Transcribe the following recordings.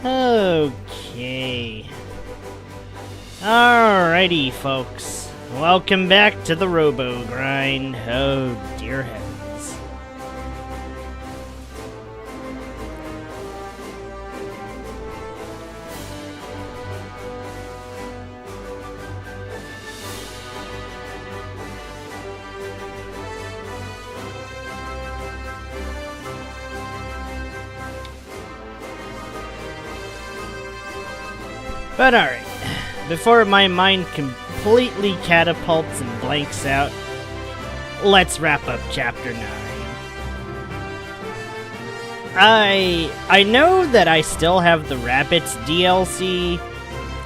Okay. Alrighty, folks. Welcome back to the Robo Grind. Oh, dear heavens. But alright, before my mind completely catapults and blanks out, let's wrap up Chapter 9. I know that I still have the Rabbits DLC.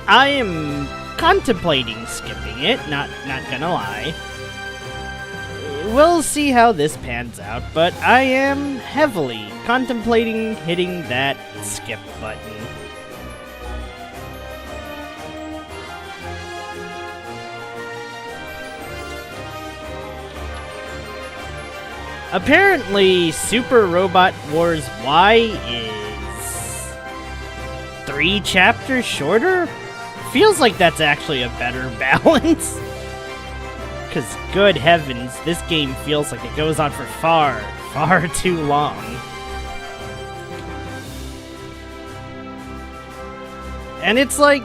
I am contemplating skipping it, not gonna lie. We'll see how this pans out, but I am heavily contemplating hitting that skip button. Apparently, Super Robot Wars Y is 3 chapters shorter? Feels like that's actually a better balance. Because, good heavens, this game feels like it goes on for far, far too long. And it's like,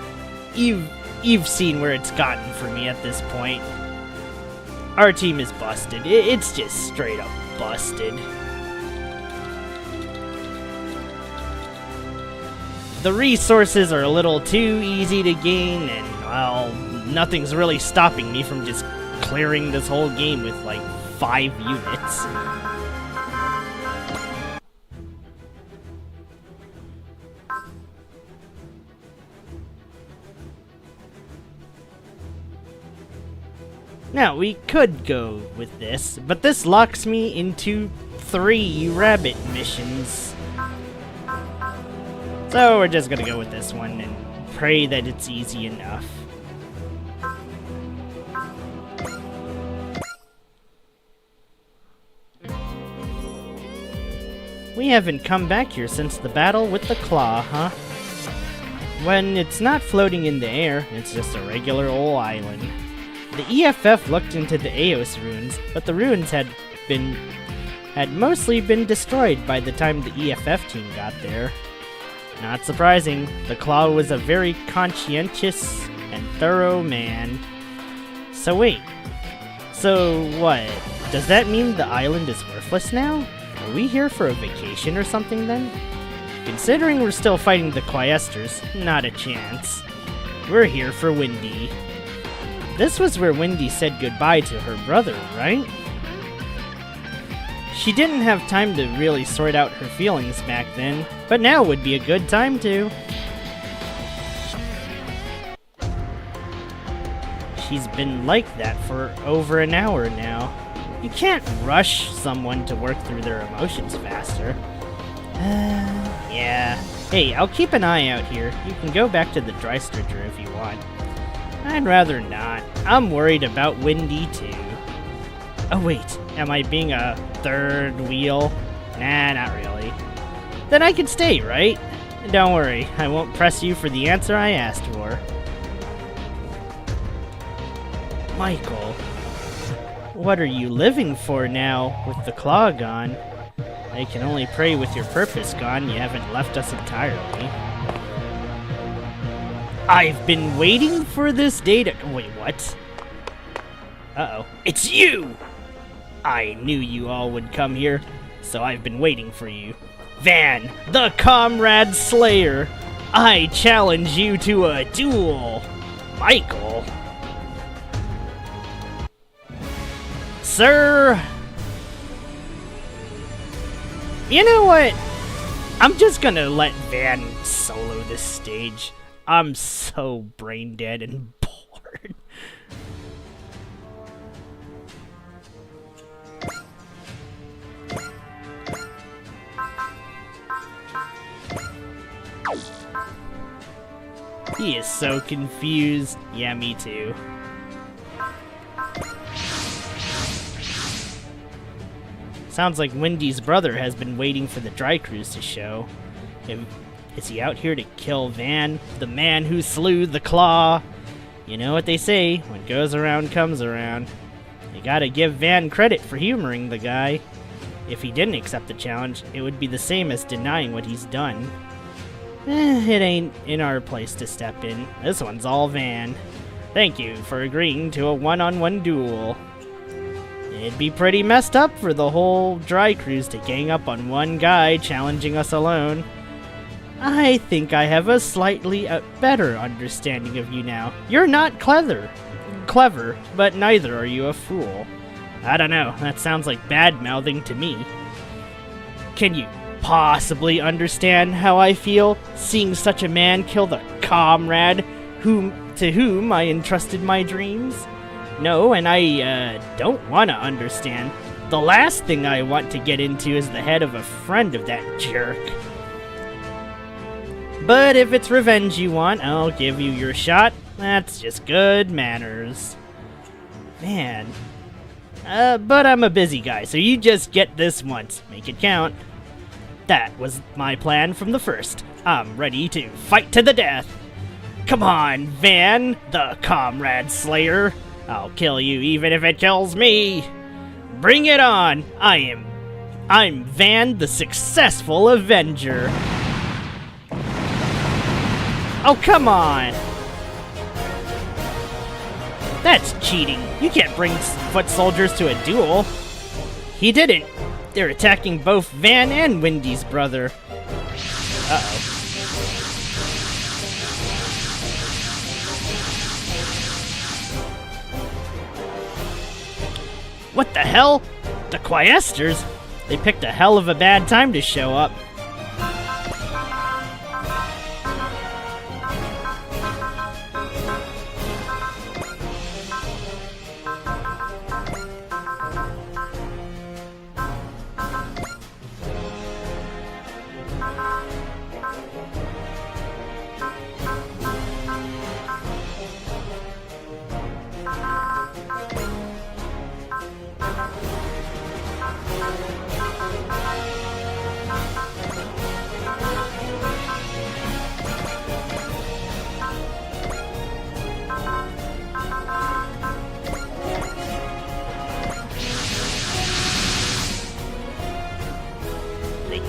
you've seen where it's gotten for me at this point. Our team is busted. It's just straight up busted. The resources are a little too easy to gain, and, well, nothing's really stopping me from just clearing this whole game with, like, 5 units. Now, we could go with this, but this locks me into 3 rabbit missions. So we're just gonna go with this one and pray that it's easy enough. We haven't come back here since the battle with the claw, huh? When it's not floating in the air, it's just a regular old island. The EFF looked into the Eos ruins, but the ruins had mostly been destroyed by the time the EFF team got there. Not surprising, the Claw was a very conscientious and thorough man. So wait, so what? Does that mean the island is worthless now? Are we here for a vacation or something then? Considering we're still fighting the Quaestors, not a chance. We're here for Wendy. This was where Wendy said goodbye to her brother, right? She didn't have time to really sort out her feelings back then, but now would be a good time to. She's been like that for over an hour now. You can't rush someone to work through their emotions faster. Yeah. Hey, I'll keep an eye out here. You can go back to the dry stretcher if you want. I'd rather not. I'm worried about Wendy too. Oh wait, am I being a third wheel? Nah, not really. Then I can stay, right? Don't worry, I won't press you for the answer I asked for. Michael, what are you living for now with the claw gone? I can only pray with your purpose gone you haven't left us entirely. I've been waiting for this day to— wait, what? Uh-oh. It's you! I knew you all would come here, so I've been waiting for you. Van, the Comrade Slayer! I challenge you to a duel! Michael! Sir! You know what? I'm just gonna let Van solo this stage. I'm so brain dead and bored. He is so confused. Yeah, me too. Sounds like Wendy's brother has been waiting for the dry cruise to show. Is he out here to kill Van, the man who slew the Claw? You know what they say, what goes around comes around. You gotta give Van credit for humoring the guy. If he didn't accept the challenge, it would be the same as denying what he's done. It ain't in our place to step in. This one's all Van. Thank you for agreeing to a one-on-one duel. It'd be pretty messed up for the whole dry cruise to gang up on one guy challenging us alone. I think I have a slightly better understanding of you now. You're not clever, but neither are you a fool. I don't know, that sounds like bad-mouthing to me. Can you possibly understand how I feel, seeing such a man kill the comrade to whom I entrusted my dreams? No, and I don't want to understand. The last thing I want to get into is the head of a friend of that jerk. But if it's revenge you want, I'll give you your shot. That's just good manners. Man. But I'm a busy guy, so you just get this once. Make it count. That was my plan from the first. I'm ready to fight to the death. Come on, Van, the comrade slayer. I'll kill you even if it kills me. Bring it on. I'm Van, the successful Avenger. Oh, come on! That's cheating. You can't bring foot soldiers to a duel. He didn't. They're attacking both Van and Wendy's brother. Uh-oh. What the hell? The Quaestors? They picked a hell of a bad time to show up.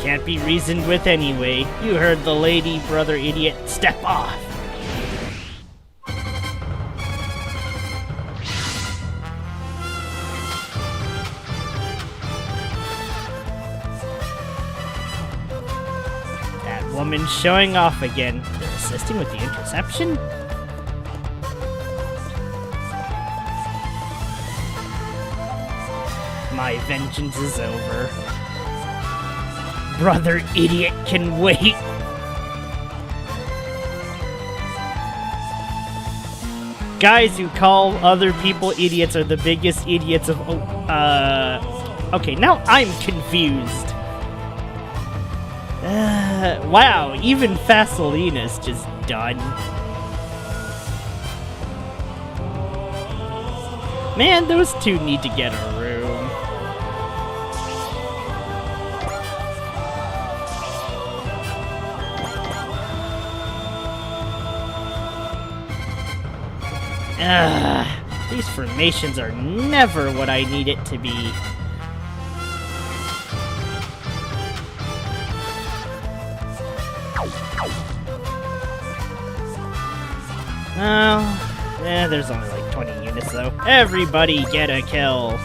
Can't be reasoned with anyway. You heard the lady, brother idiot. Step off. That woman's showing off again. They're assisting with the interception? My vengeance is over. Brother idiot can wait. Guys who call other people idiots are the biggest idiots of... Okay, now I'm confused. Wow, even Fasolina's just done. Man, those two need to get a room. These formations are never what I need it to be. Oh, there's only like 20 units though. Everybody get a kill.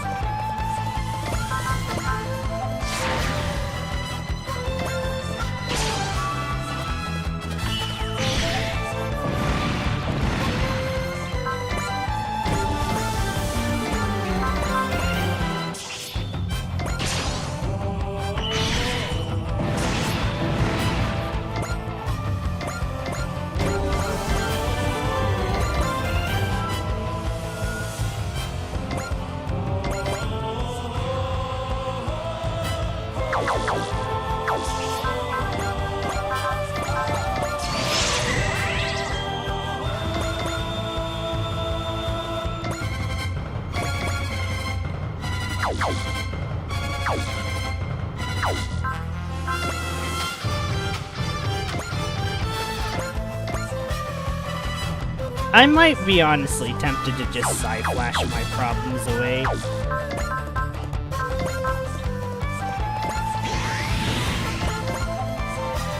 I might be honestly tempted to just side-flash my problems away.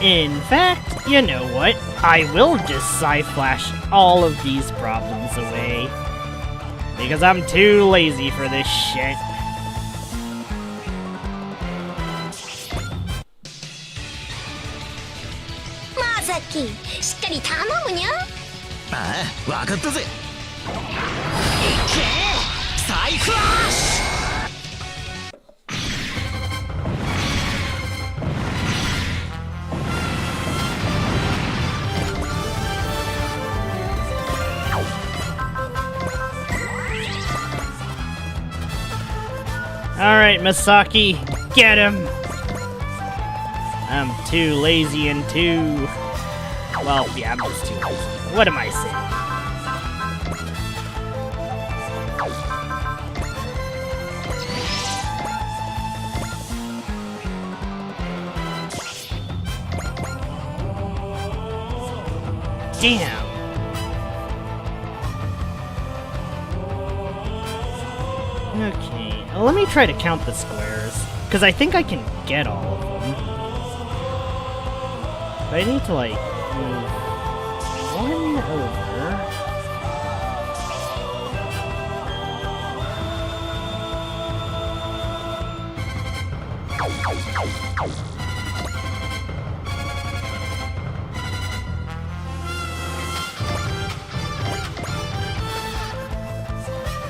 In fact, you know what? I will just side-flash all of these problems away. Because I'm too lazy for this shit. Masaki, しっかり頼むにゃ。ああ、わかったぜ。いけ！サイフラッシュ！ Alright, Masaki, get him! I'm too lazy and too... Well, yeah, I'm just too lazy. What am I saying? Damn! Okay, well, let me try to count the squares, because I think I can get all of them. But I need to, like, move one over.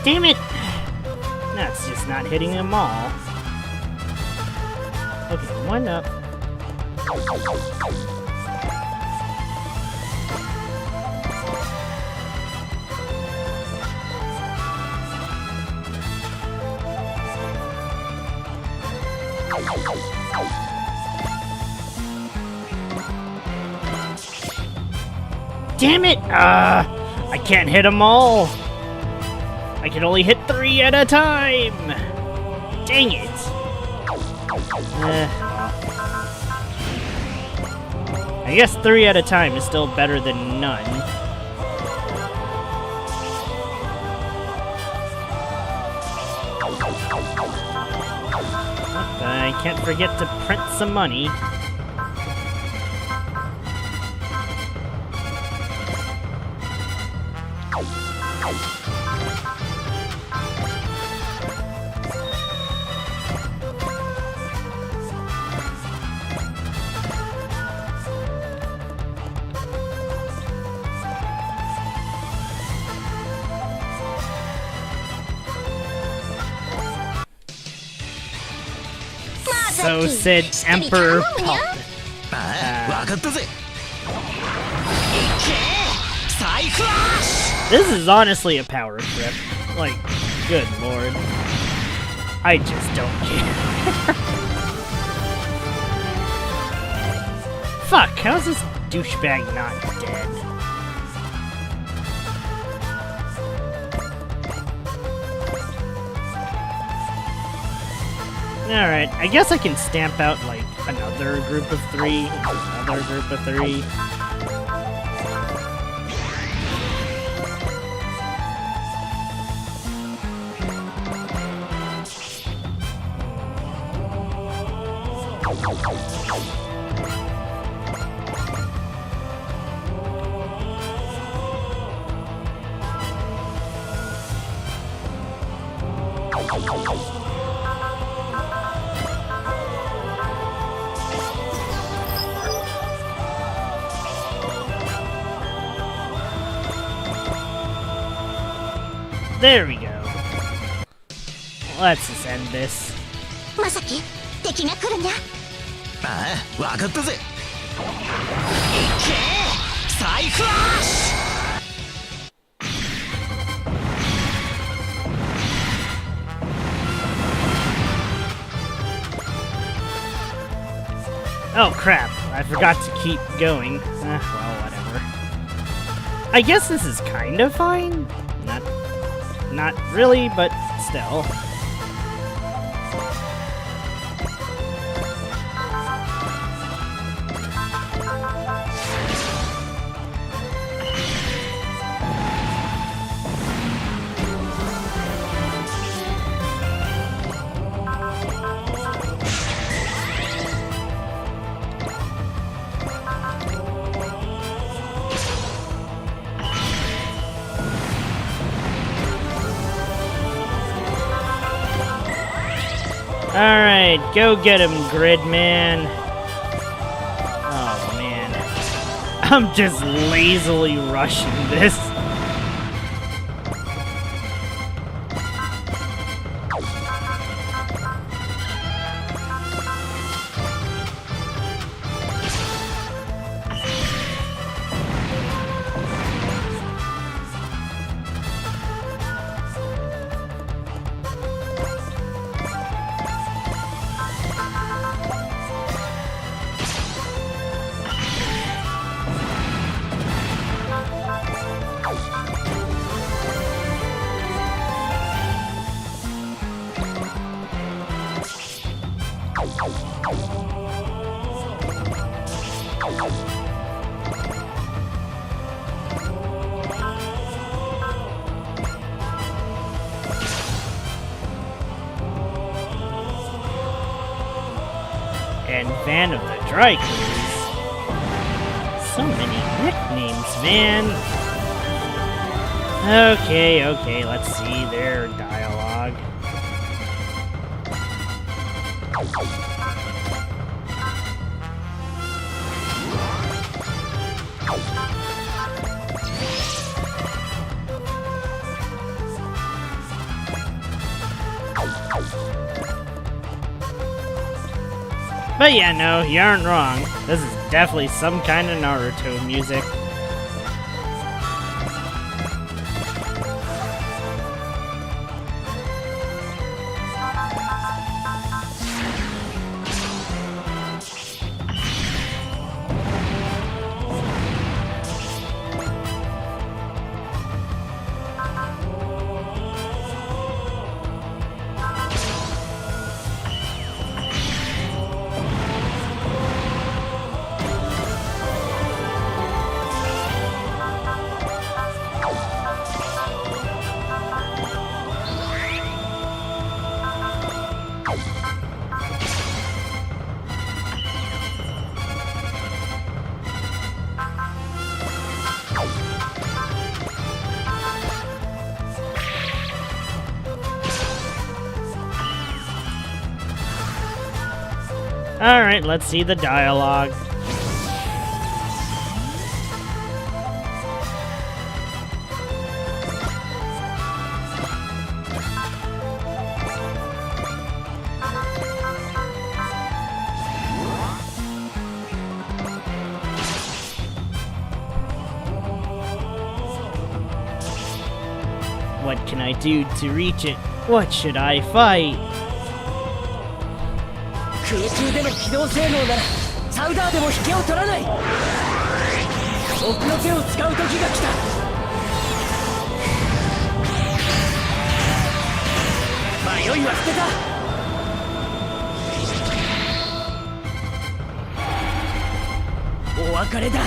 Damn it! That's just not hitting them all. Okay, one up. Damn it! I can't hit them all! I can only hit 3 at a time! Dang it! I guess 3 at a time is still better than none. But I can't forget to print some money. So said Emperor Pop. This is honestly a power trip. Like, good lord. I just don't care. Fuck, how's this douchebag not dead? Alright, I guess I can stamp out, like, another group of 3, another group of 3. There we go. Let's just end this. Masaki, 敵が来るにゃ。ああ、わかったぜ。いけ！サイフラッシュ！ Oh crap, I forgot to keep going. Well, whatever. I guess this is kind of fine. Not really, but still. Alright, go get him, Gridman. Oh, man. I'm just lazily rushing this. And Van of the Dry Cleaners. So many nicknames, man. Okay, let's see their dialogue. But yeah, no, you aren't wrong. This is definitely some kind of Naruto music. Alright, let's see the dialogue. What can I do to reach it? What should I fight? 空中での機動性能ならサウダーでも引けを取らない。奥の手を使う時が来た。迷いは捨てた。お別れだ。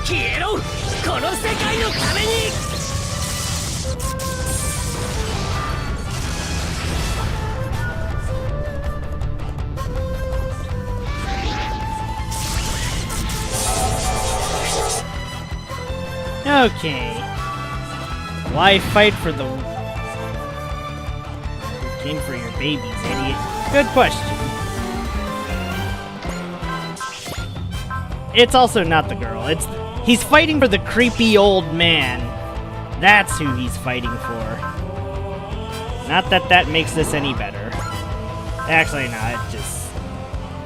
消えろ、この世界のために。Okay. Why fight for the... Who came for your babies, idiot? Good question. It's also not the girl. He's fighting for the creepy old man. That's who he's fighting for. Not that that makes this any better. Actually, no,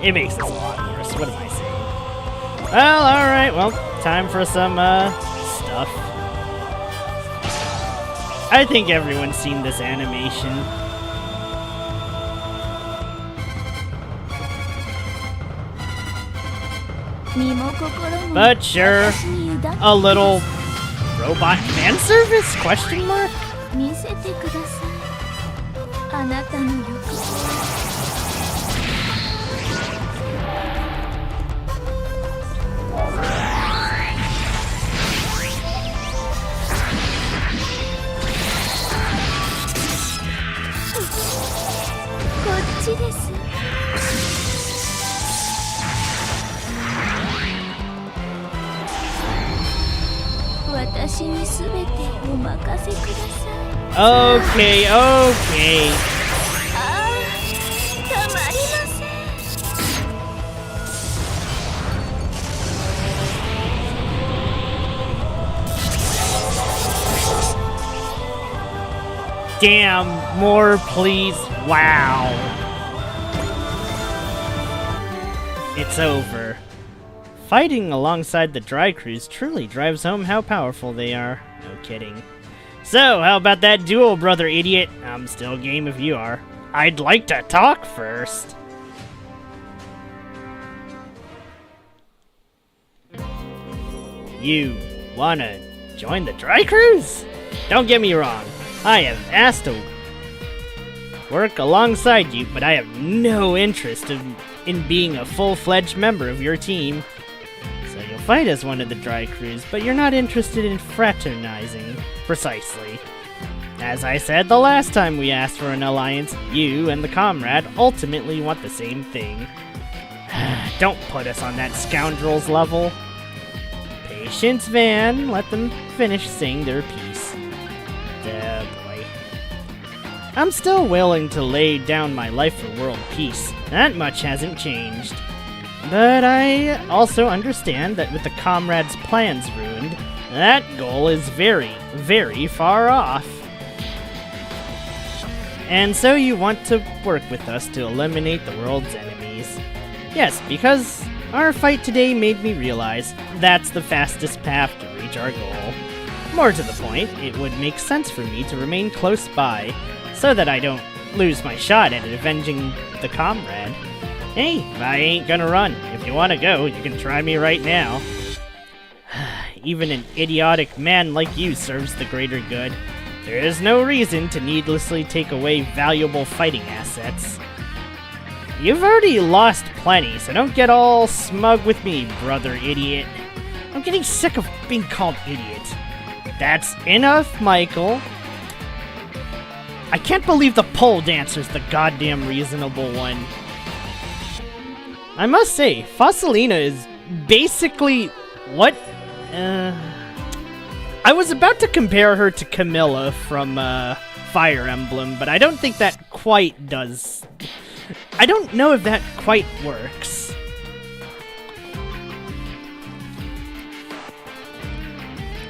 it makes this a lot worse. What am I saying? Well, alright, well, time for some, stuff. I think everyone's seen this animation. But sure, a little robot fan service? Question mark? 見せてください。あなたの欲。こっちです。私にすべてお任せください。Okay, okay. たまりません。Damn, more please. Wow. It's over. Fighting alongside the Dry Crews truly drives home how powerful they are. No kidding. So, how about that duel, brother idiot? I'm still game if you are. I'd like to talk first. You wanna join the Dry Crews? Don't get me wrong. I have asked to work alongside you, but I have no interest in being a full-fledged member of your team. So you'll fight as one of the Dry Crews, but you're not interested in fraternizing. Precisely. As I said the last time we asked for an alliance, you and the comrade ultimately want the same thing. Don't put us on that scoundrel's level. Patience, Van. Let them finish saying their piece. Oh boy. I'm still willing to lay down my life for world peace. That much hasn't changed. But I also understand that with the comrade's plans ruined, that goal is very, very far off. And so you want to work with us to eliminate the world's enemies. Yes, because our fight today made me realize that's the fastest path to reach our goal. More to the point, it would make sense for me to remain close by, so that I don't lose my shot at avenging the comrade. Hey, I ain't gonna run. If you wanna go, you can try me right now. Even an idiotic man like you serves the greater good. There is no reason to needlessly take away valuable fighting assets. You've already lost plenty, so don't get all smug with me, brother idiot. I'm getting sick of being called idiot. That's enough, Michael. I can't believe the pole dancer's the goddamn reasonable one. I must say, Fossilina is basically what? I was about to compare her to Camilla from Fire Emblem, but I don't think that quite does. I don't know if that quite works.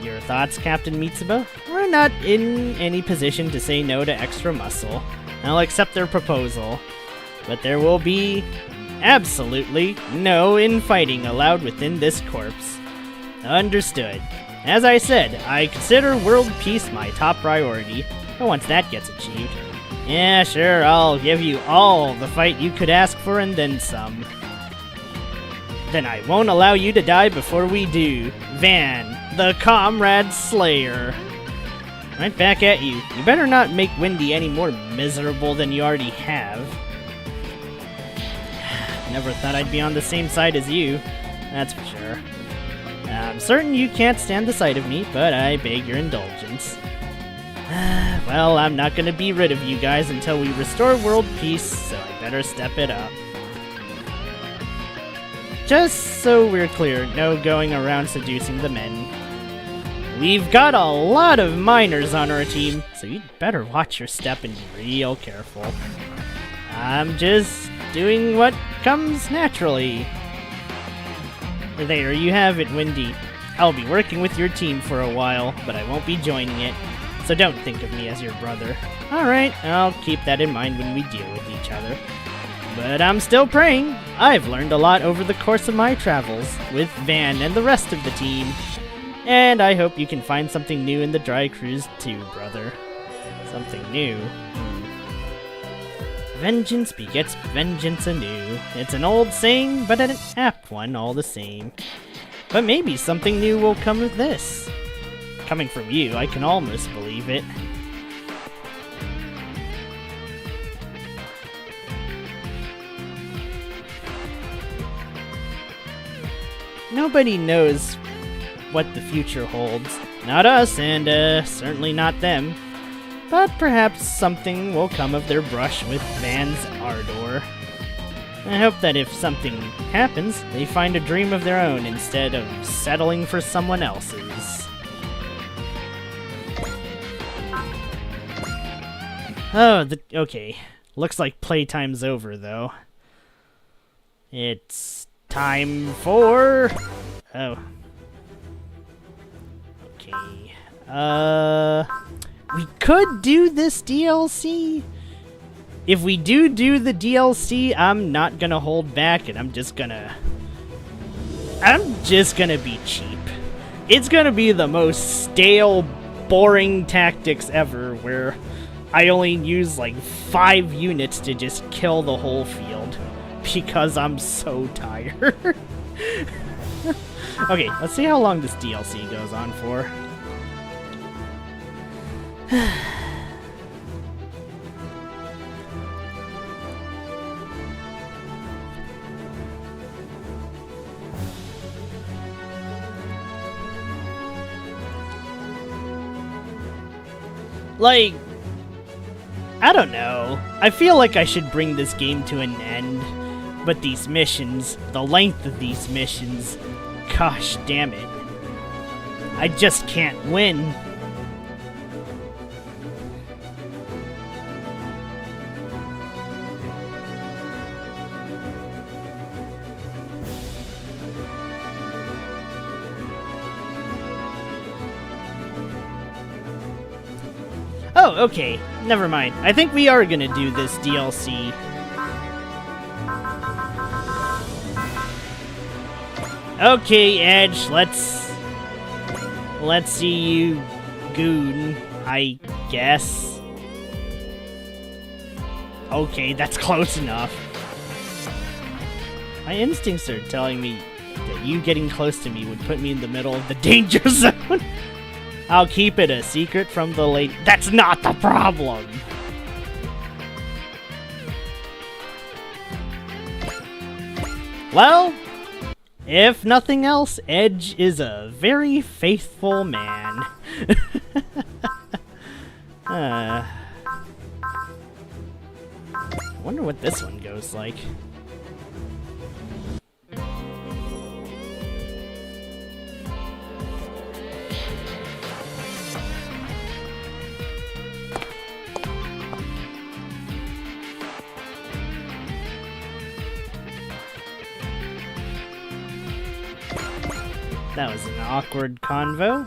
Your thoughts, Captain Mitsuba? We're not in any position to say no to extra muscle. I'll accept their proposal, but there will be absolutely no infighting allowed within this corpse. Understood. As I said, I consider world peace my top priority, but once that gets achieved, yeah, sure, I'll give you all the fight you could ask for and then some. Then I won't allow you to die before we do. Van, the Comrade Slayer. Right back at you. You better not make Windy any more miserable than you already have. Never thought I'd be on the same side as you, that's for sure. I'm certain you can't stand the sight of me, but I beg your indulgence. Well, I'm not gonna be rid of you guys until we restore world peace, so I better step it up. Just so we're clear, no going around seducing the men. We've got a lot of minors on our team, so you'd better watch your step and be real careful. I'm just doing what comes naturally. There you have it, Windy. I'll be working with your team for a while, but I won't be joining it, so don't think of me as your brother. Alright, I'll keep that in mind when we deal with each other. But I'm still praying. I've learned a lot over the course of my travels, with Van and the rest of the team. And I hope you can find something new in the Dry Crews too, brother. Something new? Vengeance begets vengeance anew. It's an old saying, but an apt one all the same. But maybe something new will come of this. Coming from you, I can almost believe it. Nobody knows what the future holds. Not us, and certainly not them. But perhaps something will come of their brush with Van's ardor. I hope that if something happens, they find a dream of their own instead of settling for someone else's. Oh, okay. Looks like playtime's over, though. It's time for... Oh. Okay. We could do this DLC. If we do the DLC, I'm not gonna hold back, and I'm just gonna be cheap. It's gonna be the most stale, boring tactics ever, where I only use like 5 units to just kill the whole field, because I'm so tired. Okay, let's see how long this DLC goes on for. Like, I don't know. I feel like I should bring this game to an end, but these missions, the length of these missions, gosh damn it. I just can't win. Oh, okay. Never mind. I think we are gonna do this DLC. Okay, Edge, let's see you goon, I guess. Okay, that's close enough. My instincts are telling me that you getting close to me would put me in the middle of the danger zone. I'll keep it a secret from the lady. That's not the problem! Well, if nothing else, Edge is a very faithful man. I wonder what this one goes like. That was an awkward convo.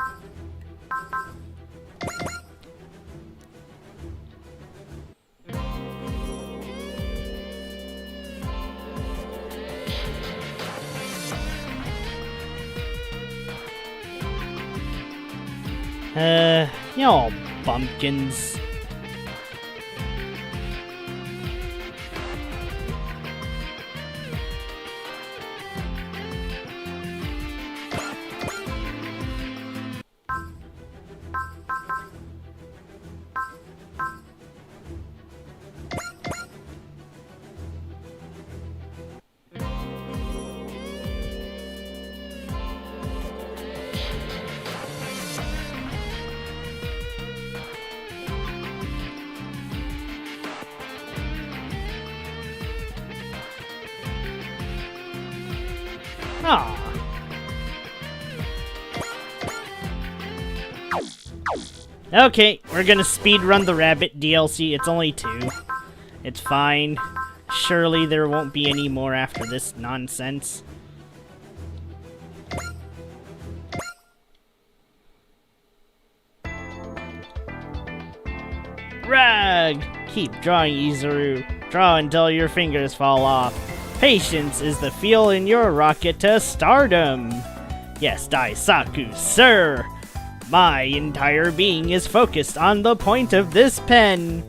Y'all bumpkins. Aww. Okay, we're gonna speedrun the Rabbit DLC. It's only 2. It's fine. Surely there won't be any more after this nonsense. Rag! Keep drawing, Izuru. Draw until your fingers fall off. Patience is the fuel in your rocket to stardom. Yes, Daisaku, sir. My entire being is focused on the point of this pen.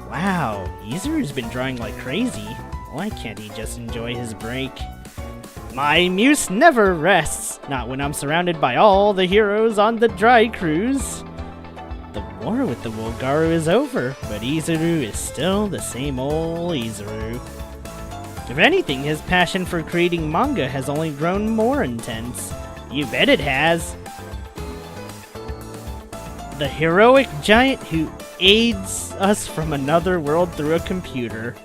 Wow, Izuru's been drawing like crazy. Why can't he just enjoy his break? My muse never rests, not when I'm surrounded by all the heroes on the dry cruise. The war with the Wolgaru is over, but Izuru is still the same old Izuru. If anything, his passion for creating manga has only grown more intense. You bet it has. The heroic giant who aids us from another world through a computer.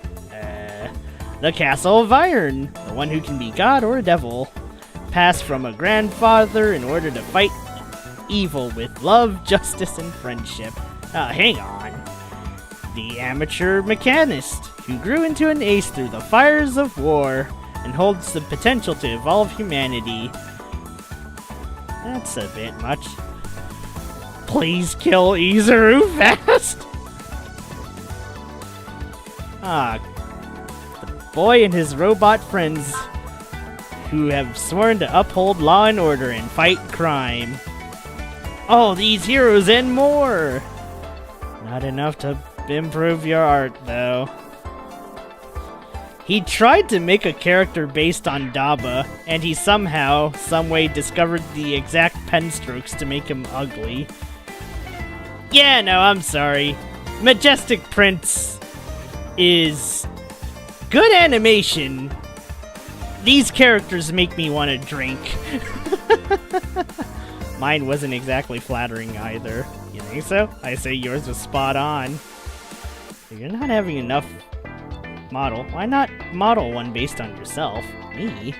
The Castle of Iron, the one who can be god or devil. Passed from a grandfather in order to fight evil with love, justice, and friendship. Hang on. the amateur mechanist, who grew into an ace through the fires of war and holds the potential to evolve humanity. That's a bit much. Please kill Izuru fast! The boy and his robot friends who have sworn to uphold law and order and fight crime. All these heroes and more! Not enough to improve your art, though. He tried to make a character based on Daba, and he somehow, someway discovered the exact pen strokes to make him ugly. Yeah, no, I'm sorry. Majestic Prince is good animation. These characters make me want to drink. Mine wasn't exactly flattering either. You think so? I say yours was spot on. If you're not having enough model, why not model one based on yourself? Me?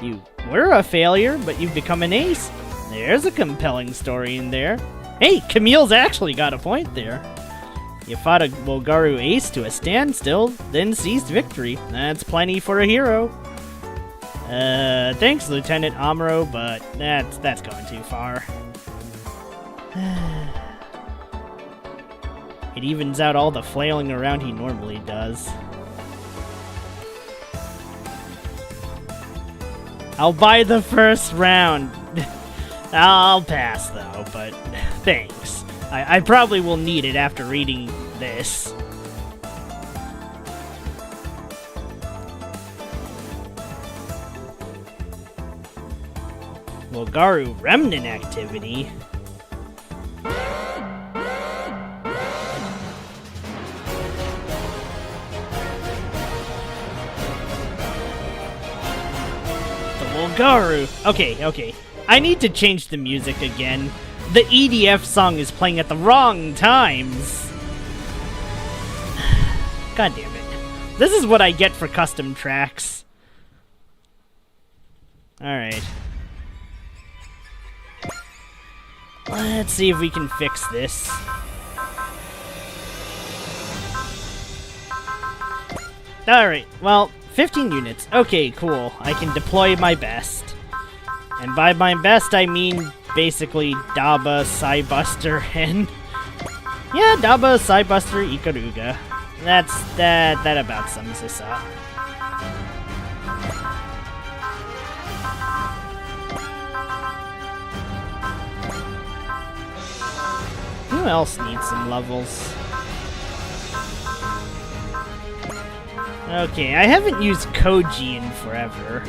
You were a failure, but you've become an ace. There's a compelling story in there. Hey, Camille's actually got a point there. You fought a Wolgaru ace to a standstill, then seized victory. That's plenty for a hero. Thanks, Lieutenant Amuro, but that's going too far. It evens out all the flailing around he normally does. I'll buy the first round. I'll pass, though, but thanks. I probably will need it after reading this. Wolgaru Remnant activity? The Wolgaru! Okay. I need to change the music again. The EDF song is playing at the wrong times. God damn it. This is what I get for custom tracks. Alright. Let's see if we can fix this. Alright, well, 15 units. Okay, cool. I can deploy my best. And by my best, I mean basically Daba, Psybuster, and... yeah, Daba, Psybuster, Ikaruga. That about sums this up. Who else needs some levels? Okay, I haven't used Koji in forever.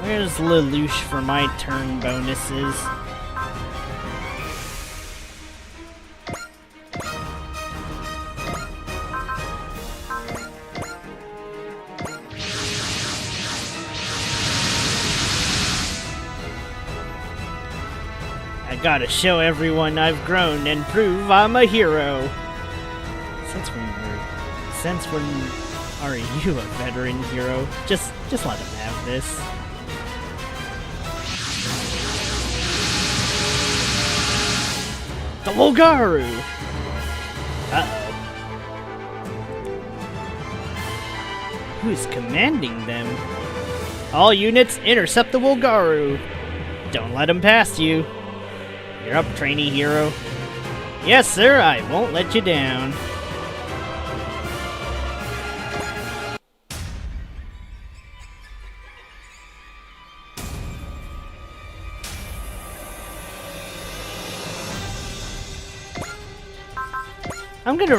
Where's Lelouch for my turn bonuses? I gotta show everyone I've grown and prove I'm a hero. Since when are you a veteran hero? Just let him have this. The Wolgaru! Uh-oh. Who's commanding them? All units, intercept the Wolgaru! Don't let him pass you. You're up, trainee hero. Yes, sir, I won't let you down. I'm gonna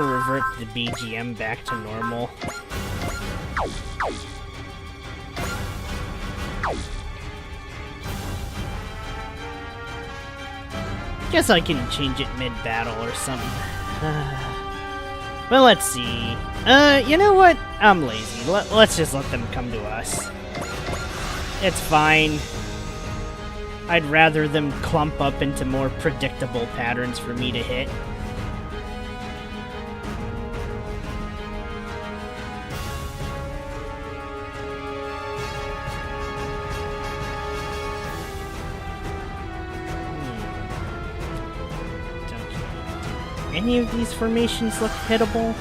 revert the BGM back to normal. Guess I can change it mid-battle or something. Well, let's see. You know what? I'm lazy. Let's just let them come to us. It's fine. I'd rather them clump up into more predictable patterns for me to hit. Any of these formations look hittable?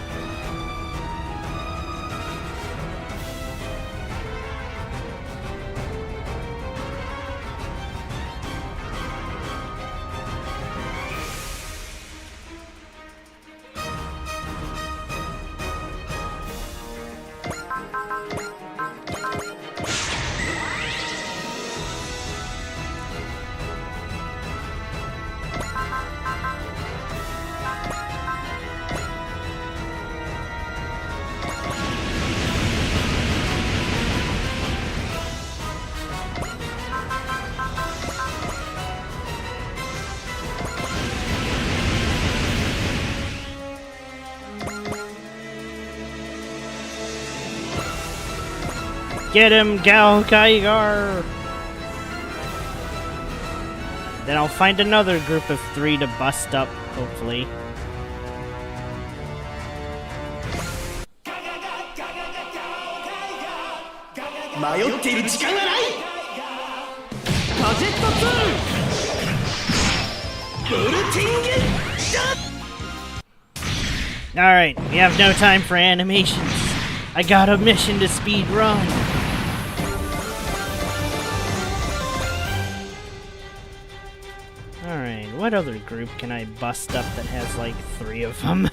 Get him, Gal Kaigar! Then I'll find another group of 3 to bust up, hopefully. Alright, we have no time for animations. I got a mission to speed run. Alright, what other group can I bust up that has like 3 of them?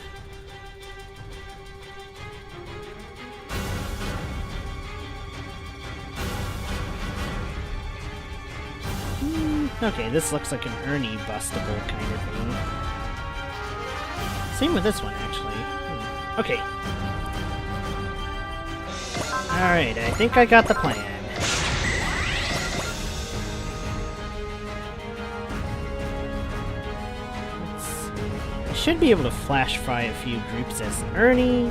Okay, this looks like an Ernie bustable kind of thing. Same with this one, actually. Okay. Alright, I think I got the plan. Let's see. I should be able to flash fry a few groups as Ernie.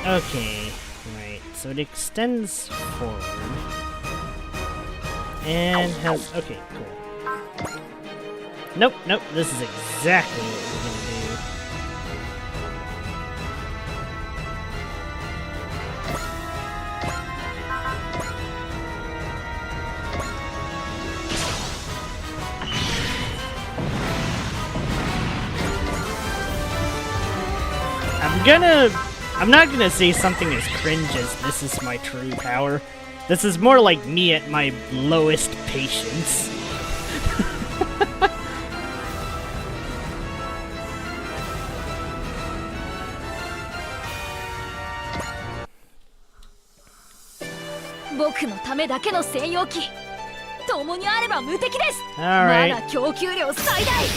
Okay, right, so it extends forward, and has, okay, cool. Nope, this is exactly what we're gonna do. I'm not gonna say something as cringe as this is my true power. This is more like me at my lowest patience. Alright.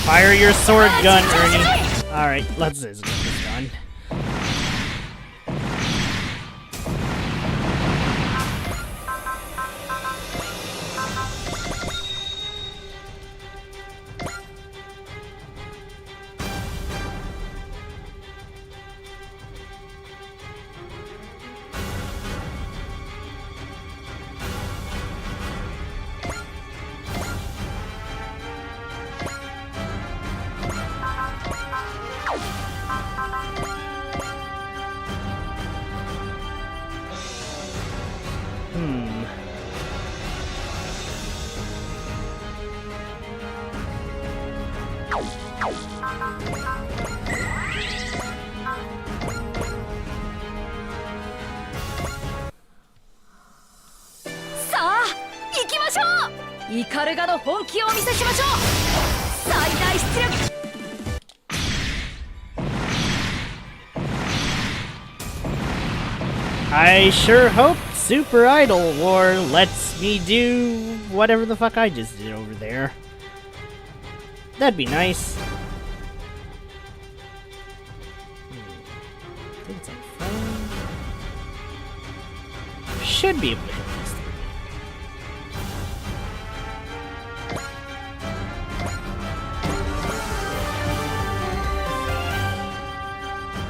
Fire your sword gun, Ernie. Alright, let's get this done. I sure hope Super Idol War lets me do whatever the fuck I just did over there. That'd be nice. I think it's on phone. Should be able to hit these three.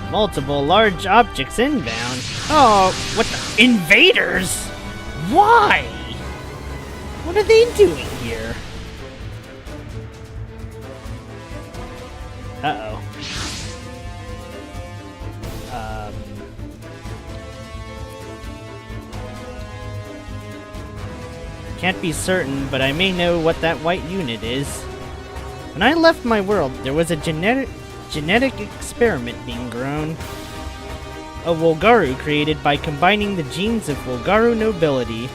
Multiple large objects inbound. Oh, what the? Invaders? Why? What are they doing here? Uh-oh. Can't be certain, but I may know what that white unit is. When I left my world, there was a genetic experiment being grown. A Wolgaru created by combining the genes of Wolgaru nobility.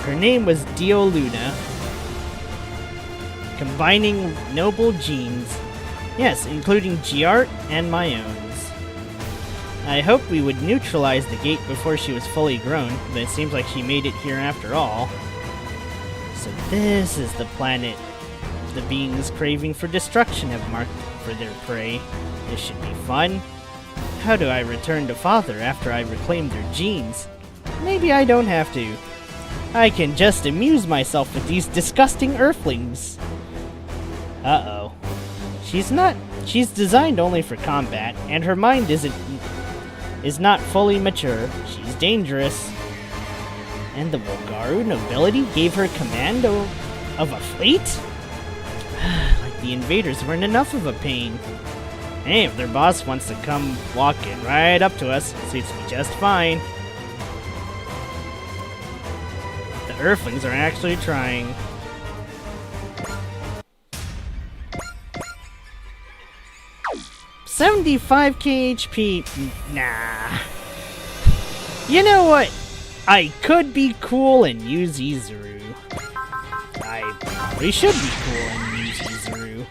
Her name was Dioluna. Combining noble genes. Yes, including Giart and my own. I hoped we would neutralize the gate before she was fully grown, but it seems like she made it here after all. So this is the planet the beings craving for destruction have marked for their prey. This should be fun. How do I return to Father after I reclaim their genes? Maybe I don't have to. I can just amuse myself with these disgusting Earthlings. Uh-oh. She's designed only for combat, and her mind is not fully mature. She's dangerous. And the Wolgaru nobility gave her command of a fleet? Like the invaders weren't enough of a pain. Hey, if their boss wants to come walking right up to us, it suits me just fine. The Earthlings are actually trying. $75 KHP. Nah. You know what? I could be cool and use Izuru. I probably should be cool and use Izuru.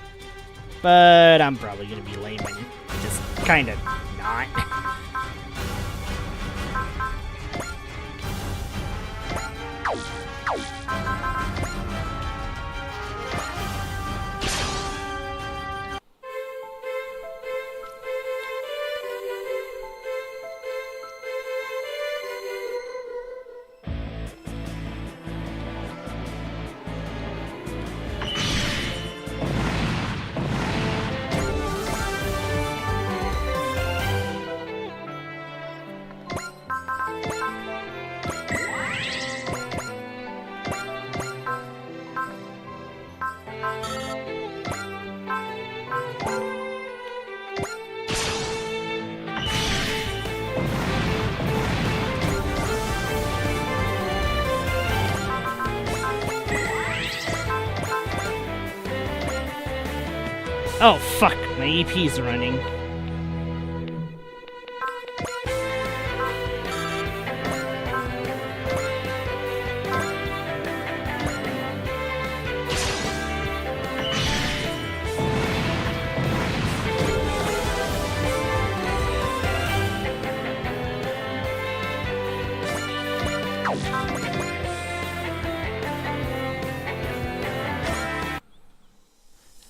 But I'm probably gonna be lame and just kinda not. Oh fuck, my EP's running.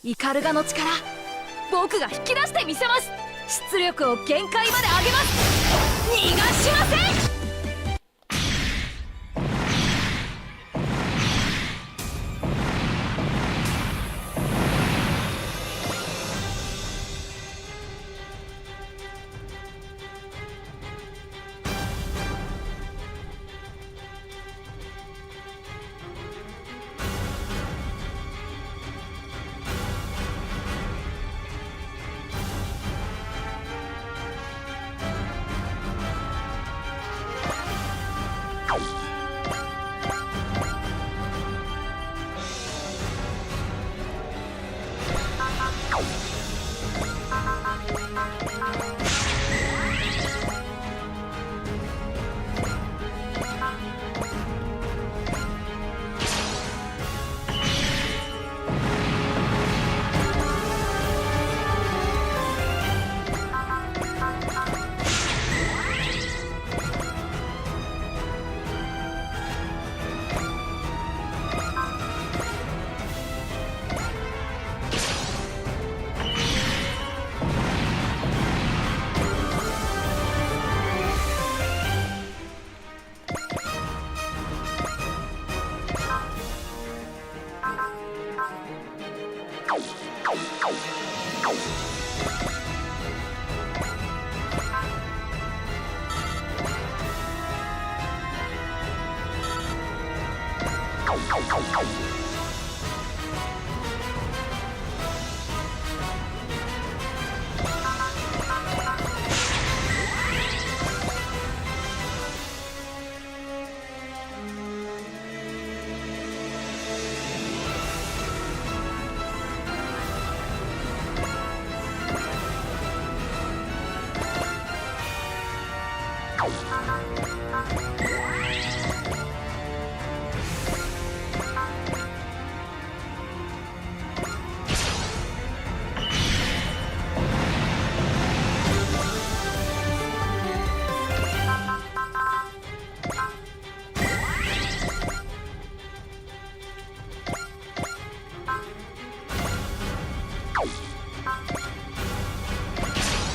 イカルガの力、僕が引き出してみせます。出力を限界まで上げます。逃がしません。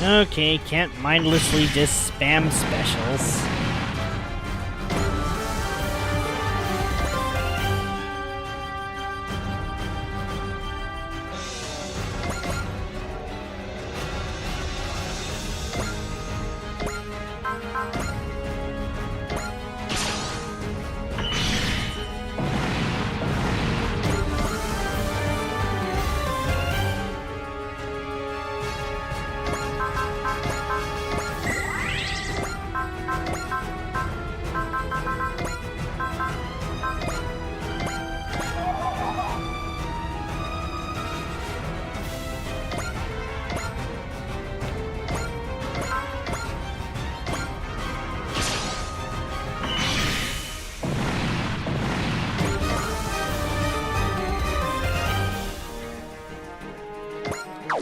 Okay, can't mindlessly just spam specials.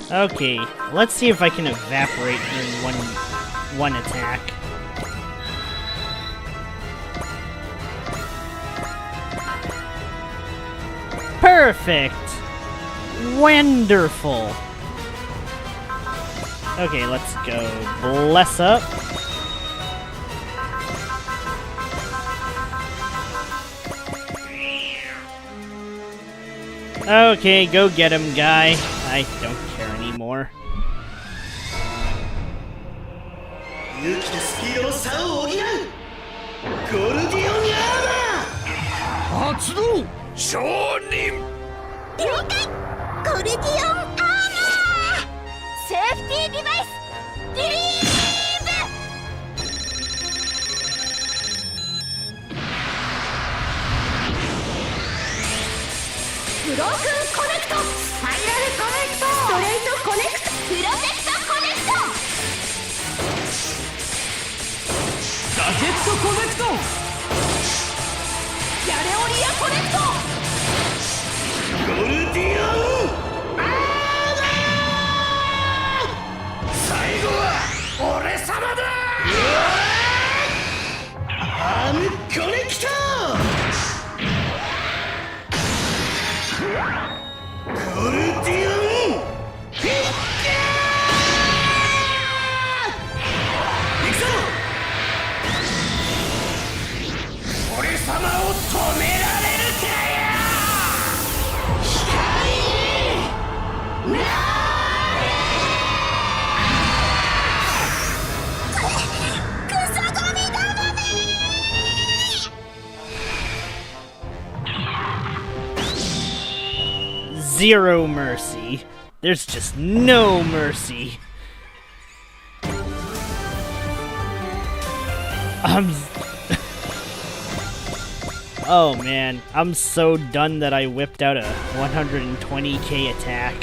Okay, let's see if I can evaporate in one attack. Perfect! Wonderful! Okay, let's go. Bless up. Okay, go get him, guy. I don't care anymore. 勇気とスピードの差を補うゴルディオンアーマー発動証人了解ゴルディオンアーマーセーフティーデバイスリリーブブロークンコネクトスパイラルコネクトストレートコネクトプロテクトコネクトガジェットコネクトヤレオリアコネクトゴルディオンアーマー最後は俺様だアームコネクトゴルディオンフィッキャー行くぞ俺様を止められるかよ光なクソゴミだもね Zero mercy. There's just no mercy. Oh man, I'm so done that I whipped out a 120k attack.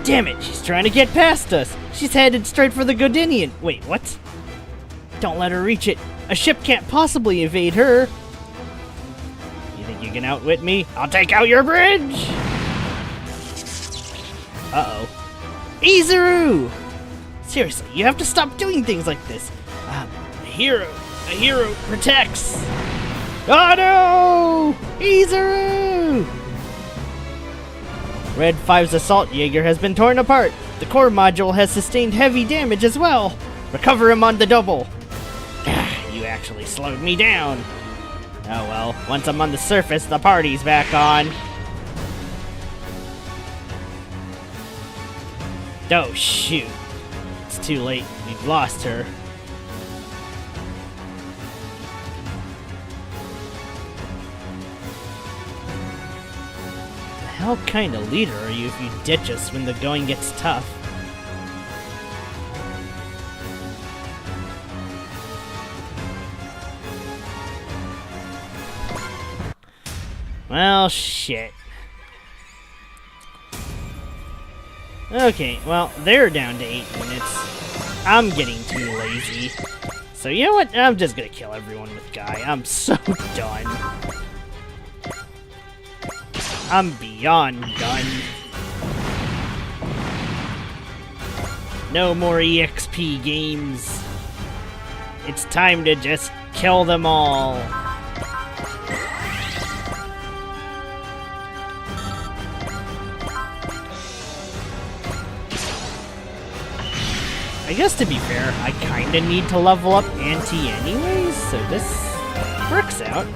Damn it, she's trying to get past us. She's headed straight for the Godinian. Wait, what? Don't let her reach it. A ship can't possibly evade her. You think you can outwit me? I'll take out your bridge! Uh-oh. Izuru! Seriously, you have to stop doing things like this. A hero protects. Oh no! Izuru! Red 5's assault Jaeger has been torn apart. The core module has sustained heavy damage as well. Recover him on the double. You actually slowed me down. Oh well, once I'm on the surface, the party's back on. Oh shoot. It's too late. We've lost her. The hell kind of leader are you if you ditch us when the going gets tough? Well, shit. Okay, well, they're down to 8 minutes. I'm getting too lazy. So, you know what? I'm just gonna kill everyone with Guy. I'm so done. I'm beyond done. No more EXP games. It's time to just kill them all. I guess to be fair, I kinda need to level up Auntie anyways, so this works out.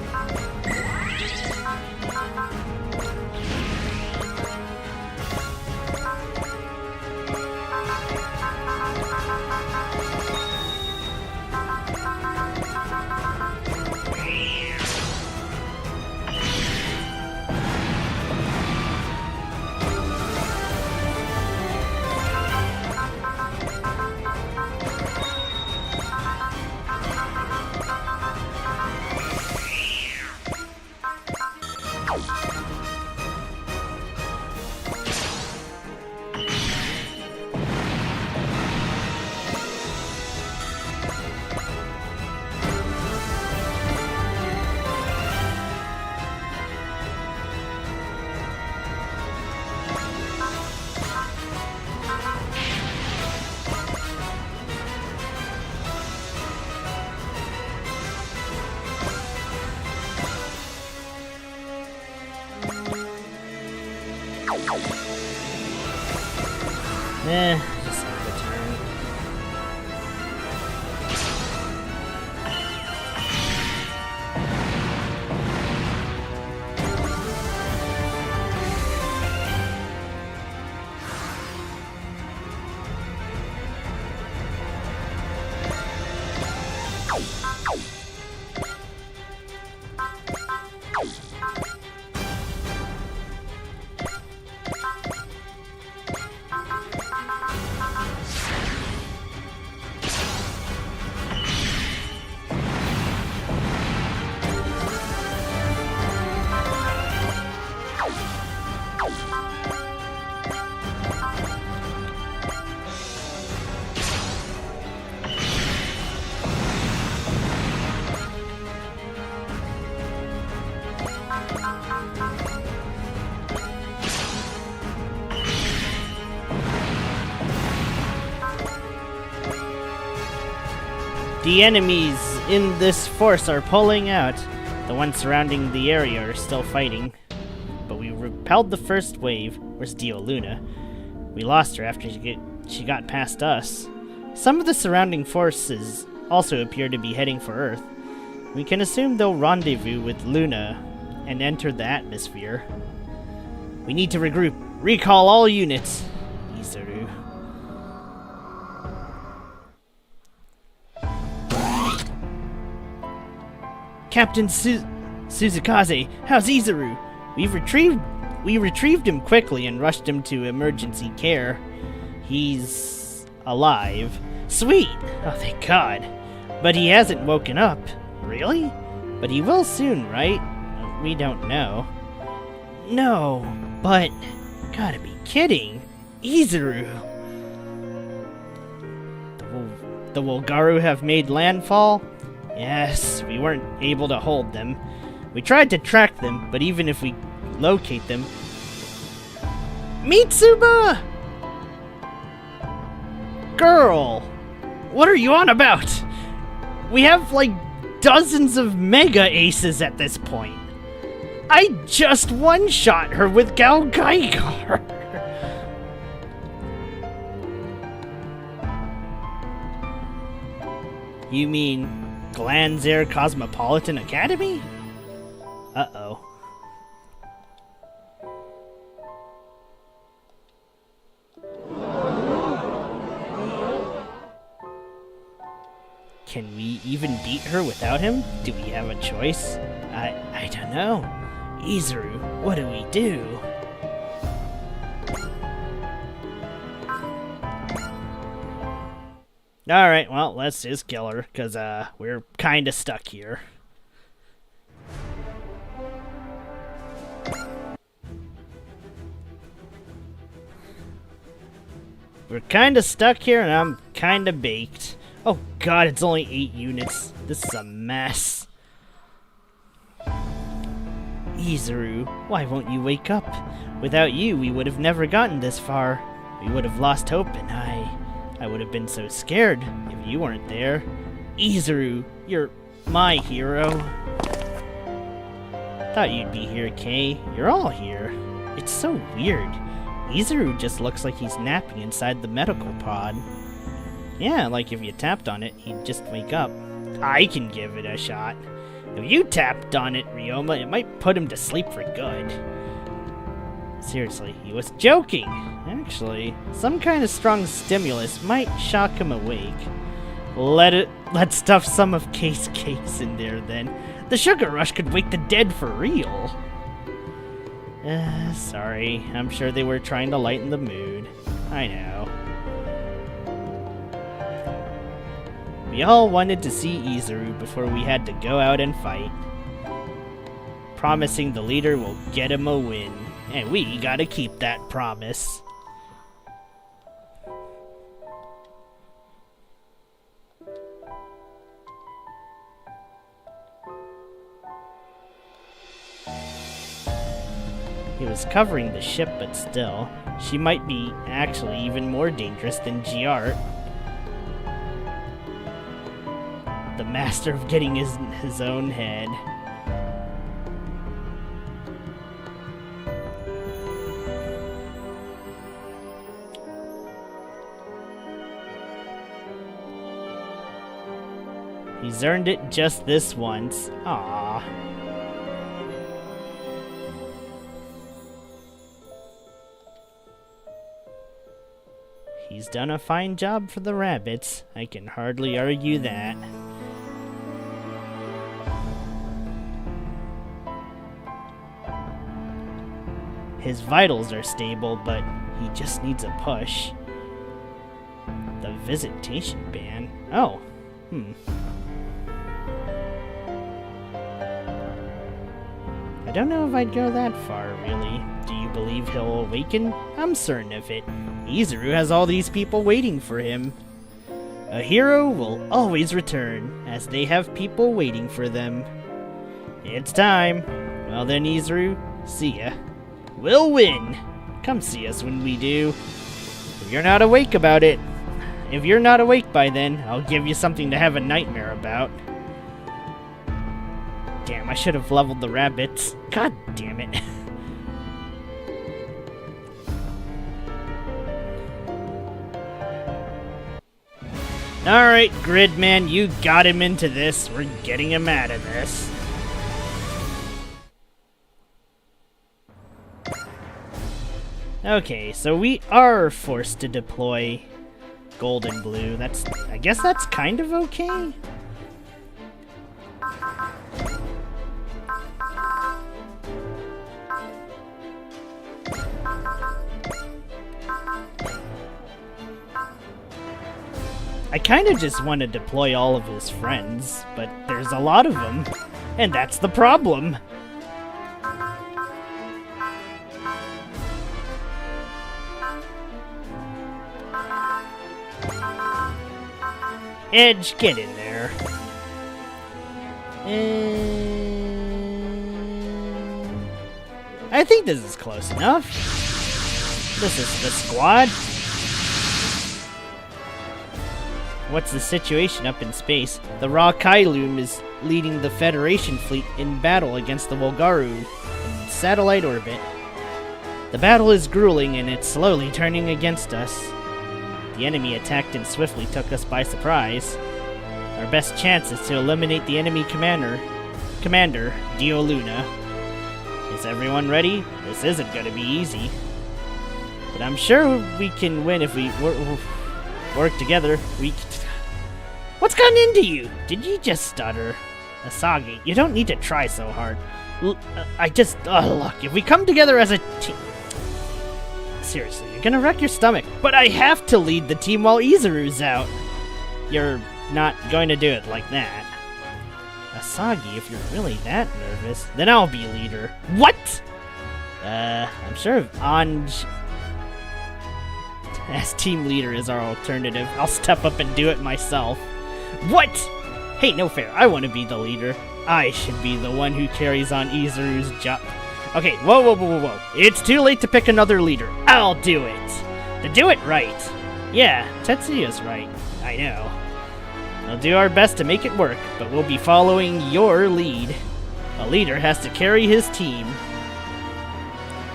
Just have a turn. The enemies in this force are pulling out. The ones surrounding the area are still fighting. But we repelled the first wave. Where's Dio Luna? We lost her after she got past us. Some of the surrounding forces also appear to be heading for Earth. We can assume they'll rendezvous with Luna and enter the atmosphere. We need to regroup. Recall all units. Izuru. Captain Suzukaze, how's Izuru? We retrieved him quickly and rushed him to emergency care. He's alive. Sweet! Oh, thank God. But he hasn't woken up. Really? But he will soon, right? We don't know. No, but... Gotta be kidding. Izuru! The Wolgaru have made landfall? Yes, we weren't able to hold them. We tried to track them, but even if we locate them... Mitsuba! Girl! What are you on about? We have, like, dozens of mega aces at this point. I just one-shot her with Gal Gaigar. You mean Glanzare Cosmopolitan Academy? Uh-oh. Can we even beat her without him? Do we have a choice? I don't know. Izuru, what do we do? Alright, well, let's just kill her, because we're kind of stuck here. We're kind of stuck here, and I'm kind of baked. Oh god, it's only 8 units. This is a mess. Izuru, why won't you wake up? Without you, we would have never gotten this far. We would have lost hope, and I would have been so scared if you weren't there. Izuru, you're my hero. Thought you'd be here, Kay. You're all here. It's so weird. Izuru just looks like he's napping inside the medical pod. Yeah, like if you tapped on it, he'd just wake up. I can give it a shot. If you tapped on it, Ryoma, it might put him to sleep for good. Seriously, he was joking. Actually, some kind of strong stimulus might shock him awake. Let's stuff some of Kay's cakes in there then. The sugar rush could wake the dead for real. Sorry, I'm sure they were trying to lighten the mood. I know. We all wanted to see Izuru before we had to go out and fight. Promising the leader will get him a win. And we gotta keep that promise. He was covering the ship, but still, she might be actually even more dangerous than Giart. The master of getting his own head. He's earned it just this once. Aww. He's done a fine job for the rabbits. I can hardly argue that. His vitals are stable, but he just needs a push. The visitation ban? Oh. I don't know if I'd go that far, really. Do you believe he'll awaken? I'm certain of it. Izuru has all these people waiting for him. A hero will always return, as they have people waiting for them. It's time. Well then, Izuru, see ya. We'll win! Come see us when we do. If you're not awake about it. If you're not awake by then, I'll give you something to have a nightmare about. Damn, I should have leveled the rabbits. God damn it. Alright, Gridman, you got him into this. We're getting him out of this. Okay, so we are forced to deploy gold and blue. I guess that's kind of okay. I kind of just want to deploy all of his friends, but there's a lot of them, and that's the problem. Edge, get in there. I think this is close enough. This is the squad. What's the situation up in space? The Raw Kailoom is leading the Federation fleet in battle against the Volgaru in satellite orbit. The battle is grueling and it's slowly turning against us. The enemy attacked and swiftly took us by surprise. Our best chance is to eliminate the enemy commander, Dio Luna. Is everyone ready? This isn't gonna be easy. But I'm sure we can win if we work together. What's gotten into you? Did you just stutter? Asagi, you don't need to try so hard. Look, if we come together as a team... Seriously, you're gonna wreck your stomach. But I have to lead the team while Izuru's out. You're not going to do it like that. Asagi, if you're really that nervous, then I'll be leader. What? I'm sure if Anj as team leader is our alternative, I'll step up and do it myself. What? Hey, no fair. I want to be the leader. I should be the one who carries on Izuru's job. Okay, whoa. It's too late to pick another leader. I'll do it. To do it right. Yeah, Tetsuya's right. I know. We'll do our best to make it work, but we'll be following your lead. A leader has to carry his team.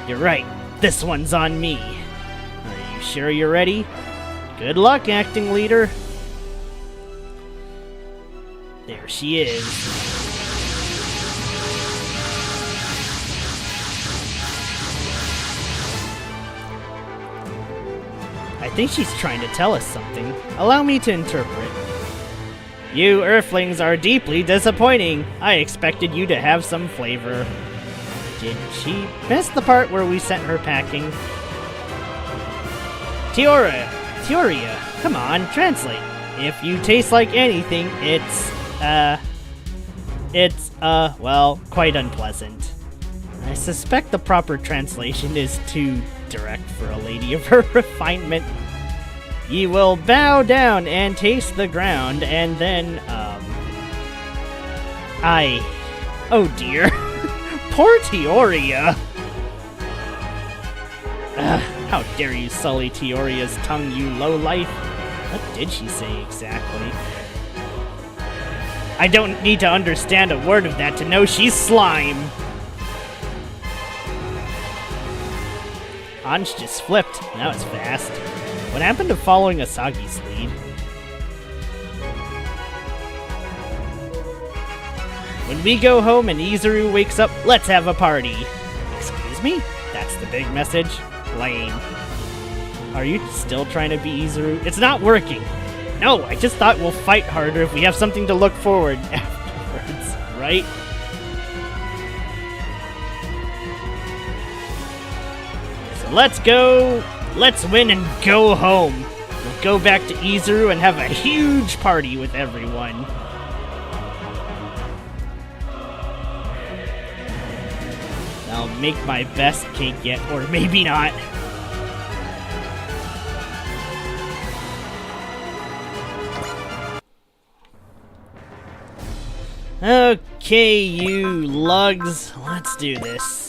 You're right. This one's on me. Are you sure you're ready? Good luck, acting leader. There she is. I think she's trying to tell us something. Allow me to interpret. You Earthlings are deeply disappointing. I expected you to have some flavor. Did she miss the part where we sent her packing? Teoria, come on, translate. If you taste like anything, well, quite unpleasant. I suspect the proper translation is too direct for a lady of her refinement. Ye will bow down and taste the ground, and then, oh dear. Poor Teoria! How dare you sully Teoria's tongue, you lowlife? What did she say exactly? I don't need to understand a word of that to know she's slime! Anj just flipped. That was fast. What happened to following Asagi's lead? When we go home and Izuru wakes up, let's have a party. Excuse me? That's the big message? Lame. Are you still trying to be Izuru? It's not working. No, I just thought we'll fight harder if we have something to look forward afterwards, right? So let's go. Let's win and go home. We'll go back to Izuru and have a huge party with everyone. I'll make my best cake yet, or maybe not. Okay, you lugs, let's do this.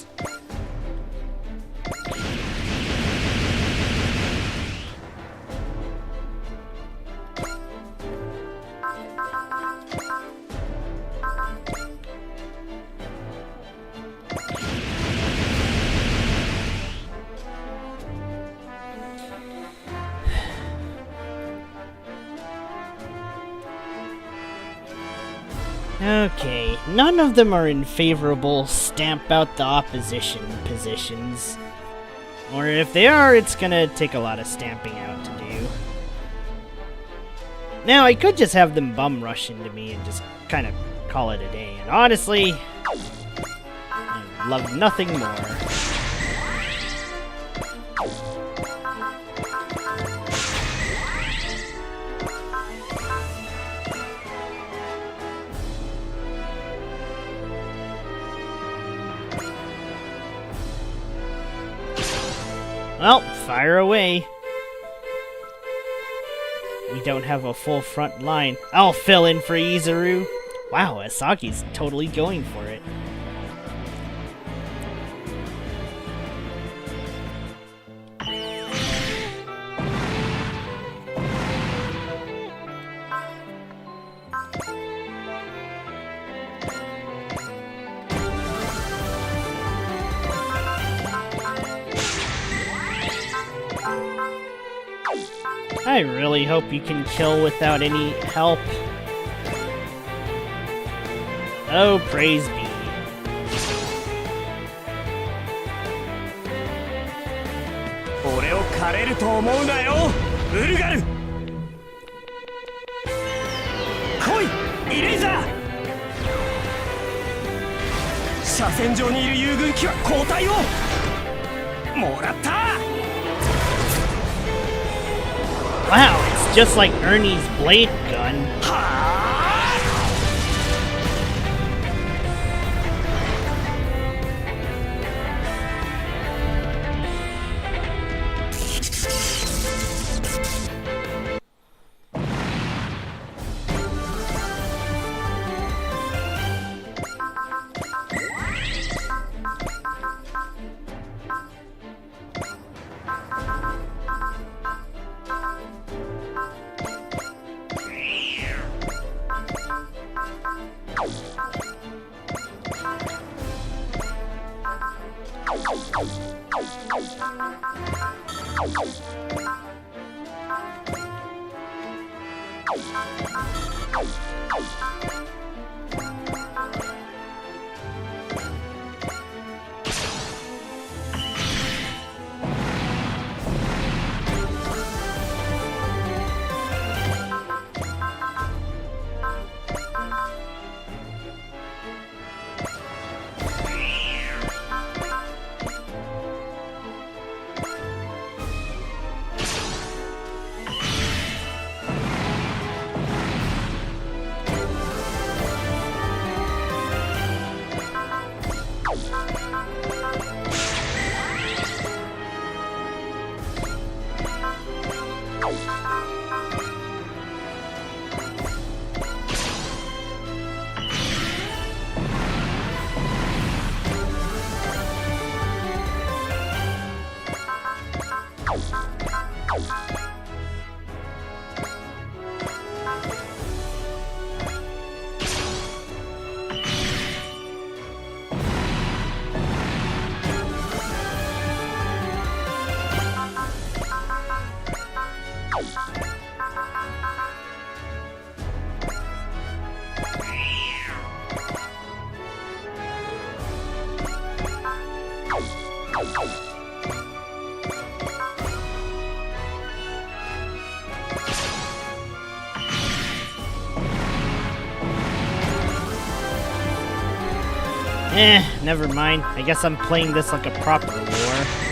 Okay, none of them are in favorable stamp out the opposition positions. Or if they are, it's gonna take a lot of stamping out to do. Now, I could just have them bum rush into me and just kind of call it a day. And honestly, I love nothing more. Well, fire away. We don't have a full front line. I'll fill in for Izuru. Wow, Asagi's totally going for it. I really hope you can kill without any help. Oh, praise be. 俺を狩れると思うなよウルガル。来いイレイザー。車線上にいる遊軍機は交代をもらった。 Wow, it's just like Ernie's blade gun. はあ。 Never mind. I guess I'm playing this like a proper war.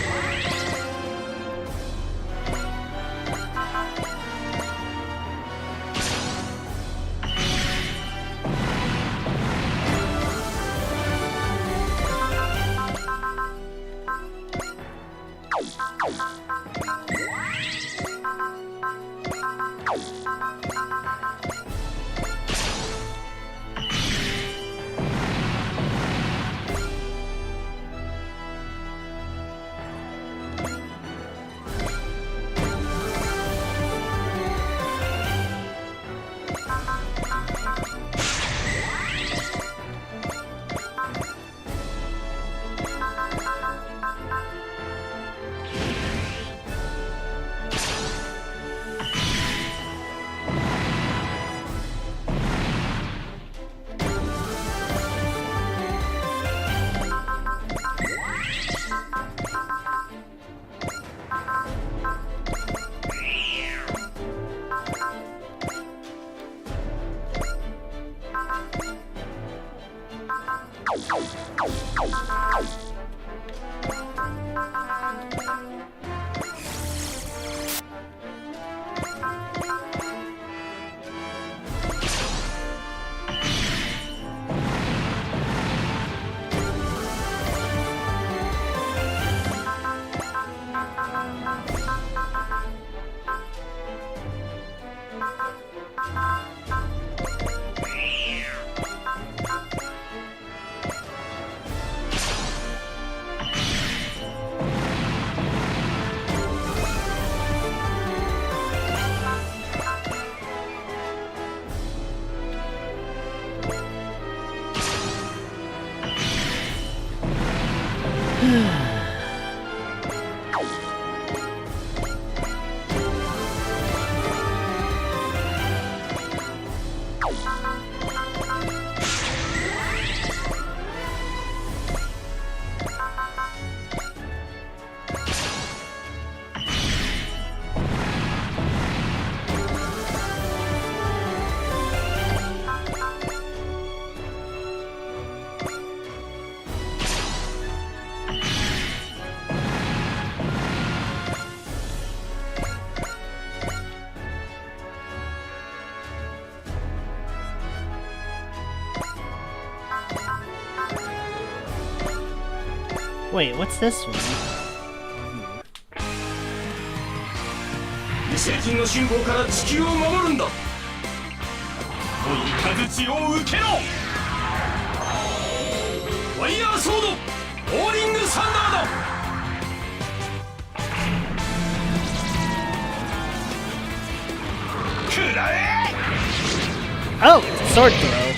Wait, what's this one? 異星人の侵攻から地球を守るんだ。雷打を受けろ。ファイヤーソード、ローリングサンダーだ。食らえ。 Oh, it's a sword throw.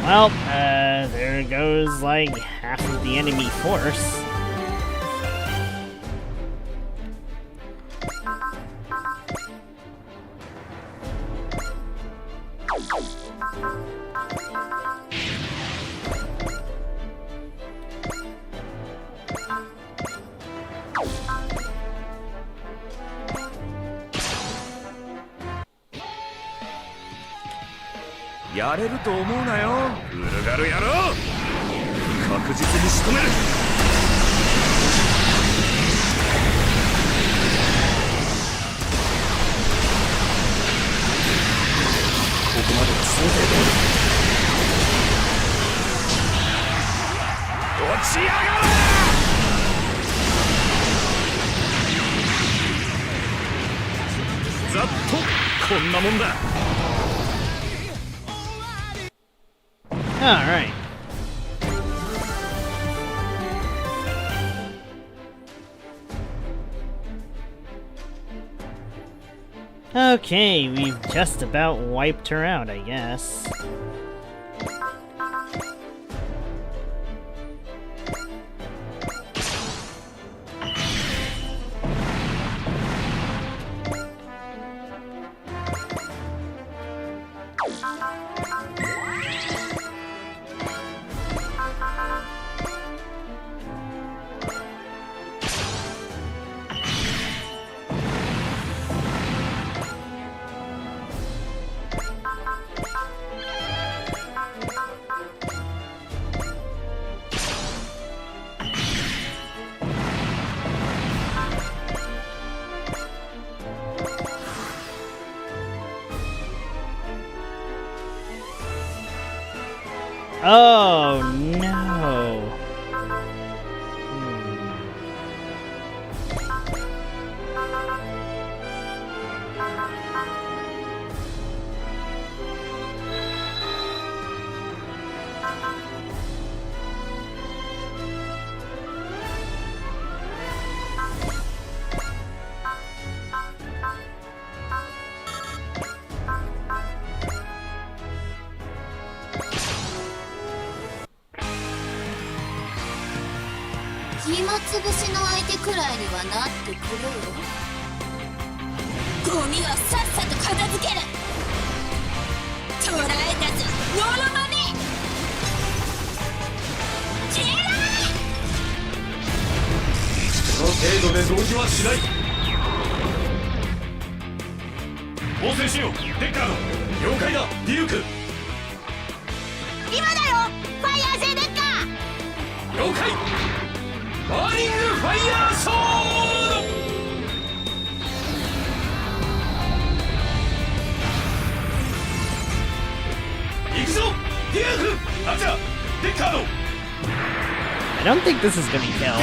Well, there goes like half of the enemy force. やれると思うなよ、ウルガル野郎。確実に仕留める。ここまでは想定通り。落ちやがれ。ざっとこんなもんだ。 Alright. Okay, we've just about wiped her out, I guess. Oh no. Hmm. 暇つぶしの相手くらいにはなってくれよ。ゴミはさっさと片付ける。捕らえたぞ、ノロマメ。ジェラー。この程度で同時はしない。応戦しよう、デッカード。了解だ、ディルク。今だよ、ファイヤーゼデッカー。了解。バーニングファイヤーソード。行くぞ、ディルク。あちら、デッカード。 I don't think this is gonna kill.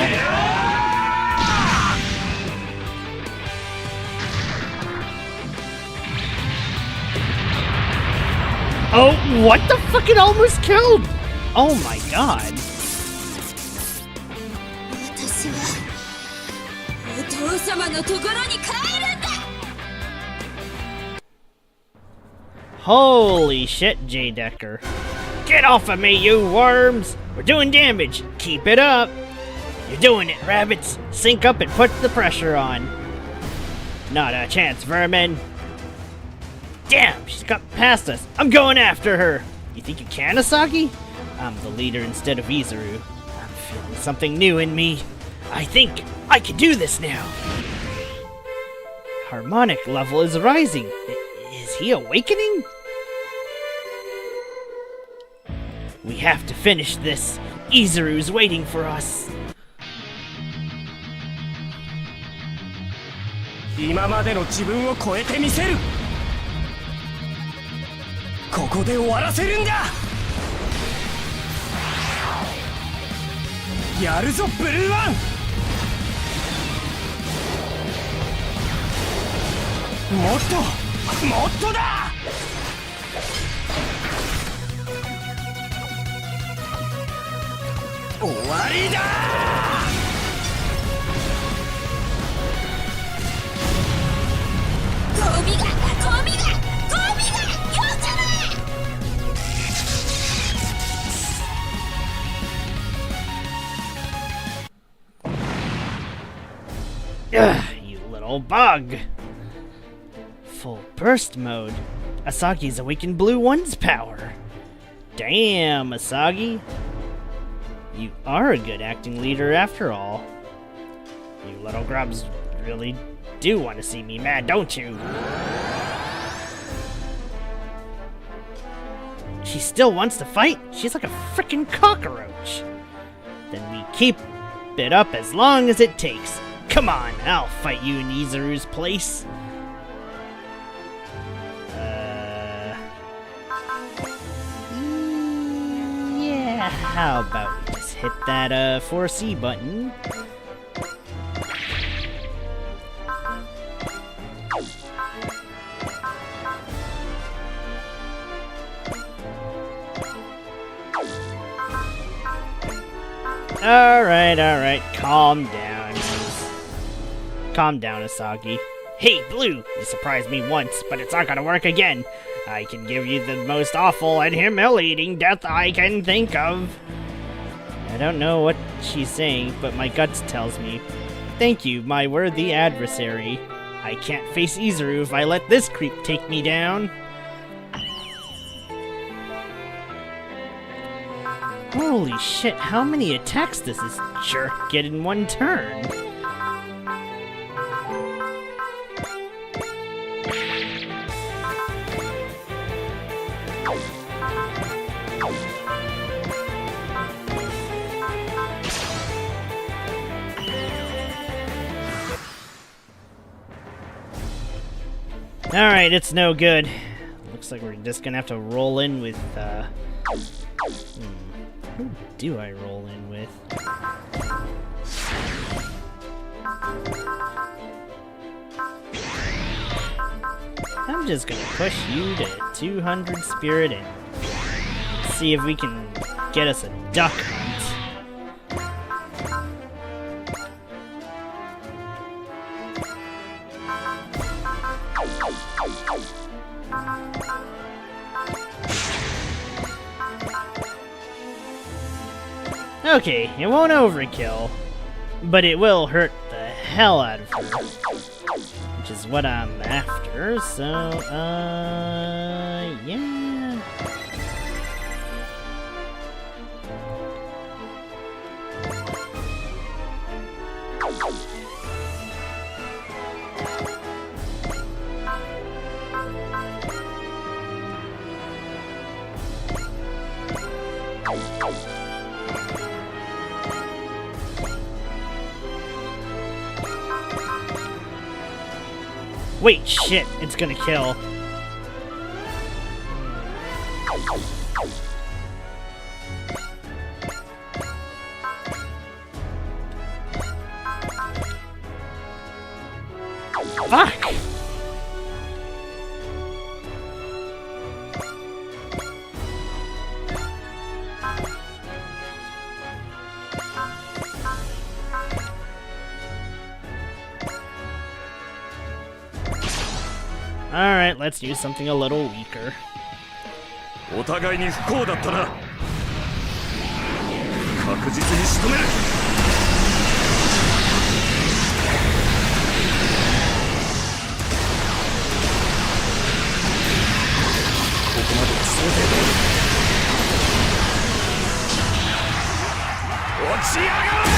Oh, what the fuck? It almost killed! Oh my god. 私はお父様のところに帰るんだ。 Holy shit, J. Decker. Get off of me, you worms! We're doing damage! Keep it up! You're doing it, rabbits! Sync up and put the pressure on! Not a chance, vermin! Damn, she's got past us! I'm going after her! You think you can, Asagi? I'm the leader instead of Izuru. I'm feeling something new in me. I think I can do this now! Harmonic level is rising. Is he awakening? We have to finish this. Izuru's waiting for us. 今までの自分を超えてみせる。ここで終わらせるんだ。やるぞブルーワン。もっともっとだ。終わりだ。ゴミがゴミがゴミがよUgh, you little bug. Full burst mode. Asagi's awakened Blue 1's power. Damn, Asagi. You are a good acting leader after all. You little grubs really do want to see me mad, don't you? She still wants to fight? She's like a frickin' cockroach. Then we keep it up as long as it takes. Come on, I'll fight you in Izuru's place. Yeah, how about we just hit that 4C button? Alright, calm down. Calm down, Asagi. Hey, Blue! You surprised me once, but it's not gonna work again. I can give you the most awful and humiliating death I can think of. I don't know what she's saying, but my guts tells me. Thank you, my worthy adversary. I can't face Izuru if I let this creep take me down. Holy shit, how many attacks does this jerk get in one turn? Alright, it's no good. Looks like we're just gonna have to roll in with, Who do I roll in with? I'm just gonna push you to 200 spirit and see if we can get us a duck hunt. Okay, it won't overkill, but it will hurt the hell out of her, which is what I'm after, so, yeah. Wait, shit, it's gonna kill. Fuck! Alright, let's do something a little weaker. お互いに不幸だったな。確実に仕留める。ここまでは想定通り。落ちやがれ！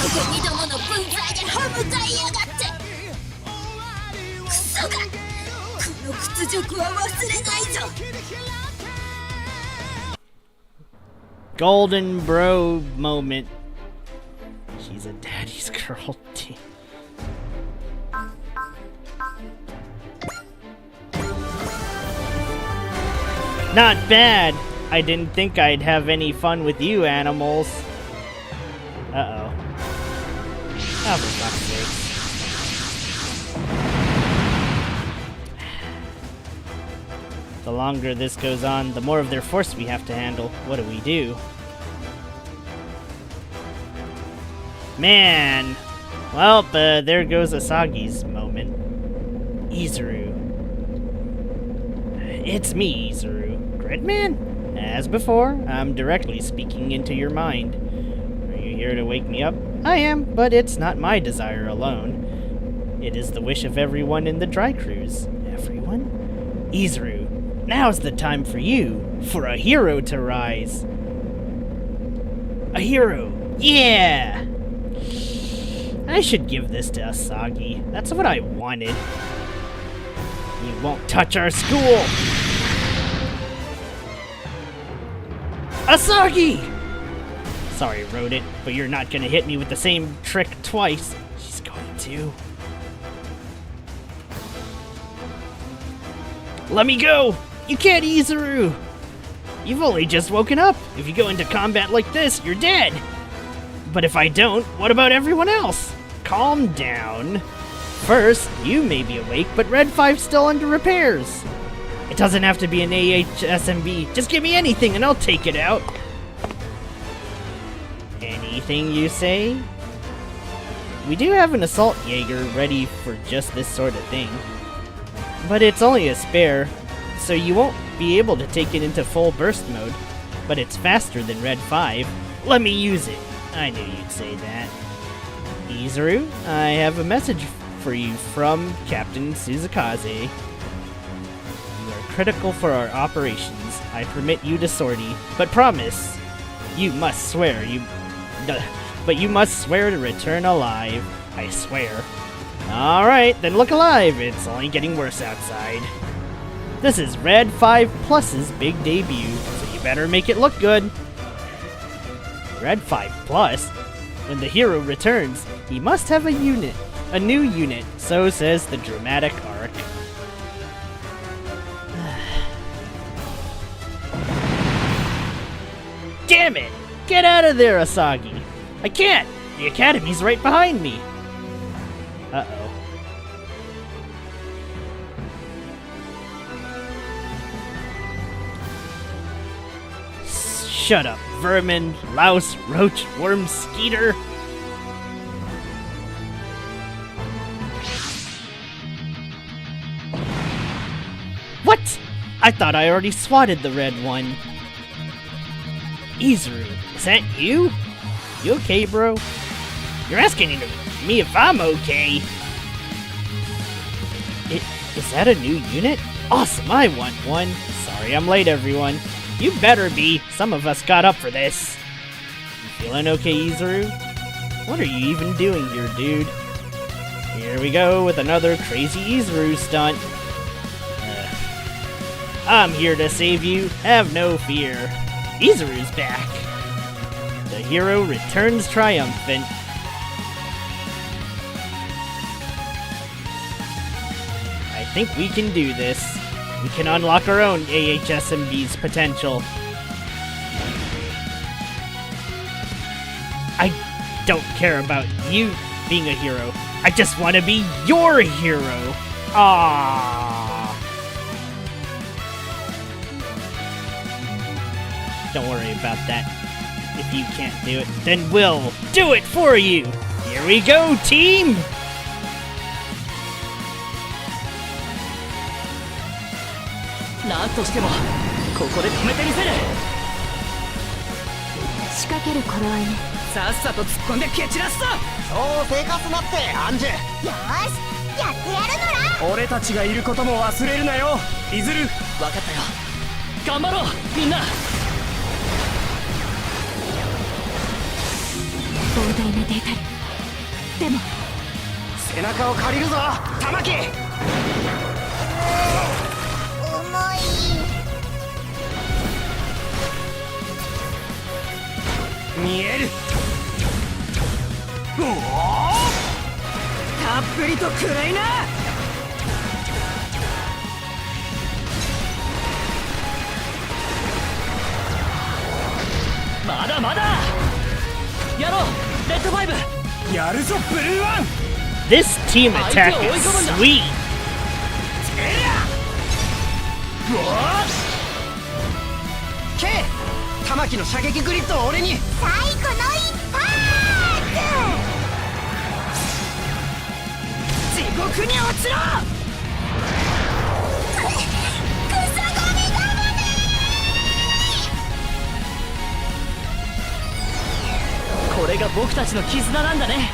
ゴミどもの分際で歯向かいやがってクソがクの屈辱は忘れないぞ。 Golden bro moment. She's a daddy's girl. Not bad. I didn't think I'd have any fun with you animals. Uh-oh. Oh, for fuck's sake. The longer this goes on, the more of their force we have to handle. What do we do? Man! Well, there goes Asagi's moment. Izuru. It's me, Izuru. Gridman? As before, I'm directly speaking into your mind. Are you here to wake me up? I am, but it's not my desire alone. It is the wish of everyone in the dry cruise. Everyone? Izuru, now's the time for you, for a hero to rise. A hero, yeah! I should give this to Asagi. That's what I wanted. You won't touch our school! Asagi! Sorry, wrote it, but you're not gonna hit me with the same trick twice. She's going to. Let me go! You can't, Izuru! You've only just woken up. If you go into combat like this, you're dead. But if I don't, what about everyone else? Calm down. First, you may be awake, but Red 5's still under repairs. It doesn't have to be an AHSMB. Just give me anything and I'll take it out. Anything you say? We do have an assault Jaeger ready for just this sort of thing. But it's only a spare, so you won't be able to take it into full burst mode. But it's faster than Red 5. Let me use it. I knew you'd say that. Izuru, I have a message for you from Captain Suzukaze. You are critical for our operations. I permit you to sortie, but promise, you must swear you must swear to return alive. I swear. Alright, then look alive. It's only getting worse outside. This is Red 5 Plus's big debut, so you better make it look good. Red 5 Plus? When the hero returns, he must have a new unit, so says the dramatic arc. Damn it! Get out of there, Asagi! I can't! The academy's right behind me! Uh-oh. Shut up, vermin, louse, roach, worm, skeeter! What? I thought I already swatted the red one. Izuru, is that you? You okay, bro? You're asking me if I'm okay. Is that a new unit? Awesome, I want one. Sorry I'm late, everyone. You better be. Some of us got up for this. You feeling okay, Izuru? What are you even doing here, dude? Here we go with another crazy Izuru stunt. I'm here to save you. Have no fear. Izuru's back. The hero returns triumphant. I think we can do this. We can unlock our own AHSMB's potential. I don't care about you being a hero. I just want to be your hero. Aww. Don't worry about that. If you can't do it, then we'll do it for you. Here we go, team! 見える。たっぷりと食らいな。まだまだやろうレッドファイブ。やるぞブルーワン。 This team attack is sweet. ケイ、玉木の射撃グリッドを俺に。最後の一発。地獄に落ちろ。これが僕たちの絆なんだね。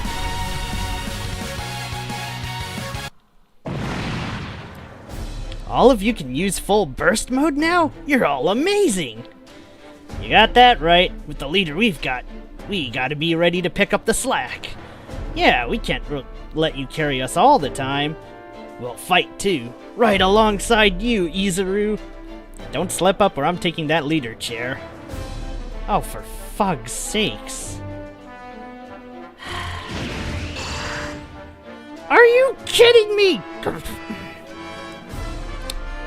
All of you can use full burst mode now? You're all amazing! You got that right. With the leader we've got, we gotta be ready to pick up the slack. Yeah, we can't let you carry us all the time. We'll fight too, right alongside you, Izuru. Don't slip up or I'm taking that leader chair. Oh, for fug's sakes. Are you kidding me?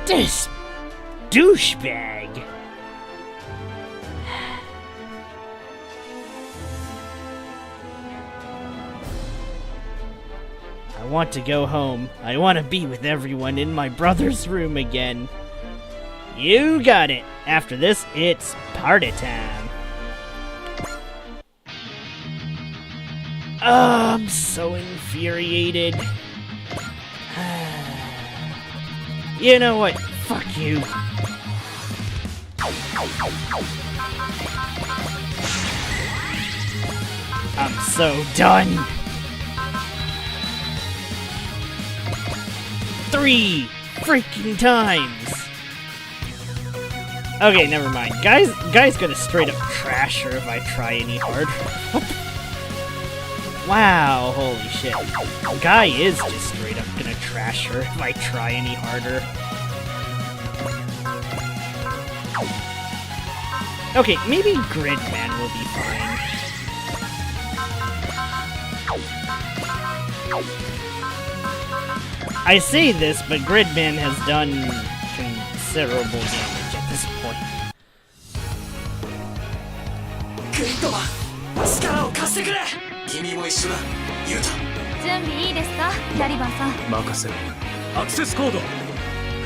This douchebag. I want to go home. I want to be with everyone in my brother's room again. You got it. After this, it's party time. Oh, I'm so infuriated. You know what? Fuck you. I'm so done. 3 freaking times. Okay, never mind. Guy's gonna straight up trash her if I try any harder. What the? Wow, holy shit. Guy is just straight up gonna trash her if I try any harder. Okay, maybe Gridman will be fine. I say this, but Gridman has done considerable damage at this point. グリッドマン、力を貸してくれ。君も一緒だ、ユウタ。準備いいですか、ヤリバーさん。任せろ。アクセスコード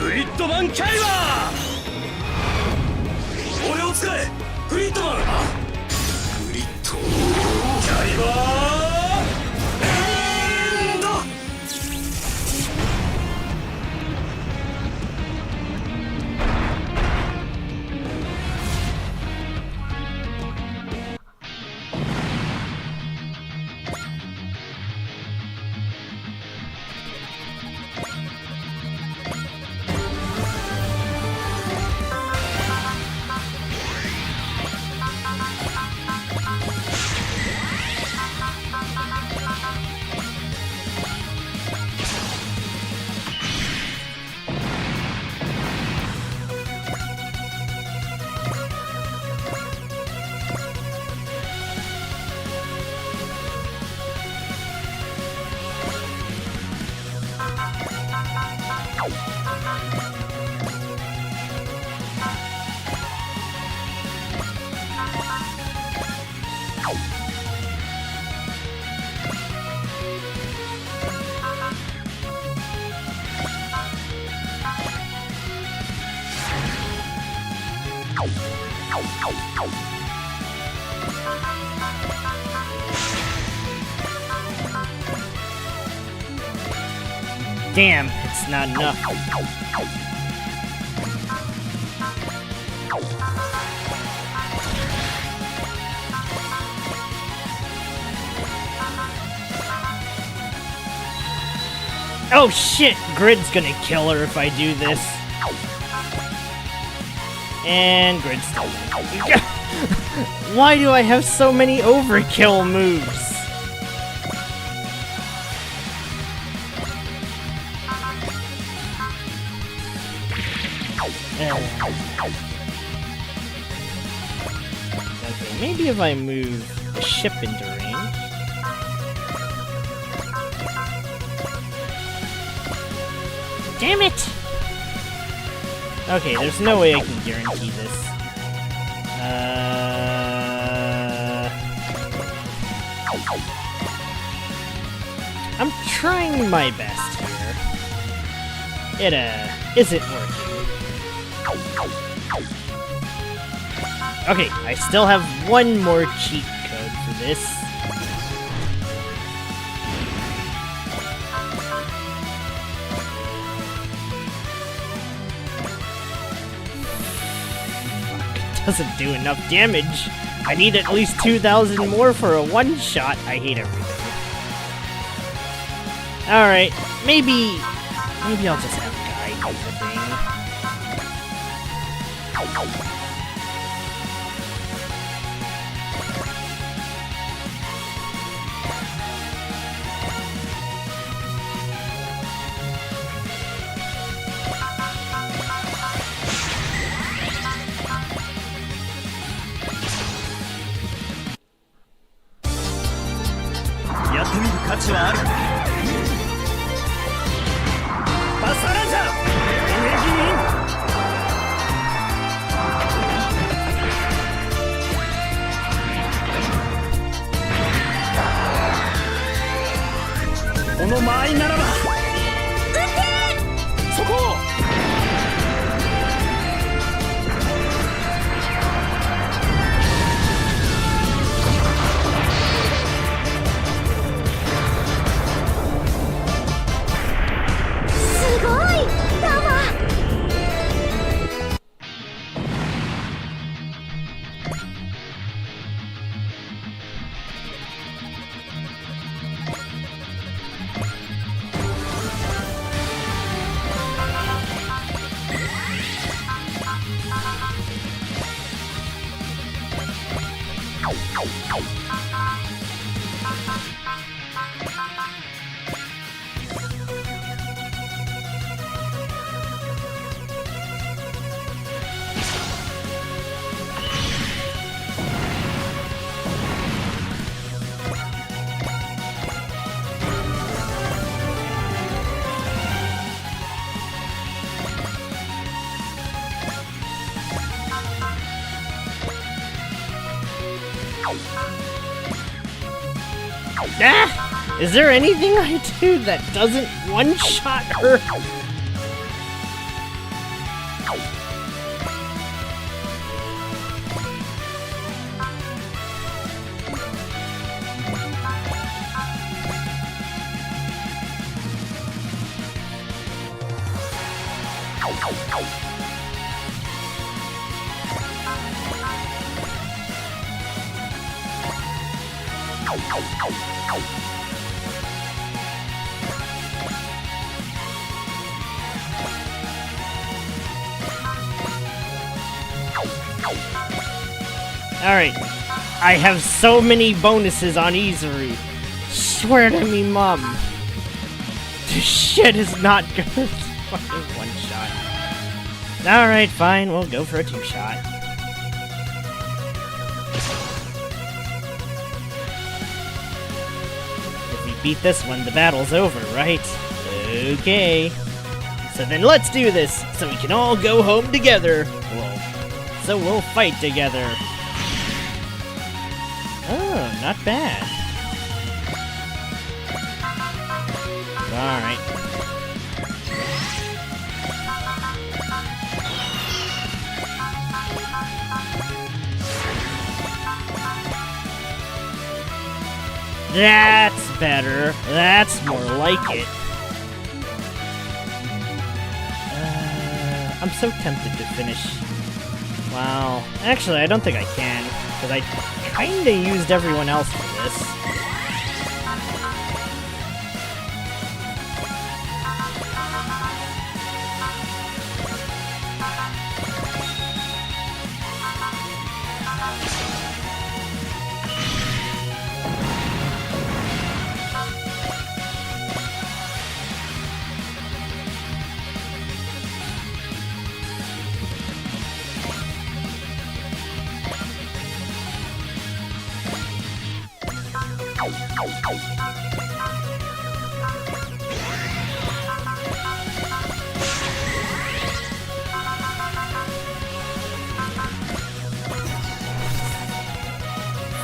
グリッドマンキャイバー。俺を使えグリッドマン。グリッドキャリバー。Damn, it's not enough. Oh shit! Grid's gonna kill her if I do this. And Grid's still dead. Why do I have so many overkill moves? Okay, maybe if I move the ship into range. Damn it! Okay, there's no way I can guarantee this. I'm trying my best here. It, isn't working. Okay, I still have one more cheat code for this. Doesn't do enough damage. I need at least 2,000 more for a one-shot. I hate everything. Alright, maybe I'll just have Guy do the thing.やってみる価値はある。バスタランジャーエネルギーイン。この間合いならばそこをすごいタマ。Ah! Is there anything I do that doesn't one-shot her? Alright, I have so many bonuses on Izuru. Swear to me, Mom. This shit is not good. Fucking one shot. Alright, fine, we'll go for a two-shot. If we beat this one, the battle's over, right? Okay. So then let's do this, so we can all go home together. So we'll fight together. Oh, not bad. Alright. That's better. That's more like it. I'm so tempted to finish. Wow. Actually, I don't think I can, because I kinda used everyone else for this.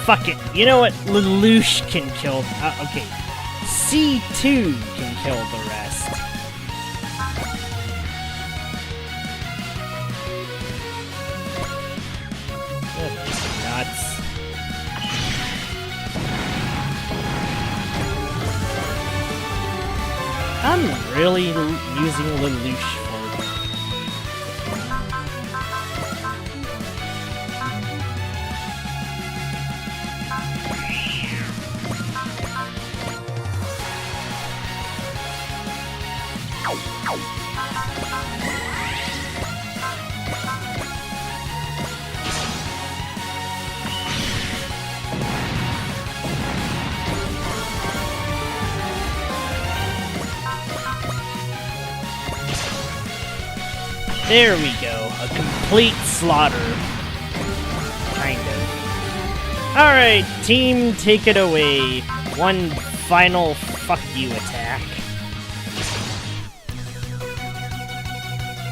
Fuck it. You know what? Lelouch can kill. Okay. C2 can kill the rest. Nuts. I'm really using Lelouch for. There we go. A complete slaughter. Kind of. Alright, team, take it away. One final fuck you attack.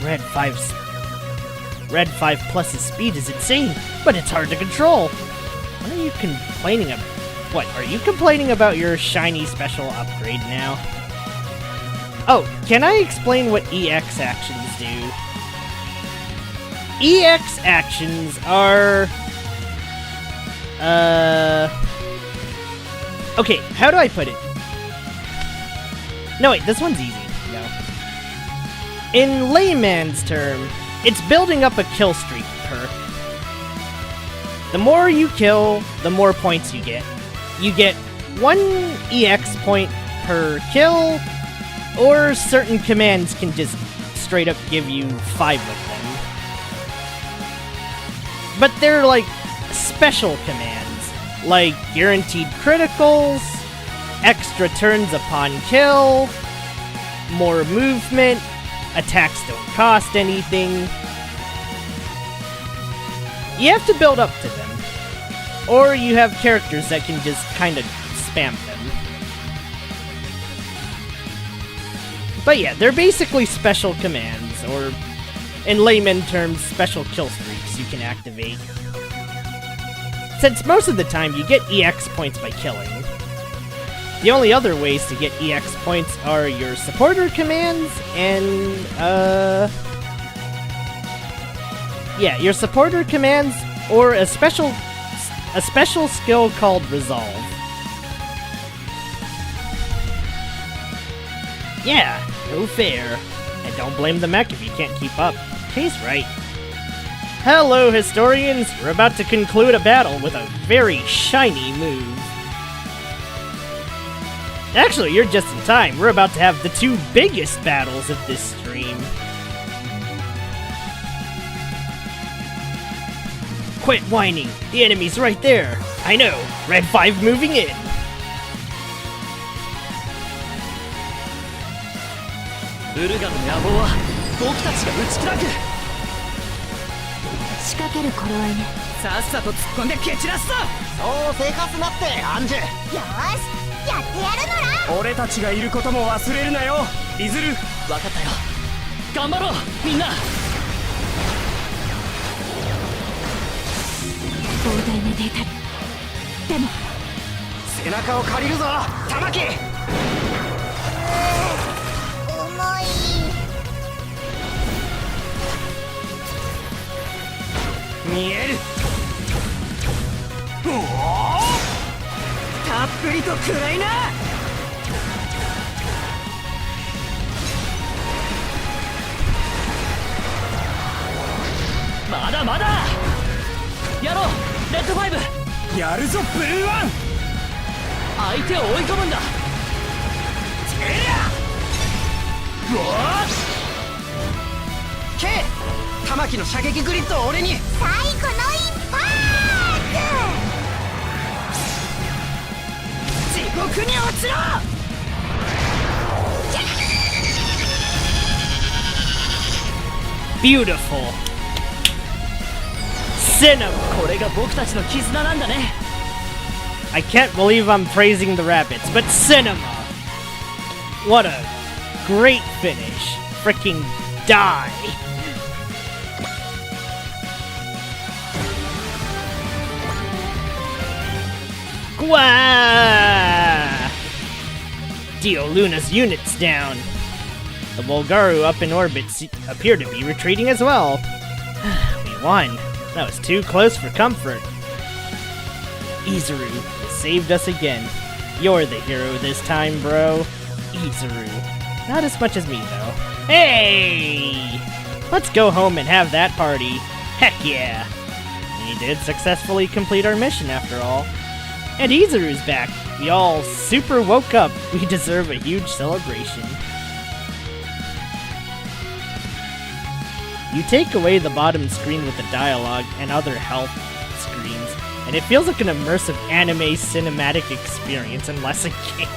Red 5 Plus's speed is insane, but it's hard to control. What are you complaining about? What, are you complaining about your shiny special upgrade now? Oh, can I explain what EX actions do? EX actions are... Okay, how do I put it? No, wait, this one's easy. No. In layman's term, it's building up a kill streak perk. The more you kill, the more points you get. You get 1 EX point per kill, or certain commands can just straight up give you 5 of them. But they're like special commands, like guaranteed criticals, extra turns upon kill, more movement, attacks don't cost anything. You have to build up to them, or you have characters that can just kind of spam them. But yeah, they're basically special commands, or in layman terms, special kill streaks you can activate. Since most of the time you get EX points by killing. The only other ways to get EX points are your supporter commands and, yeah, your supporter commands or a special skill called Resolve. Yeah, no fair. And don't blame the mech if you can't keep up. Case right. Hello, historians! We're about to conclude a battle with a very shiny move. Actually, you're just in time. We're about to have the 2 biggest battles of this stream. Quit whining. The enemy's right there. I know. Red 5 moving in. Urgaの野望は僕たちが打ち砕く。仕掛ける頃合いね。さっさと突っ込んで蹴散らすぞ。そうせかすなってアンジュ。よーし、やってやるのら。俺たちがいることも忘れるなよ、リズル。分かったよ。頑張ろう、みんな。膨大なデータ。でも背中を借りるぞ玉木。重い。見える。たっぷりと食らいな。まだまだやろう、レッド5。やるぞブルーワン。相手を追い込むんだ。てりゃうわっK、玉木の射撃グリッドを俺に。最後の一発。地獄に落ちろ。Beautiful. Cinnamon. これが僕たちの絆なんだね。I can't believe I'm praising the rabbits, but cinema! What a great finish. Freaking die. Gwa! Dio Luna's units down. The Bulgaru up in orbit appear to be retreating as well. We won. That was too close for comfort. Izuru saved us again. You're the hero this time, bro. Izuru. Not as much as me, though. Hey! Let's go home and have that party. Heck yeah! We did successfully complete our mission after all. And Izuru's back. We all super woke up. We deserve a huge celebration. You take away the bottom screen with the dialogue and other health screens, and it feels like an immersive anime cinematic experience in less a game.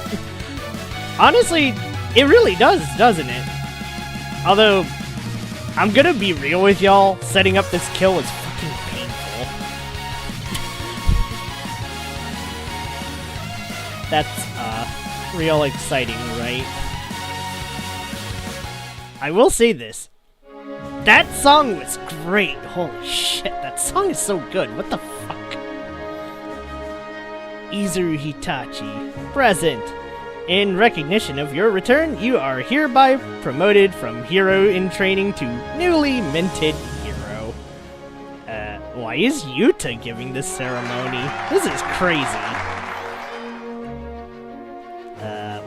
Honestly, it really does, doesn't it? Although, I'm gonna be real with y'all, setting up this kill was fucking painful. That's, real exciting, right? I will say this. That song was great. Holy shit, that song is so good. What the fuck? Izuru Hitachi, present. In recognition of your return, you are hereby promoted from hero in training to newly minted hero. Why is Yuta giving this ceremony? This is crazy.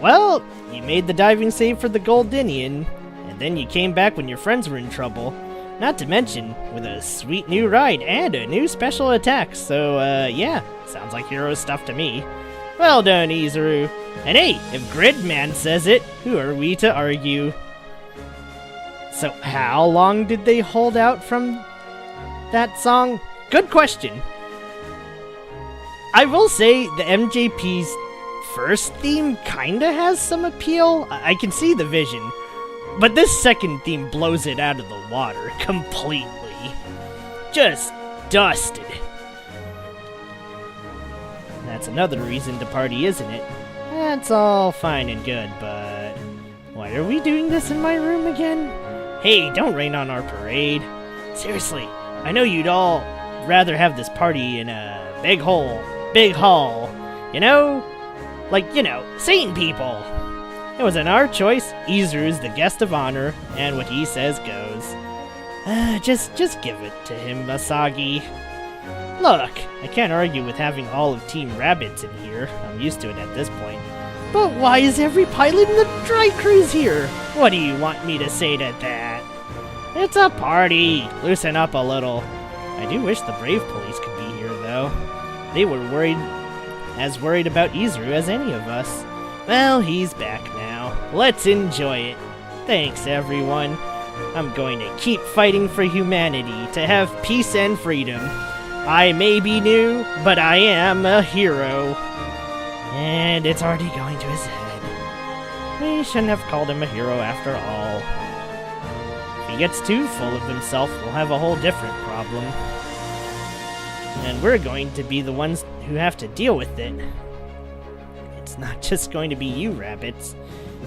Well, you made the diving save for the Goldinian, and then you came back when your friends were in trouble. Not to mention, with a sweet new ride and a new special attack, so, yeah, sounds like hero stuff to me. Well done, Izuru. And hey, if Gridman says it, who are we to argue? So how long did they hold out from that song? Good question. I will say the MJP's first theme kinda has some appeal. I can see the vision. But this second theme blows it out of the water completely. Just dusted. That's another reason to party, isn't it? That's all fine and good, but why are we doing this in my room again? Hey, don't rain on our parade. Seriously, I know you'd all rather have this party in a big hall, you know? Like, you know, sane people. It wasn't our choice. Izuru's the guest of honor, and what he says goes. Just give it to him, Asagi. Look, I can't argue with having all of Team Rabbits in here. I'm used to it at this point. But why is every pilot in the dry cruise here? What do you want me to say to that? It's a party. Loosen up a little. I do wish the Brave Police could be here, though. They were as worried about Izuru as any of us. Well, he's back now. Let's enjoy it. Thanks, everyone. I'm going to keep fighting for humanity, to have peace and freedom. I may be new, but I am a hero. And it's already going to his head. We shouldn't have called him a hero after all. If he gets too full of himself, we'll have a whole different problem. And we're going to be the ones who have to deal with it. It's not just going to be you, Rabbits.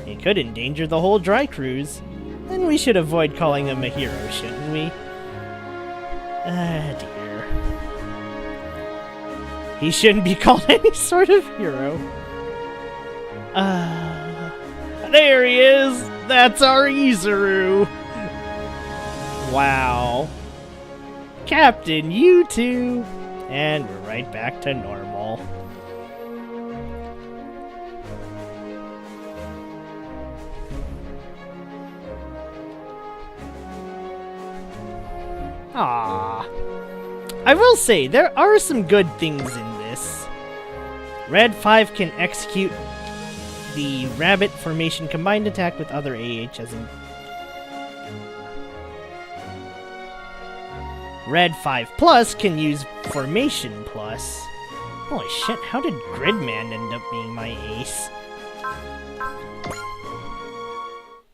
It could endanger the whole dry cruise. Then we should avoid calling him a hero, shouldn't we? Ah, dear. He shouldn't be called any sort of hero. There he is! That's our Izuru! Wow. Captain, you too! And we're right back to normal. Ah, I will say, there are some good things in this. Red 5 can execute the Rabbit Formation combined attack with other AHs in Red 5 Plus can use Formation Plus. Holy shit, how did Gridman end up being my ace?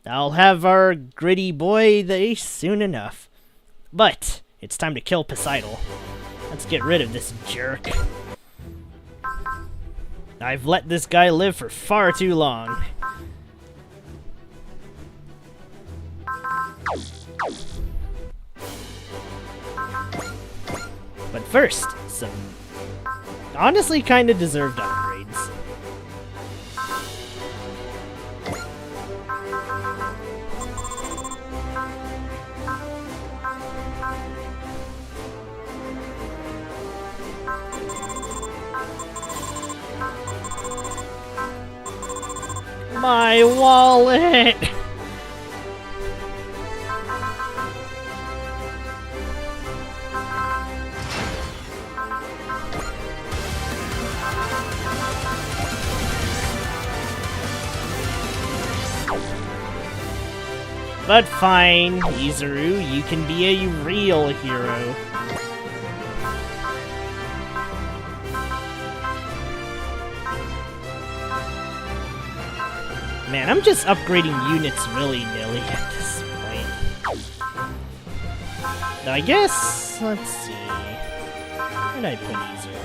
I'll have our gritty boy the ace soon enough. But it's time to kill Poseidon. Let's get rid of this jerk. I've let this guy live for far too long. But first, some honestly kinda deserved upgrades. My wallet! But fine, Izuru, you can be a real hero. Man, I'm just upgrading units willy-nilly at this point. Now, I guess, let's see. Where did I put Izuru?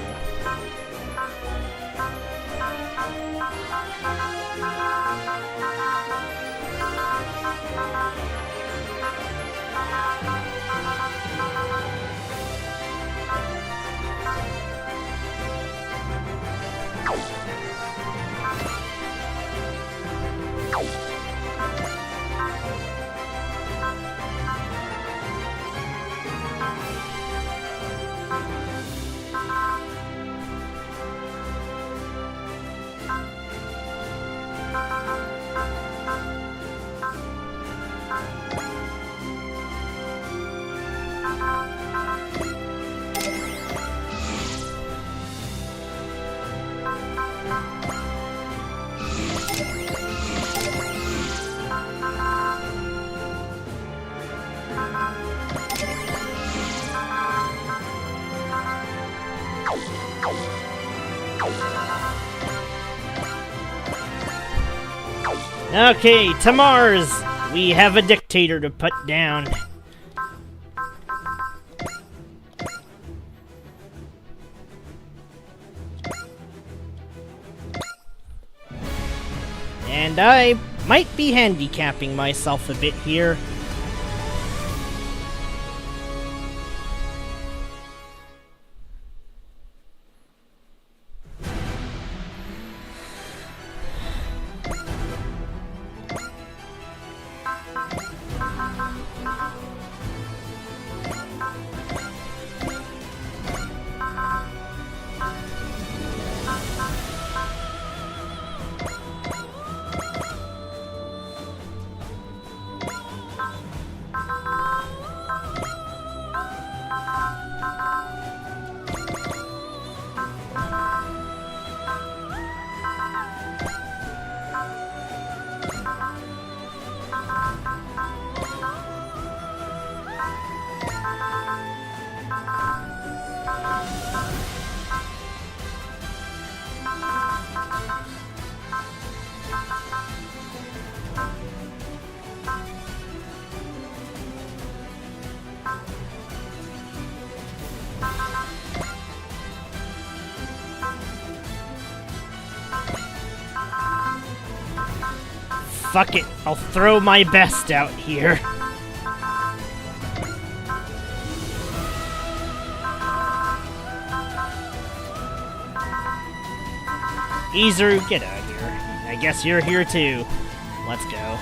Okay, to Mars! We have a dictator to put down. And I might be handicapping myself a bit here. Fuck it, I'll throw my best out here. Izuru, get out of here. I guess you're here too. Let's go.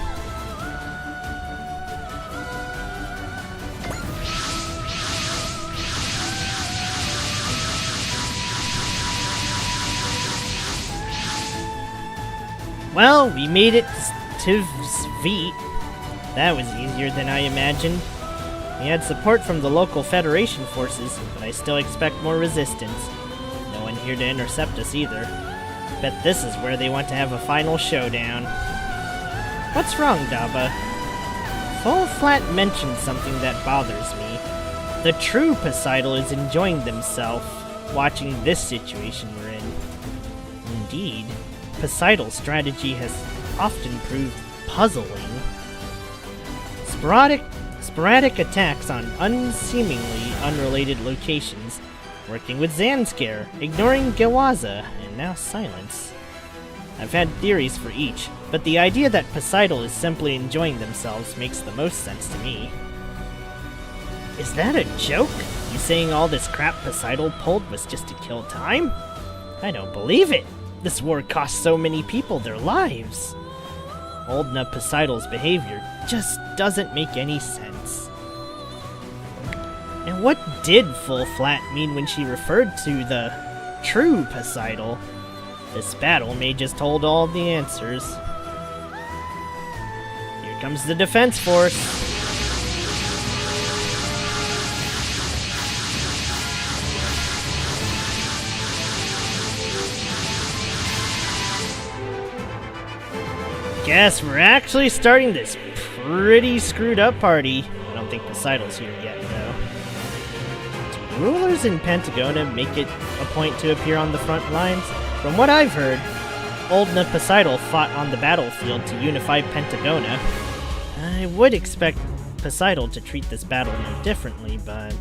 Well, we made it to Sveit. That was easier than I imagined. We had support from the local Federation forces, but I still expect more resistance. No one here to intercept us either. Bet this is where they want to have a final showdown. What's wrong, Daba? Full Flat mentioned something that bothers me. The true Poseidon is enjoying themselves watching this situation we're in. Indeed, Poseidon's strategy has often proved puzzling. Sporadic attacks on unseemingly unrelated locations working with Zanskare, ignoring Gawaza, and now silence. I've had theories for each, but the idea that Poseidon is simply enjoying themselves makes the most sense to me. Is that a joke? You saying all this crap Poseidon pulled was just to kill time? I don't believe it! This war cost so many people their lives! Old Poseidon's behavior just doesn't make any sense. And what did Full Flat mean when she referred to the true Poseidon? This battle may just hold all the answers. Here comes the defense force. Guess we're actually starting this pretty screwed up party. I don't think Poseidon's here yet, though. Do rulers in Pentagona make it a point to appear on the front lines? From what I've heard, old Poseidon fought on the battlefield to unify Pentagona. I would expect Poseidon to treat this battle no differently, but...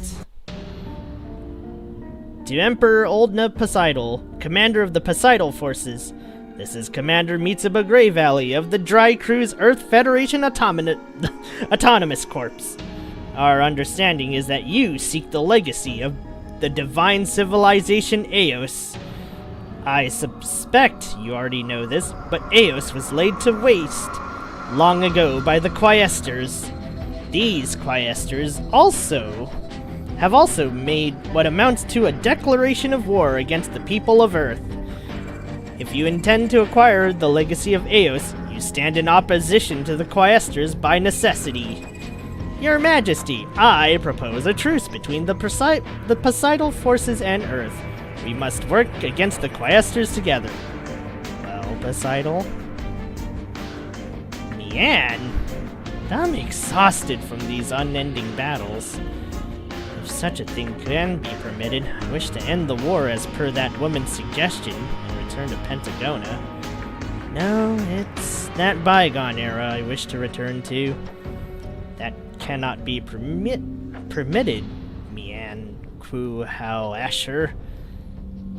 To Emperor Old Poseidon, commander of the Poseidon forces, this is Commander Mitsuba Grey Valley of the Dry Cruise Earth Federation Autonomous Corps. Our understanding is that you seek the legacy of the divine civilization Eos. I suspect you already know this, but Eos was laid to waste long ago by the Quaestors. These Quaestors have also made what amounts to a declaration of war against the people of Earth. If you intend to acquire the legacy of Eos, you stand in opposition to the Quaestors by necessity. Your Majesty, I propose a truce between the Poseidon forces and Earth. We must work against the Quaestors together. Well, Poseidon? Mian? I'm exhausted from these unending battles. If such a thing can be permitted, I wish to end the war as per that woman's suggestion and return to Pentagona. No, it's that bygone era I wish to return to. That cannot be permitted, Mian Kuhau Asher.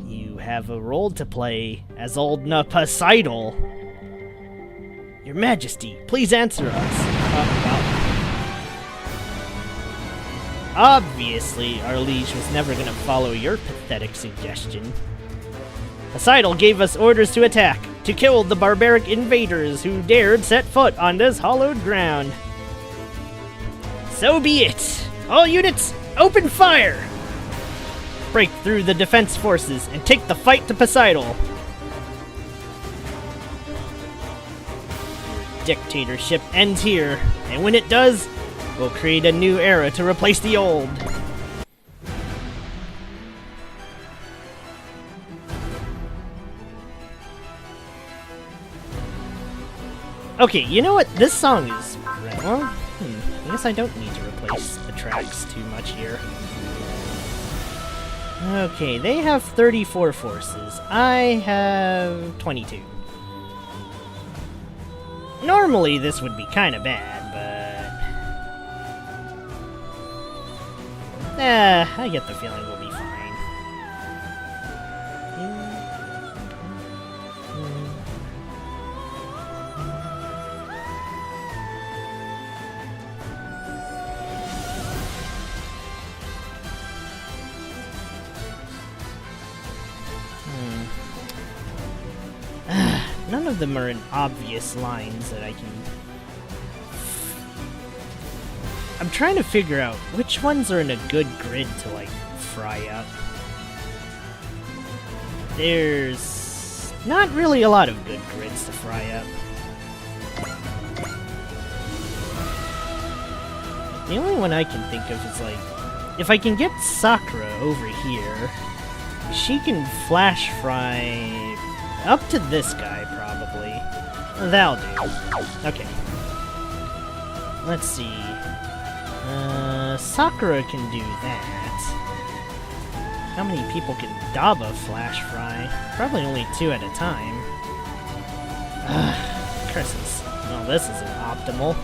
You have a role to play as old Poseidon. Your Majesty, please answer us. Obviously, our liege was never going to follow your pathetic suggestion. Poseidon gave us orders to attack, to kill the barbaric invaders who dared set foot on this hallowed ground. So be it! All units, open fire! Break through the defense forces and take the fight to Poseidon. Dictatorship ends here, and when it does, we'll create a new era to replace the old. Okay, you know what? This song is... well, I guess I don't need to replace the tracks too much here. Okay, they have 34 forces. I have 22. Normally this would be kind of bad, but... I get the feeling we'll be fine. None of them are in obvious lines that I can... I'm trying to figure out which ones are in a good grid to, like, fry up. There's not really a lot of good grids to fry up. The only one I can think of is, like, if I can get Sakura over here, she can flash fry up to this guy, probably. That'll do. Okay. Let's see. Sakura can do that. How many people can Daba flash fry? Probably only 2 at a time. Curses. Well, this isn't optimal.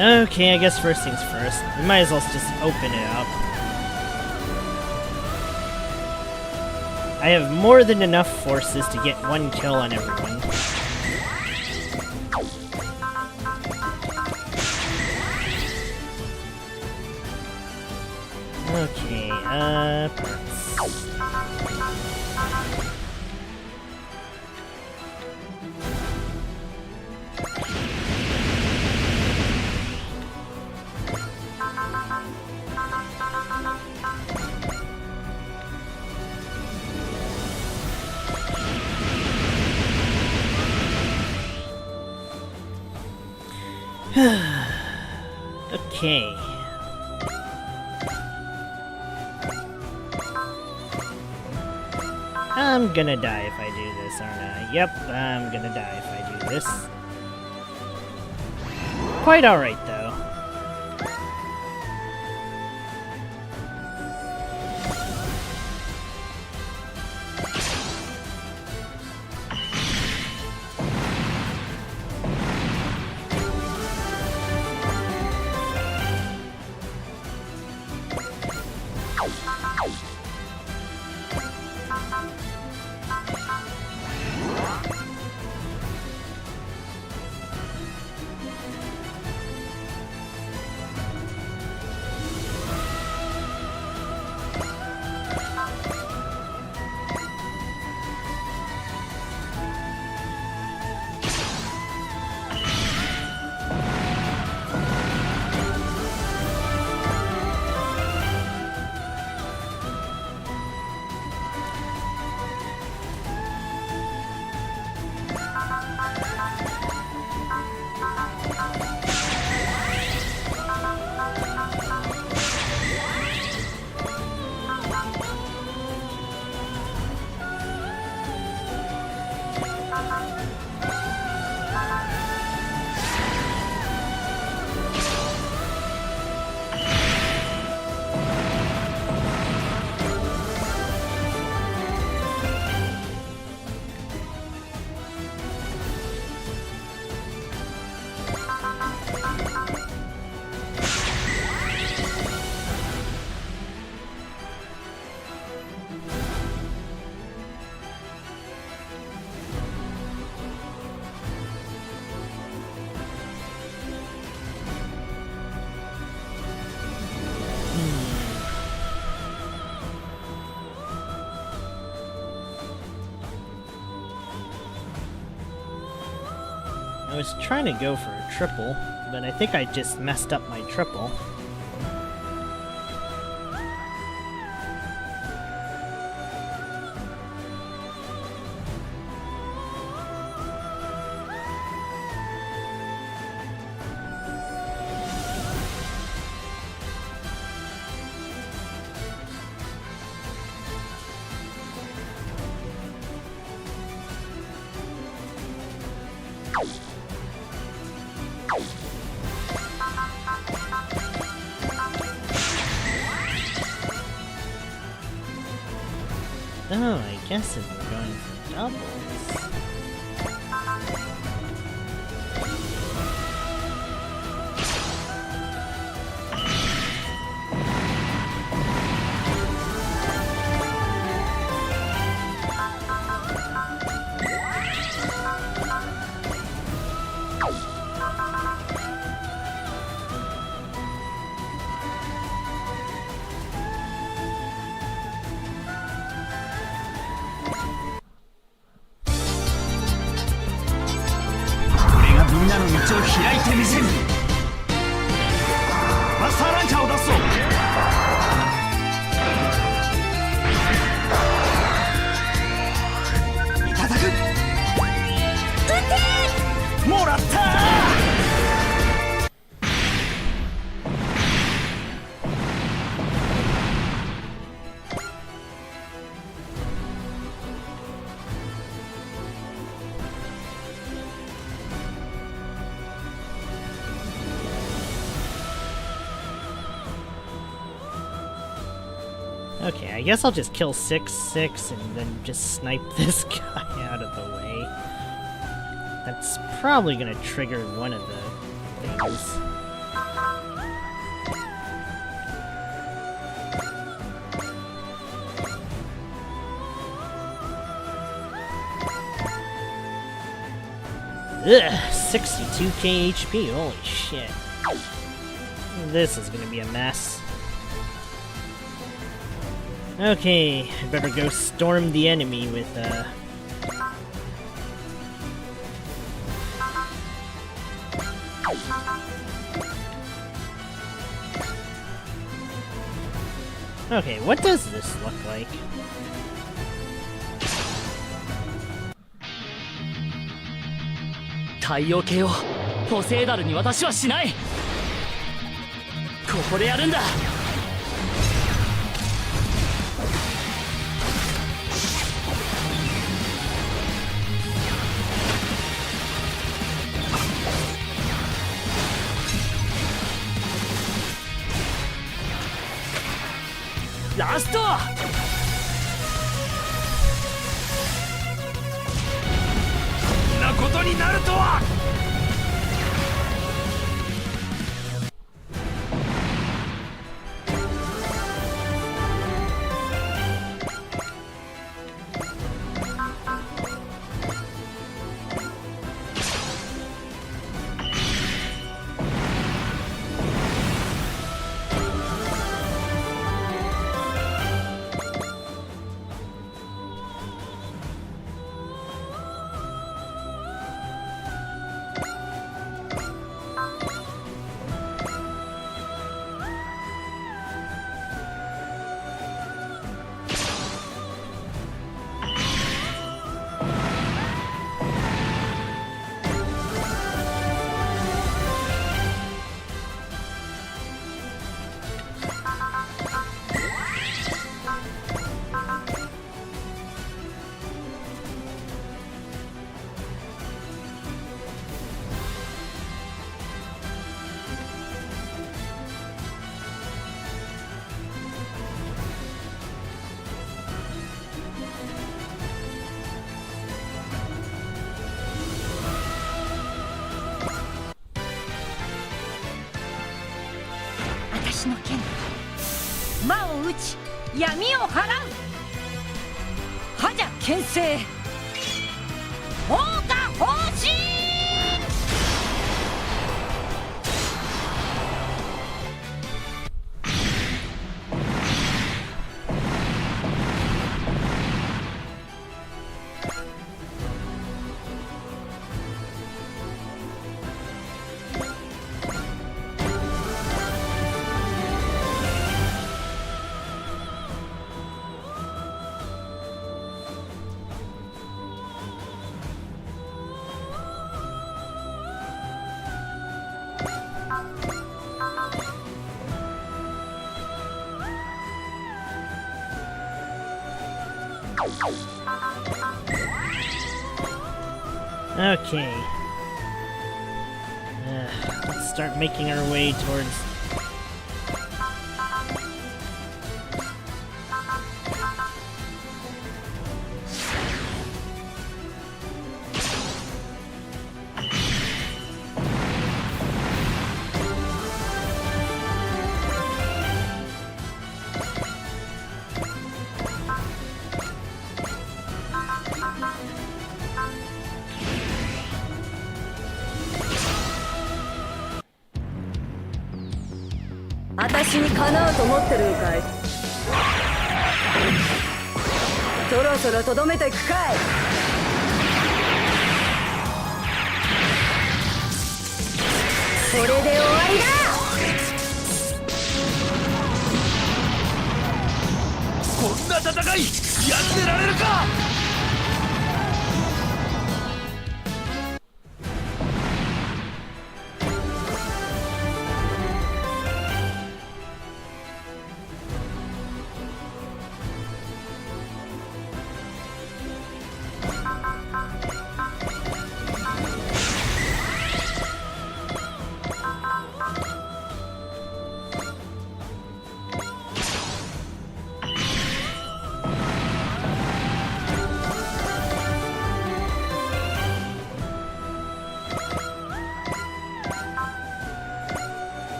Okay, I guess first things first. We might as well just open it up. I have more than enough forces to get one kill on everyone. Okay, parts. Okay. I'm gonna die if I do this, aren't I? Yep, I'm gonna die if I do this. Quite alright, though. I was trying to go for a triple, but I think I just messed up my triple. Oh, I guess if we're going for doubles... Okay, I guess I'll just kill 6-6 and then just snipe this guy out of the way. That's probably gonna trigger one of the things. Ugh, 62k HP, holy shit. This is gonna be a mess. Okay, I better go storm the enemy with, Okay, what does this look like? Taiyo系をポセイダルに私はしない。ここでやるんだ。ラスト。こんなことになるとは。私の剣魔を打ち闇を払う。覇者牽制放火方針。Okay. Let's start making our way towards...私にかなうと思ってるんかい。そろそろとどめていくかい。これで終わりだ。こんな戦いやってられるか。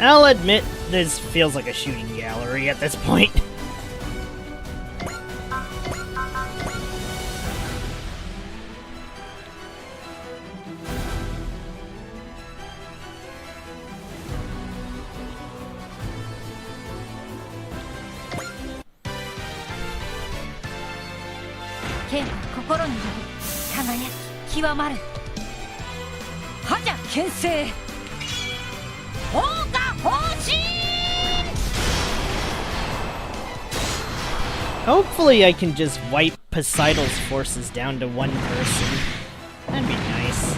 I'll admit, this feels like a shooting gallery at this point.剣は心による輝き極まる覇者牽制砲火砲神 Hopefully I can just wipe Poseidon's forces down to one person. That'd be nice.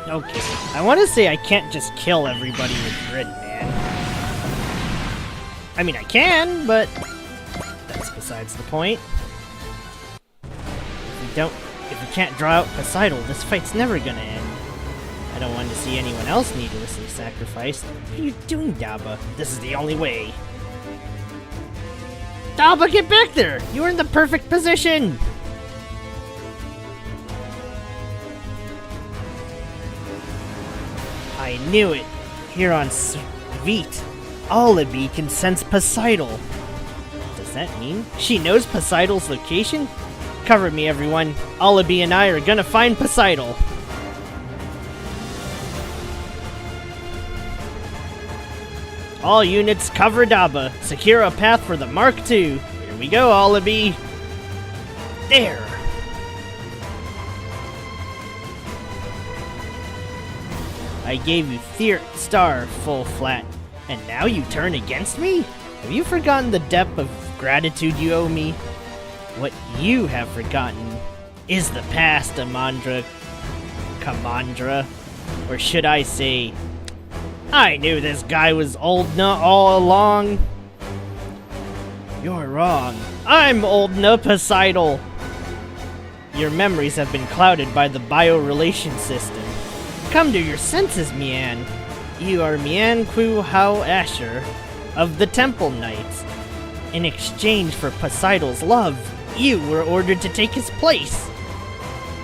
Okay, I want to say I can't just kill everybody with Grid Man. I mean, I can, but that's besides the point. If we can't draw out Poseidon, this fight's never gonna end. I don't want to see anyone else needlessly sacrificed. What are you doing, Daba? This is the only way. Daba, get back there! You were in the perfect position! I knew it. Here on Svit, Alibi can sense Poseidon. Does that mean she knows Poseidon's location? Cover me, everyone. Alibi and I are gonna find Poseidon. All units cover Daba. Secure a path for the Mark II. Here we go, Alibi. There. I gave you Star full flat, and now you turn against me? Have you forgotten the depth of gratitude you owe me? What you have forgotten is the past, Kamandra. Or should I say, I knew this guy was Oldna all along. You're wrong. I'm Oldna Poseidon. Your memories have been clouded by the biorelation system. Come to your senses, Mian. You are Mian Ku-Hao Asher of the Temple Knights. In exchange for Poseidon's love, you were ordered to take his place.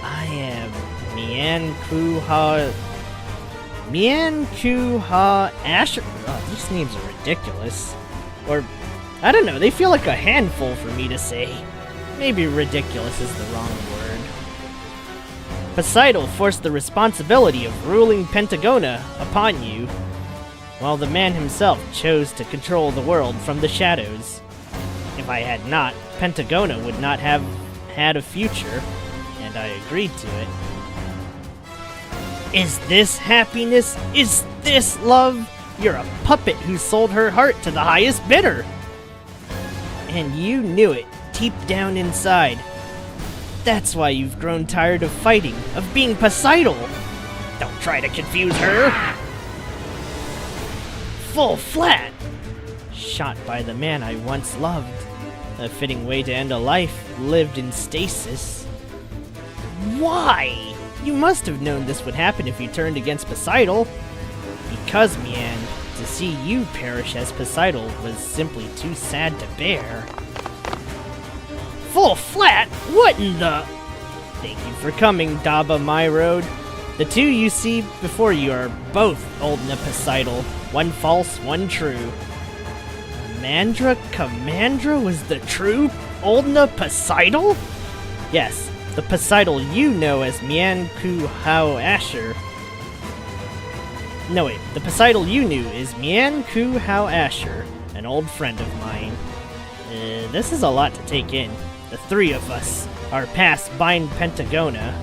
I am Mian Ku-Hao Asher. Oh, these names are ridiculous. Or, I don't know, they feel like a handful for me to say. Maybe ridiculous is the wrong word. Poseidon forced the responsibility of ruling Pentagona upon you, while the man himself chose to control the world from the shadows. If I had not, Pentagona would not have had a future, and I agreed to it. Is this happiness? Is this love? You're a puppet who sold her heart to the highest bidder! And you knew it, deep down inside. That's why you've grown tired of fighting, of being Poseidon! Don't try to confuse her! Full flat! Shot by the man I once loved. A fitting way to end a life lived in stasis. Why? You must have known this would happen if you turned against Poseidon. Because, Mian, to to see you perish as Poseidon was simply too sad to bear. Full flat? What in the... Thank you for coming, Daba My Road. The two you see before you are both Oldna Poseidon. One false, one true. Amandra Commandra was the true Oldna Poseidon? Yes, the Poseidon you know as Mian-ku Asher. No wait, the Poseidon you knew is Mian-ku Asher, an old friend of mine. This is a lot to take in. The three of us, our past bind Pentagona,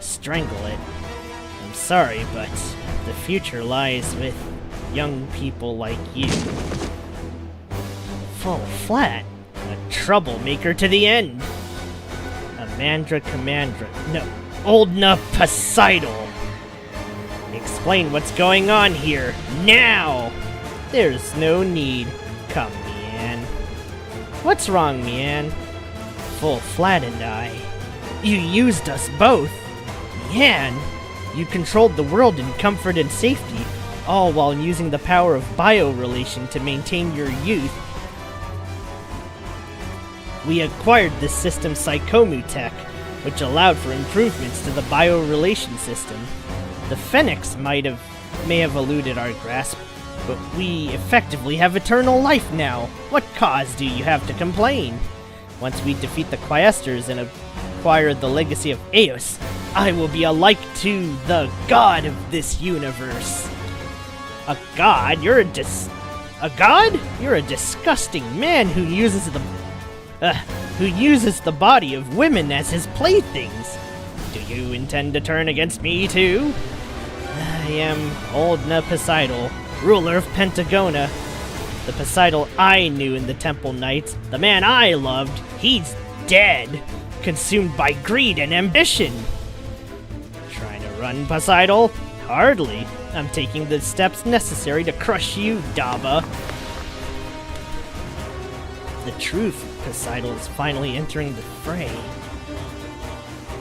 strangle it. I'm sorry, but the future lies with young people like you. Full flat, a troublemaker to the end. Amandra Commandra, no, Oldna Poseidon. Explain what's going on here, now! There's no need. Come, Mian. What's wrong, Mian? Full flat and I. You used us both. Mian, you controlled the world in comfort and safety, all while using the power of biorelation to maintain your youth. We acquired this system Psychomu Tech, which allowed for improvements to the biorelation system. The Phoenix may have eluded our grasp, but we effectively have eternal life now. What cause do you have to complain? Once we defeat the Quaestors and acquire the legacy of Eos, I will be alike to the god of this universe. A god? You're a god? You're a disgusting man who uses the body of women as his playthings. Do you intend to turn against me too? I am Oldna Poseidon, ruler of Pentagona. The Poseidon I knew in the Temple Nights, the man I loved, he's dead, consumed by greed and ambition. Trying to run, Poseidon? Hardly. I'm taking the steps necessary to crush you, Daba. The truth, Poseidon is finally entering the fray.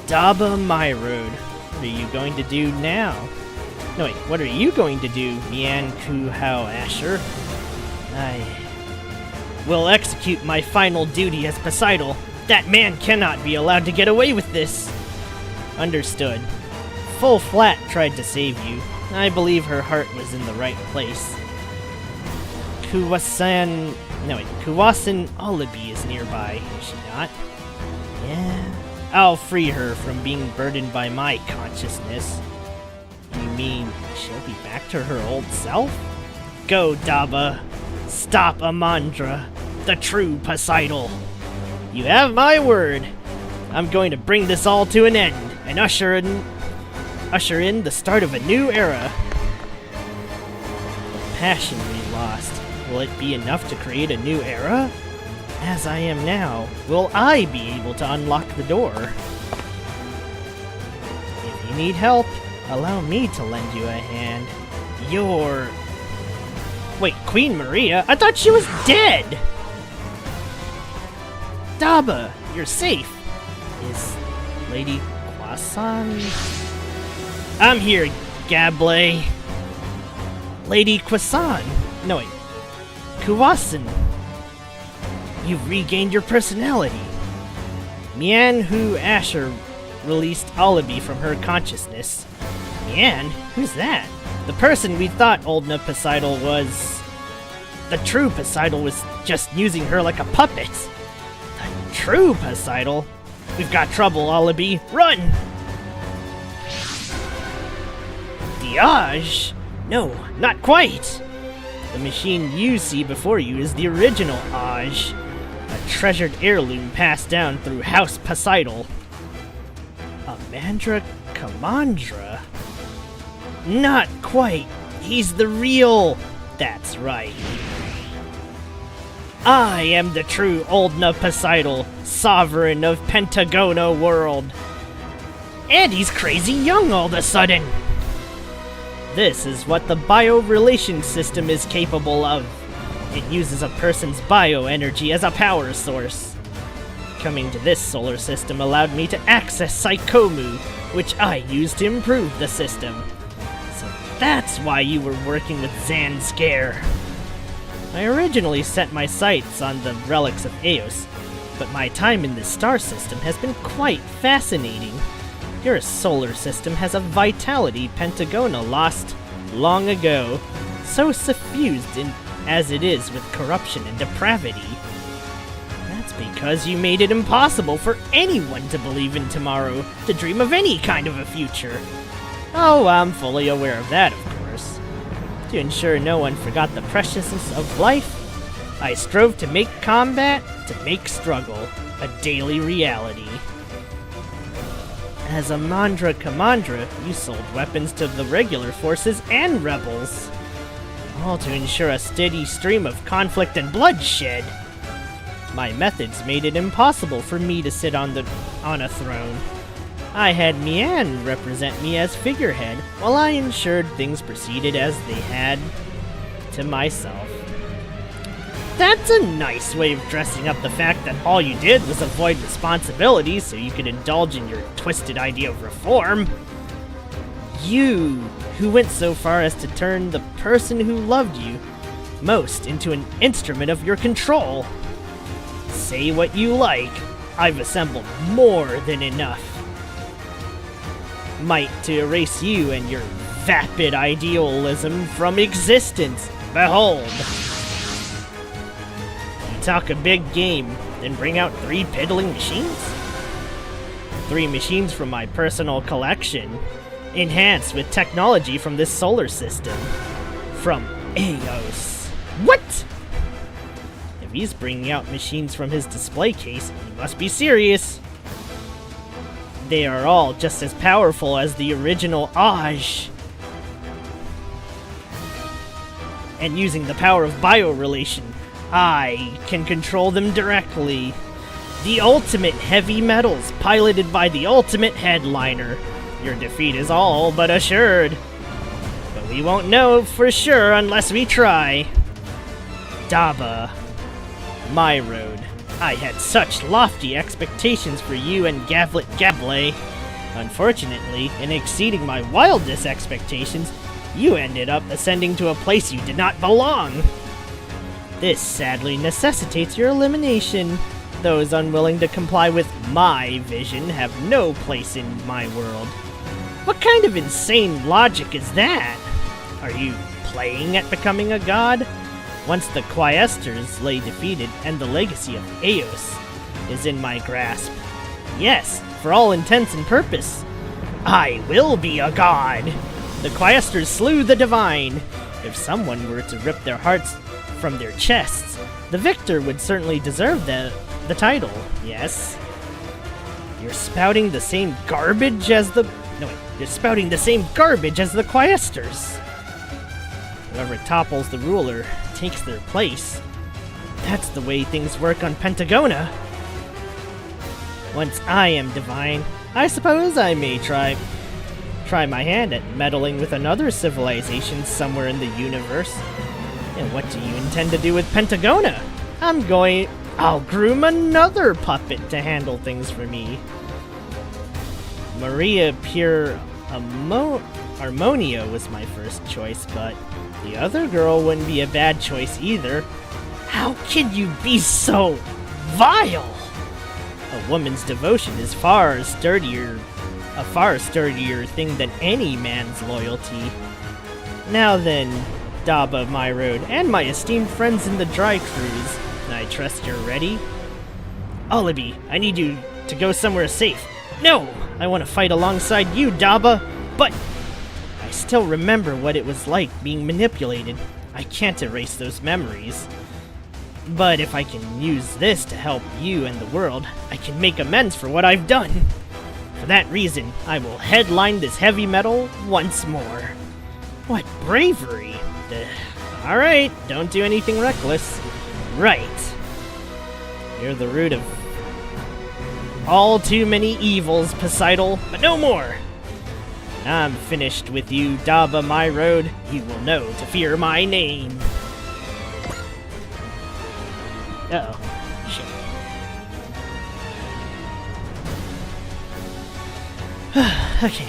Daba My Road, what are you going to do now? No wait, what are you going to do, Mian-ku Asher? I will execute my final duty as Poseidon. That man cannot be allowed to get away with this. Understood. Full Flat tried to save you. I believe her heart was in the right place. Kuwasan Alibi is nearby, is she not? Yeah. I'll free her from being burdened by my consciousness. You mean she'll be back to her old self? Go, Daba. Stop Amandra, the true Poseidon. You have my word. I'm going to bring this all to an end and usher in the start of a new era. The passion we lost, will it be enough to create a new era? As I am now, will I be able to unlock the door? If you need help, allow me to lend you a hand. Wait, Queen Maria? I thought she was dead! Daba, you're safe. Is Lady Kwasan? I'm here, Gable. Lady Kwasan. No, wait. Kuwasan. You've regained your personality. Mian-ku Asher released Alibi from her consciousness. Mian? Who's that? The person we thought Oldna Poseidon was... The true Poseidon was just using her like a puppet. The true Poseidon? We've got trouble, Alibi. Run! Diage? No, not quite. The machine you see before you is the original Aj, a treasured heirloom passed down through House Poseidon. Amandra Commandra? Not quite. He's the real... That's right. I am the true Oldna Poseidon, sovereign of Pentagona world. And he's crazy young all of a sudden. This is what the biorelation system is capable of. It uses a person's bioenergy as a power source. Coming to this solar system allowed me to access Psychomu, which I used to improve the system. So That's why you were working with Zan Scare. I originally set my sights on the relics of Eos, but my time in this star system has been quite fascinating. Your solar system has a vitality Pentagona lost long ago, so suffused as it is with corruption and depravity. That's because you made it impossible for anyone to believe in tomorrow, to dream of any kind of a future. Oh, I'm fully aware of that, of course. To ensure no one forgot the preciousness of life, I strove to make combat, to make struggle, a daily reality. As a Mandra Commandra, you sold weapons to the regular forces and rebels, all to ensure a steady stream of conflict and bloodshed. My methods made it impossible for me to sit on a throne. I had Mian represent me as figurehead, while I ensured things proceeded as they had to myself. That's a nice way of dressing up the fact that all you did was avoid responsibility so you could indulge in your twisted idea of reform. You, who went so far as to turn the person who loved you most into an instrument of your control. Say what you like, I've assembled more than enough might to erase you and your vapid idealism from existence. Behold! You talk a big game, then bring out 3 piddling machines? 3 machines from my personal collection, enhanced with technology from this solar system. From Eos. What? If he's bringing out machines from his display case, he must be serious. They are all just as powerful as the original Aj. And using the power of biorelation, I can control them directly. The ultimate heavy metals, piloted by the ultimate headliner. Your defeat is all but assured. But we won't know for sure unless we try. Daba. My road. I had such lofty expectations for you and Gavlet Gable. Unfortunately, in exceeding my wildest expectations, you ended up ascending to a place you did not belong. This sadly necessitates your elimination. Those unwilling to comply with my vision have no place in my world. What kind of insane logic is that? Are you playing at becoming a god? Once the Quaestors lay defeated and the legacy of Eos is in my grasp. Yes, for all intents and purpose, I will be a god! The Quaestors slew the divine. If someone were to rip their hearts from their chests, the victor would certainly deserve the title, yes? You're spouting the same garbage as the... No, wait. You're spouting the same garbage as the Quaestors. Whoever topples the ruler takes their place. That's the way things work on Pentagona. Once I am divine, I suppose I may try my hand at meddling with another civilization somewhere in the universe. And what do you intend to do with Pentagona? I'll groom another puppet to handle things for me. Maria Pure Harmonia was my first choice, but the other girl wouldn't be a bad choice either. How can you be so vile? A woman's devotion is a far sturdier thing than any man's loyalty. Now then, Daba, my road, and my esteemed friends in the Dry Cruise, I trust you're ready? Olibi, I need you to go somewhere safe. No! I want to fight alongside you, Daba, but I still remember what it was like being manipulated. I can't erase those memories. But if I can use this to help you and the world, I can make amends for what I've done. For that reason, I will headline this heavy metal once more. What bravery! Alright, don't do anything reckless. Right. You're the root of all too many evils, Poseidon, but no more! I'm finished with you, Daba, my road. You will know to fear my name. Uh-oh. Shit. Okay.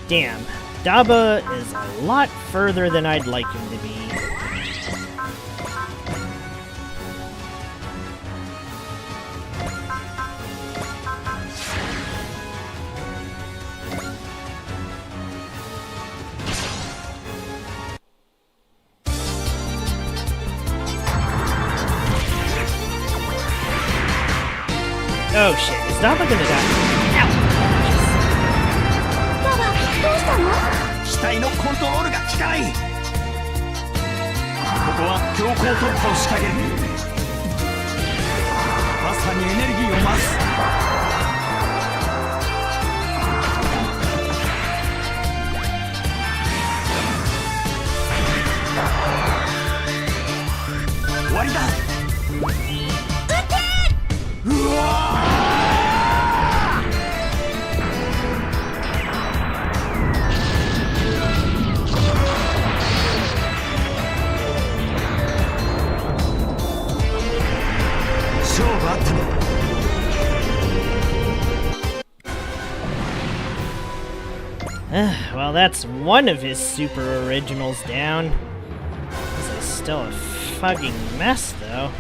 Damn, Daba is a lot further than I'd like him to be. Oh shit, is Daba gonna die? Ow! ダバどうしたの？機体のコントロールが効かない。ここは強行突破を仕掛ける。まさにエネルギーを増す。終わりだ。うわ勝負あったね。Well, that's one of his super originals down. This is still a fucking mess, though.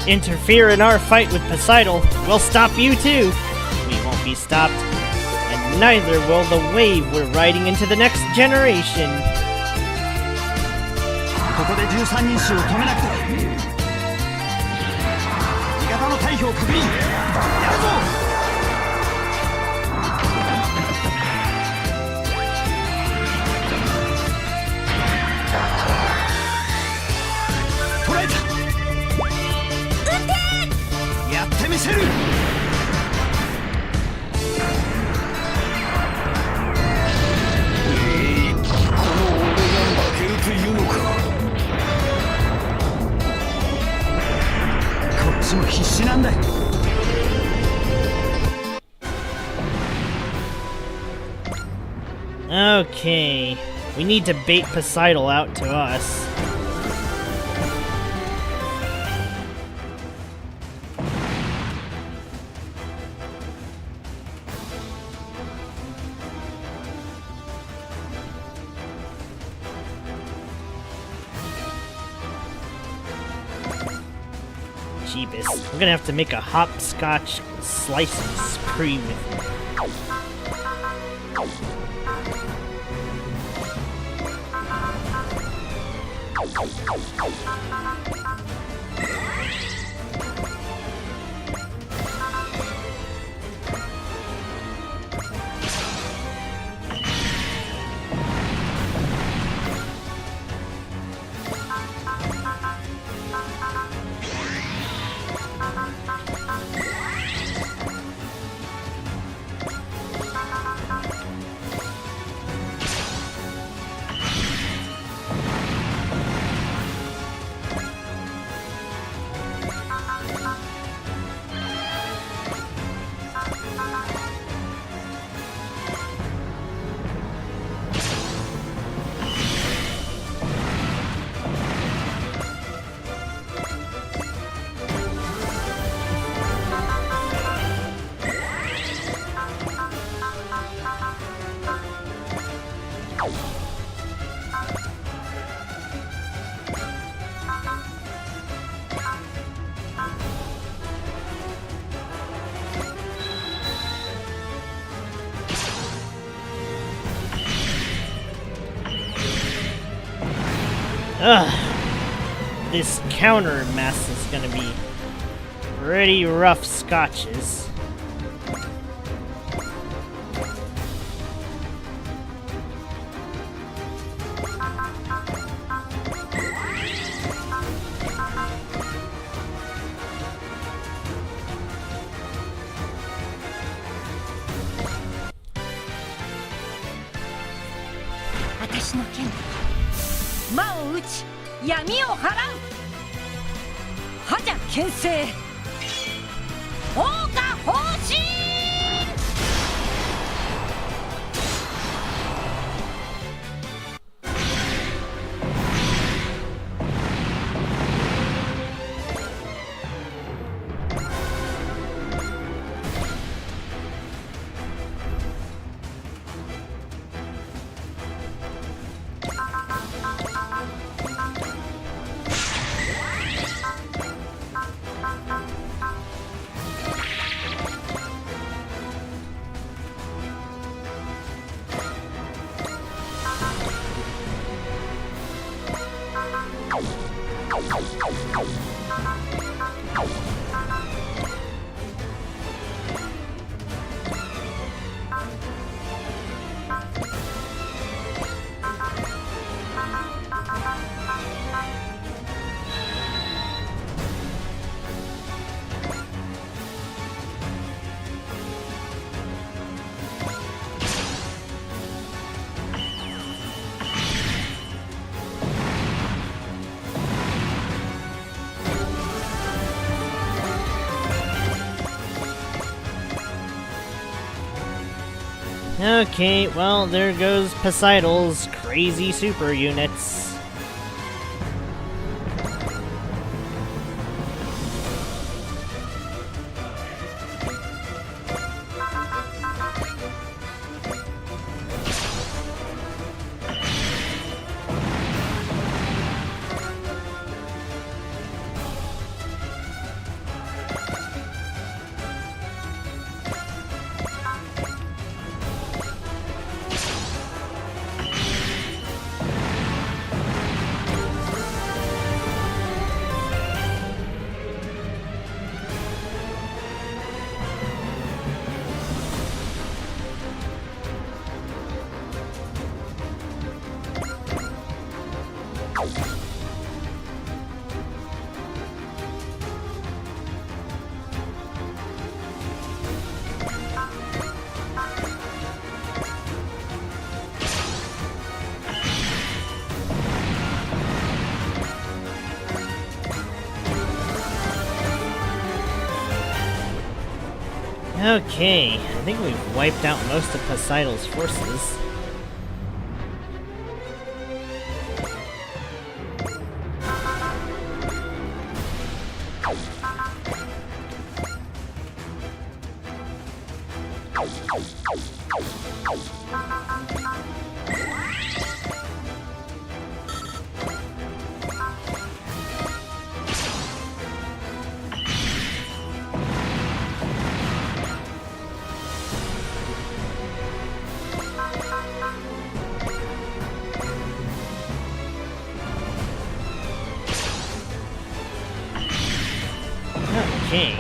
Interfere in our fight with Poseidon, we'll stop you too. We won't be stopped, and neither will the wave we're riding into the next generation. ここで13人衆を止めなくて。味方の退避を確認。やるぞ。捉えた。やってみせる。この俺が負けるというのか。こっちも必死なんだ。Okay, we need to bait Poseidon out to us. Jeebus. I'm gonna have to make a hopscotch slicing spree with it. Ugh. This counter mess is gonna be pretty rough scotches.私の剣魔を打ち闇を払う覇者牽制王家方針Okay, well, there goes Poseidon's crazy super units. Okay, I think we've wiped out most of Poseidon's forces. Okay.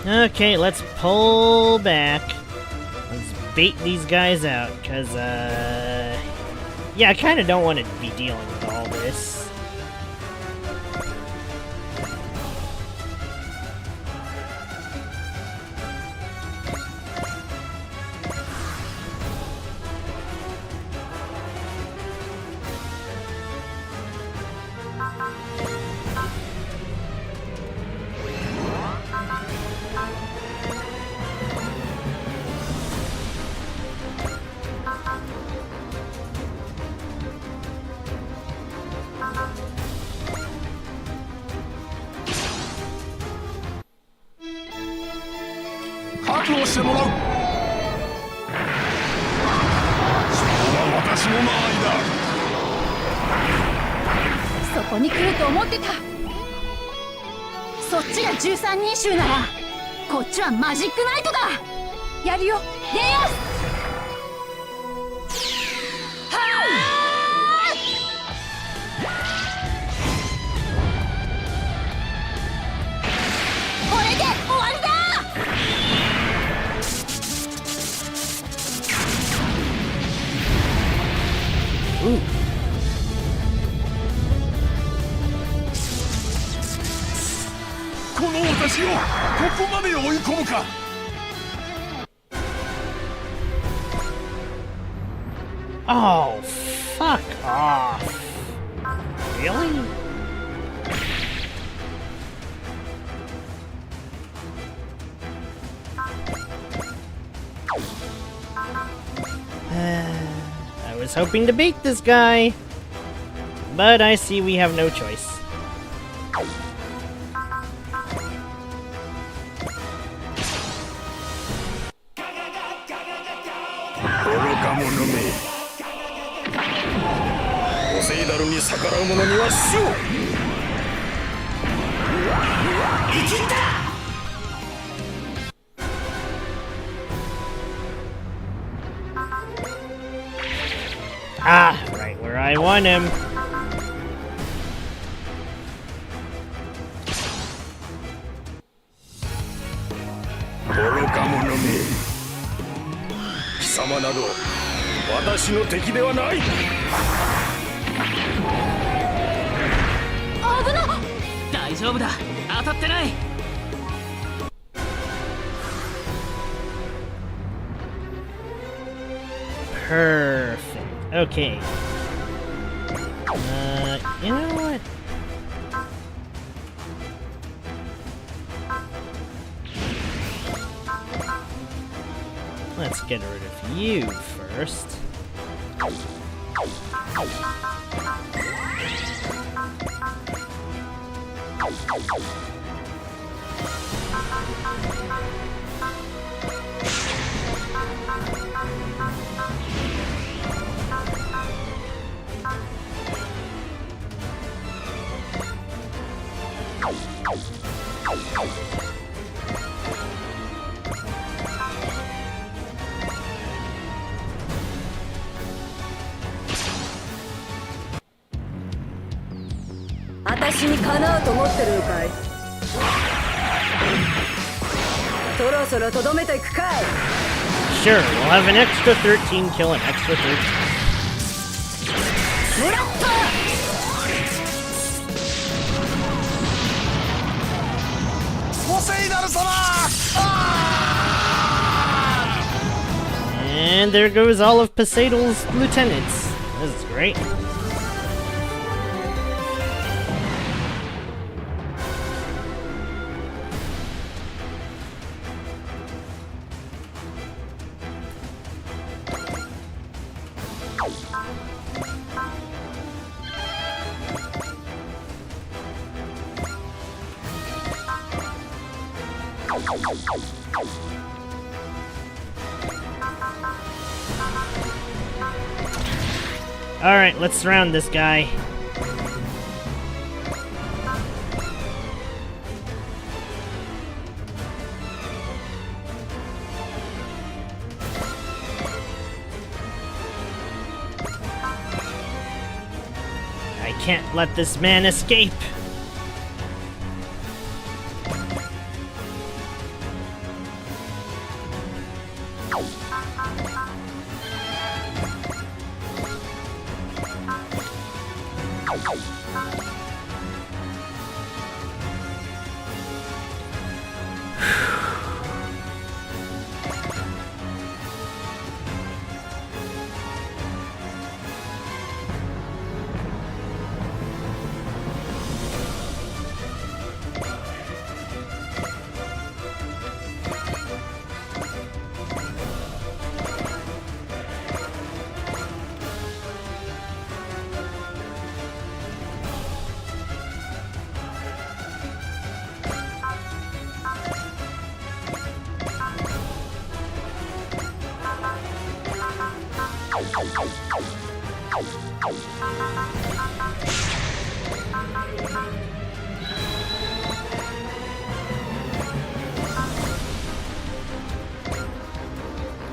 Okay, let's pull back. Let's bait these guys out, because, yeah, I kind of don't want to be dealing with all this. クをしてもらう。勝負は私の間合いだ。そこに来ると思ってた。そっちが13人衆ならこっちはマジックナイトだ。やるよレイアス。これで終わりだ。この私をここまで追い込むか。Oh, fuck off. Really? I was hoping to beat this guy, but I see we have no choice. 愚か者め。ポセイダルに逆らう者には死を。生きた。Ah, right where I want him. 愚か者め。貴様など私の敵ではない。危なっ。大丈夫だ、当たってない。Perfect. Okay. You know what? Let's get rid of you first. "私にかなうと思ってるかい?そろそろとどめていくかい?" Sure, we'll have an extra 13 kill, an extra 13. ブラップ!ポセイダル様。And there goes all of Poseidon's lieutenants. This is great. Alright, let's surround this guy. I can't let this man escape.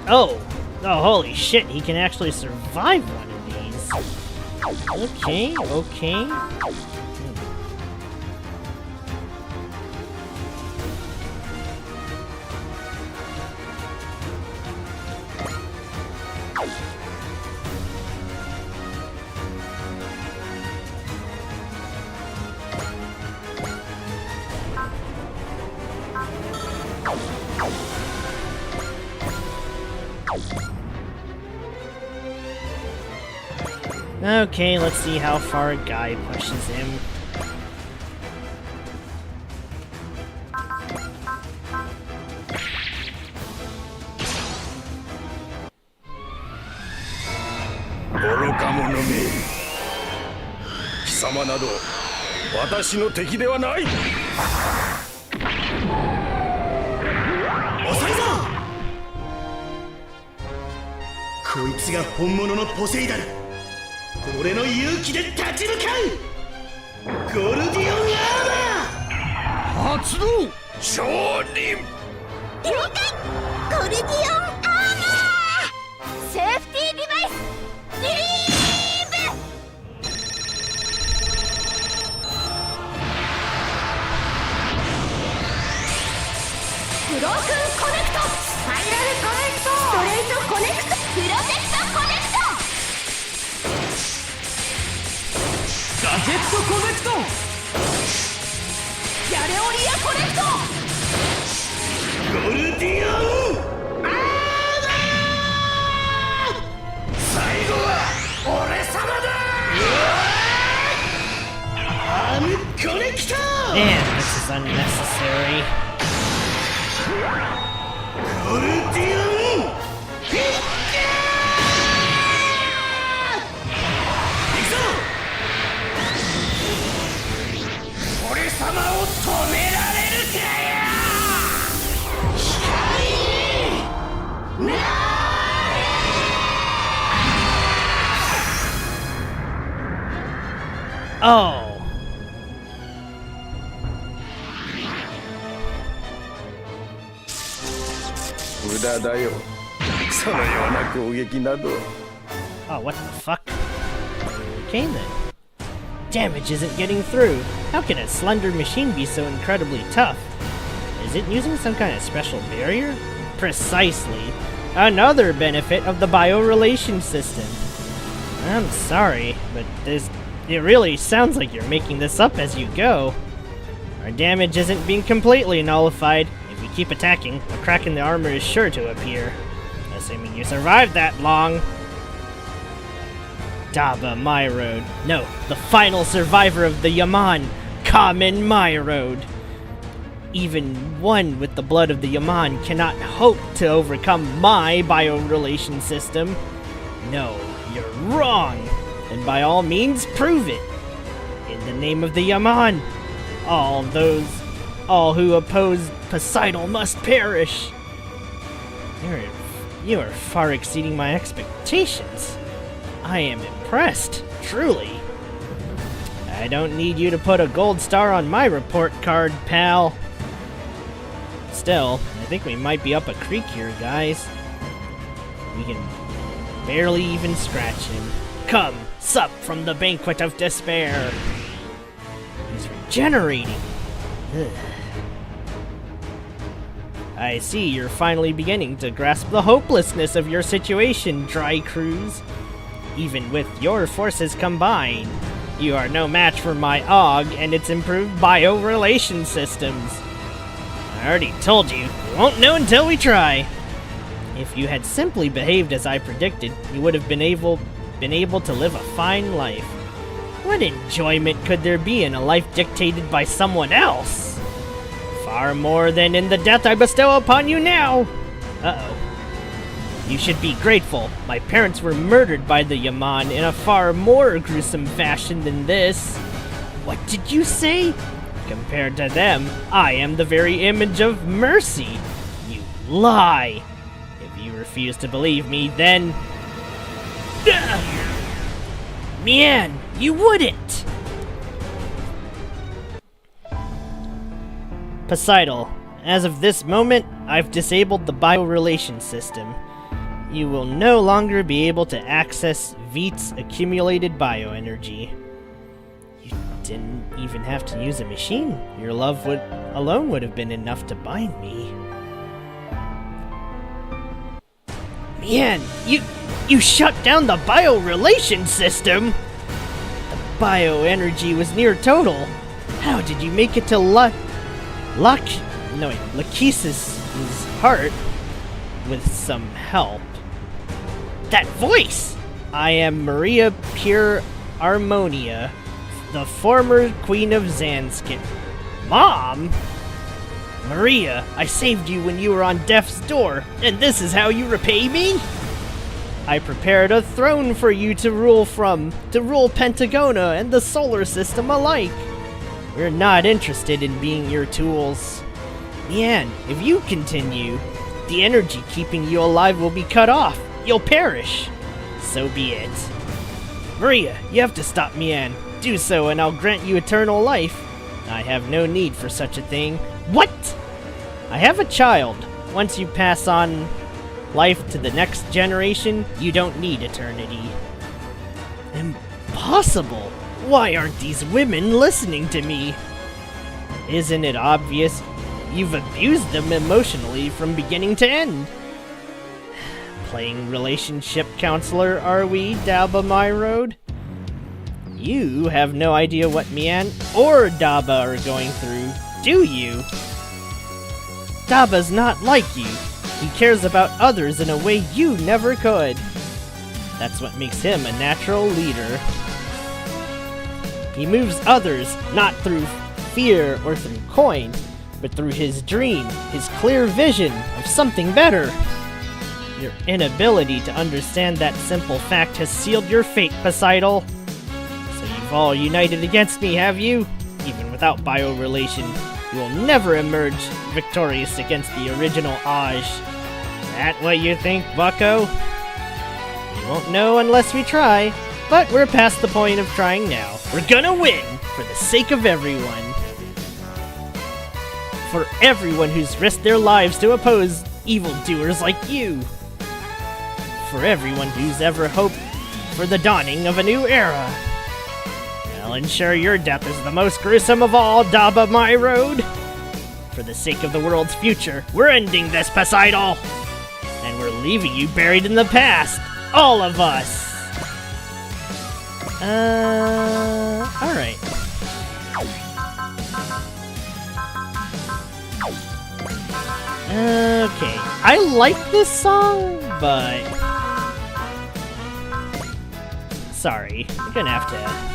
Oh! Oh, holy shit, he can actually survive one of these. Okay, okay. Okay, let's see how far a guy pushes him.愚か者め、貴様など私の敵ではない。遅いぞ。こいつが本物のポセイダル。俺の勇気で立ち向かう。ゴルディオンアーマー発動。証人。了解。ゴルディオンアーマー。セーフティーデバイスリリーブ。ブロークンコネクト。スパイラルコネクト。ストレートコネクト。プロテクトコネクト。ガジェットコネクト。ギャレオリアコネクト。ゴルディオンアーマー。最後は俺様だ。アームコネクト。 Man, this is unnecessary. ゴルディオンフィッカー。行くぞ。俺様を止められるかよ。光なOh. 無駄だよ。そのような攻撃など。 Oh, what the fuck? Okay then. Damage isn't getting through. How can a slender machine be so incredibly tough? Is it using some kind of special barrier? Precisely. Another benefit of the biorelation system. I'm sorry, but it really sounds like you're making this up as you go. Our damage isn't being completely nullified. If we keep attacking, a crack in the armor is sure to appear. Assuming you survived that long. Daba Myrode. No, the final survivor of the Yaman, Common Myrode. Even one with the blood of the Yaman cannot hope to overcome my biorelation system. No, you're wrong. Then by all means, prove it. In the name of the Yaman, all who oppose Poseidon must perish. You are far exceeding my expectations. I am impressed, truly. I don't need you to put a gold star on my report card, pal. Still, I think we might be up a creek here, guys. We can barely even scratch him. Come, sup from the banquet of despair. He's regenerating. Ugh. I see you're finally beginning to grasp the hopelessness of your situation, Dry Cruise. Even with your forces combined, you are no match for my AUG and its improved biorelation systems. I already told you, we won't know until we try. If you had simply behaved as I predicted, you would have been able to live a fine life. What enjoyment could there be in a life dictated by someone else? Far more than in the death I bestow upon you now. Uh-oh. You should be grateful. My parents were murdered by the Yaman in a far more gruesome fashion than this. What did you say? Compared to them, I am the very image of mercy. You lie. If you refuse to believe me, then... Mian, you wouldn't! Poseidon, as of this moment, I've disabled the biorelation system. You will no longer be able to access Veet's accumulated bioenergy. You didn't even have to use a machine. Your love alone would have been enough to bind me. Man, you shut down the biorelation system? The bioenergy was near total. How did you make it to Lachesis' heart with some help? That voice! I am Maria Pure Armonia, the former Queen of Zanskit. Mom? Maria, I saved you when you were on death's door, and this is how you repay me? I prepared a throne for you to rule from, to rule Pentagona and the solar system alike. We're not interested in being your tools. Mian, if you continue, the energy keeping you alive will be cut off. You'll perish. So be it. Maria, you have to stop Mian. Do so and I'll grant you eternal life. I have no need for such a thing. What? I have a child. Once you pass on life to the next generation, you don't need eternity. Impossible! Why aren't these women listening to me? Isn't it obvious? You've abused them emotionally from beginning to end. Playing relationship counselor, are we, Daba My Road? You have no idea what Mian or Daba are going through, do you? Daba's not like you. He cares about others in a way you never could. That's what makes him a natural leader. He moves others not through fear or through coin, but through his dream, his clear vision of something better. Your inability to understand that simple fact has sealed your fate, Poseidon. So you've all united against me, have you? Even without biorelation, you will never emerge victorious against the original Aj. That what you think, bucko? We won't know unless we try, but we're past the point of trying now. We're gonna win, for the sake of everyone. For everyone who's risked their lives to oppose evildoers like you. For everyone who's ever hoped for the dawning of a new era. I'll ensure your death is the most gruesome of all, Daba My Road. For the sake of the world's future, we're ending this, Poseidon! And we're leaving you buried in the past! All of us! Alright. Okay, I like this song, but... Sorry, I'm gonna have to...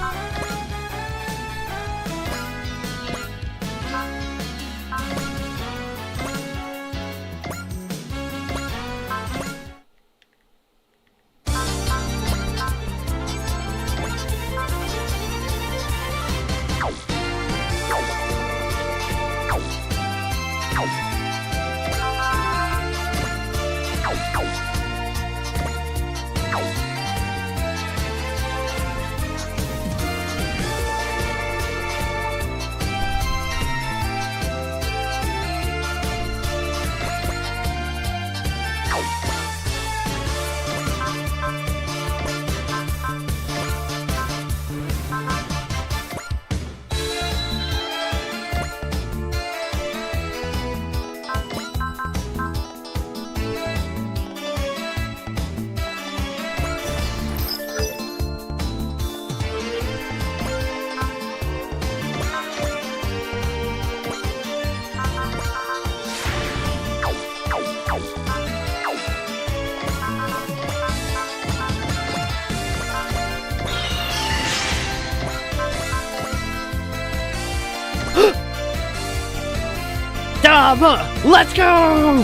Daba, let's go!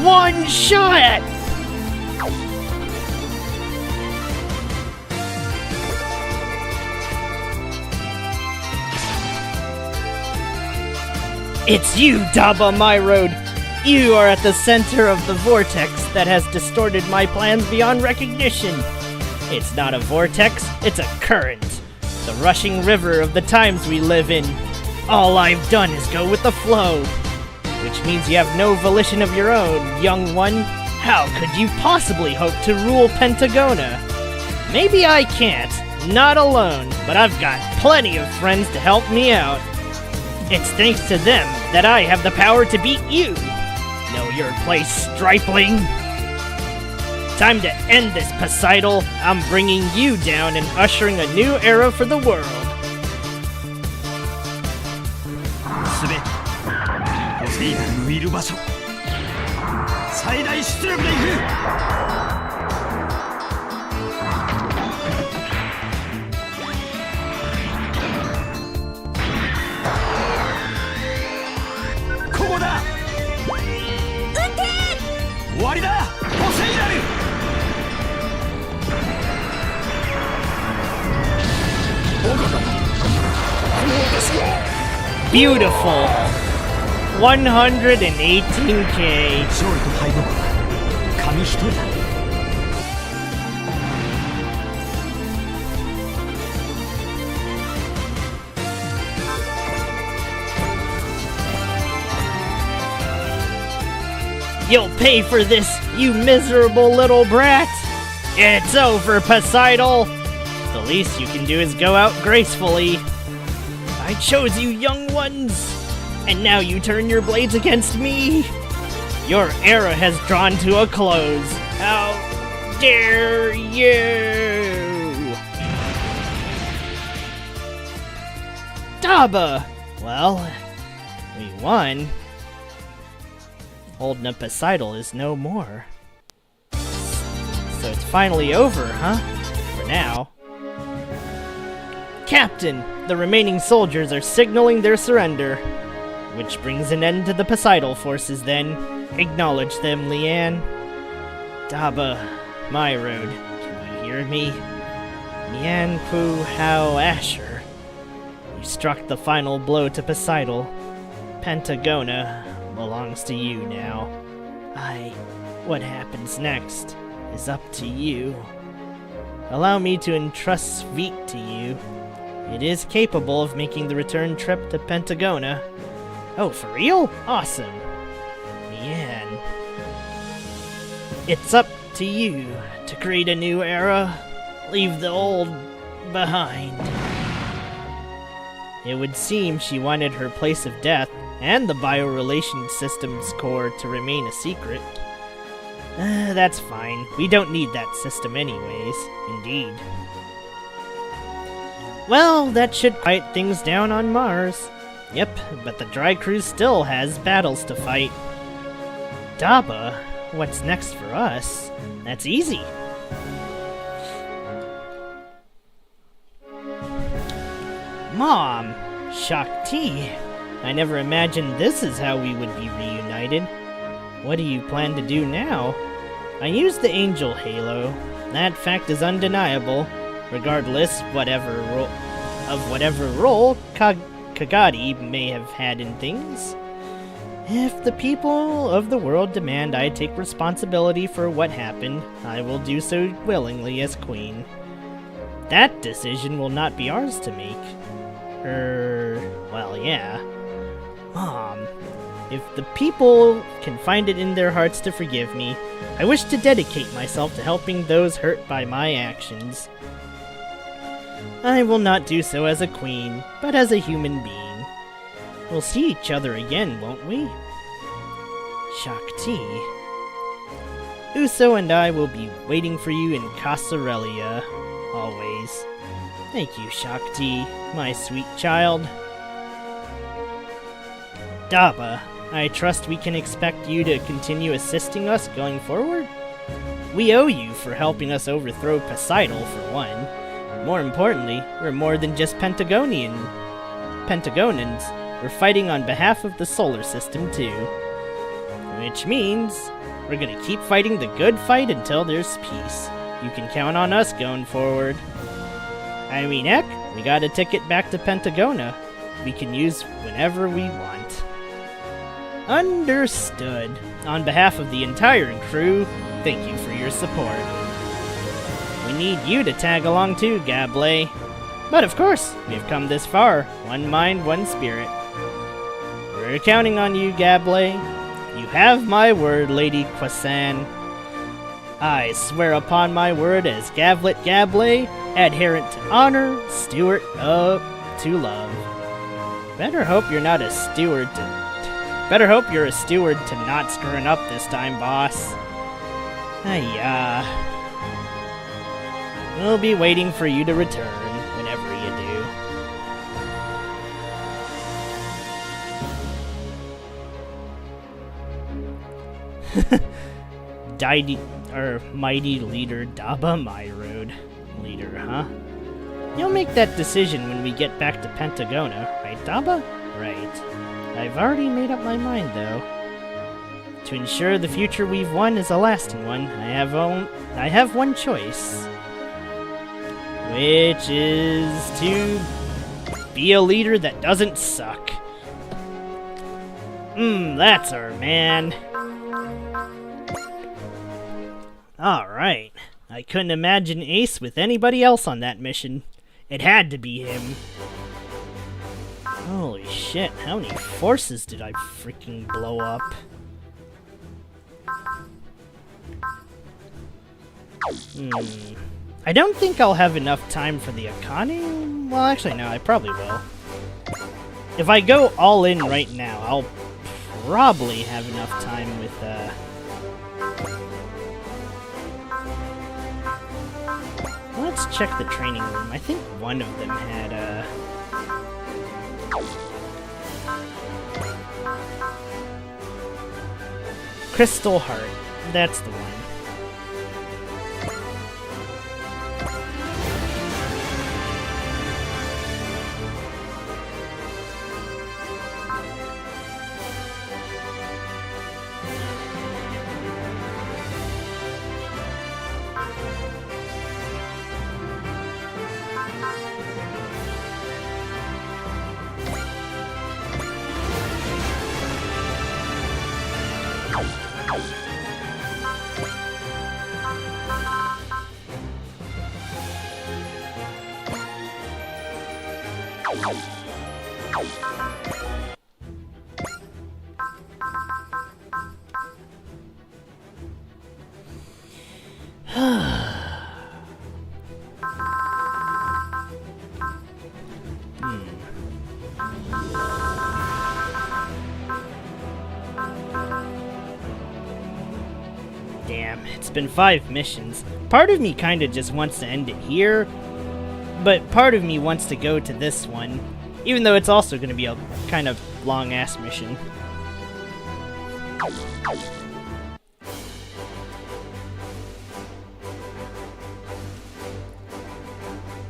One shot! It's you, Daba My Road. You are at the center of the vortex that has distorted my plans beyond recognition. It's not a vortex, it's a current. The rushing river of the times we live in. All I've done is go with the flow. Which means you have no volition of your own, young one. How could you possibly hope to rule Pentagona? Maybe I can't, not alone, but I've got plenty of friends to help me out. It's thanks to them that I have the power to beat you. Know your place, stripling. Time to end this, Poseidon. I'm bringing you down and ushering a new era for the world. すべてポセイダンのいる場所最大出力でいくここだ終わりだポセイダル Beautiful. 118k. 勝利と敗北は紙一重だ You'll pay for this, you miserable little brat! It's over, Poseidon! The least you can do is go out gracefully. I chose you, young ones! And now you turn your blades against me? Your era has drawn to a close. How dare you! Daba! Well, we won. Holding up Poseidon is no more. So it's finally over, huh? For now. Captain! The remaining soldiers are signaling their surrender. Which brings an end to the Poseidon forces then. Acknowledge them, Leanne. Daba, my road. Can you hear me? Mian Pu Hao Asher. You struck the final blow to Poseidon. Pentagona belongs to you now. What happens next is up to you. Allow me to entrust Sveet to you. It is capable of making the return trip to Pentagona. Oh, for real? Awesome. Leanne. It's up to you to create a new era. Leave the old behind. It would seem she wanted her place of death and the biorelation systems core to remain a secret. That's fine. We don't need that system anyways. Indeed. Well, that should quiet things down on Mars. Yep, but the Dry Cruise still has battles to fight. Daba, what's next for us? That's easy. Mom! Shakti! I never imagined this is how we would be reunited. What do you plan to do now? I used the Angel Halo. That fact is undeniable. Regardless, whatever role Kagadi may have had in things. If the people of the world demand I take responsibility for what happened, I will do so willingly as queen. That decision will not be ours to make. Well, yeah. Mom, if the people can find it in their hearts to forgive me, I wish to dedicate myself to helping those hurt by my actions. I will not do so as a queen, but as a human being. We'll see each other again, won't we? Shakti. Uso and I will be waiting for you in Casarelia, always. Thank you, Shakti, my sweet child. Daba, I trust we can expect you to continue assisting us going forward? We owe you for helping us overthrow Poseidon, for one. More importantly, we're more than just Pentagonans. We're fighting on behalf of the solar system, too. Which means we're gonna keep fighting the good fight until there's peace. You can count on us going forward. I mean, heck, we got a ticket back to Pentagona. We can use whenever we want. Understood. On behalf of the entire crew, thank you for your support. We need you to tag along too, Gable. But of course, we've come this far. One mind, one spirit. We're counting on you, Gable. You have my word, Lady Kwasan. I swear upon my word as Gavlet Gable, adherent to honor, steward to love. Better hope you're not a steward to... Better hope you're a steward to not screwing up this time, boss. Ayah. We'll be waiting for you to return whenever you do. Mighty leader Daba, my road leader, huh? You'll make that decision when we get back to Pentagona, right, Daba? Right. I've already made up my mind, though. To ensure the future we've won is a lasting one, I have one choice. Which is to be a leader that doesn't suck. That's our man. Alright. I couldn't imagine Ace with anybody else on that mission. It had to be him. Holy shit, how many forces did I freaking blow up? I don't think I'll have enough time for the Akane. Well, actually, no, I probably will. If I go all in right now, I'll probably have enough time with, Let's check the training room. I think one of them had, Crystal Heart. That's the one. Damn, it's been 5 missions. Part of me kinda just wants to end it here, but part of me wants to go to this one, even though it's also gonna be a kind of long-ass mission.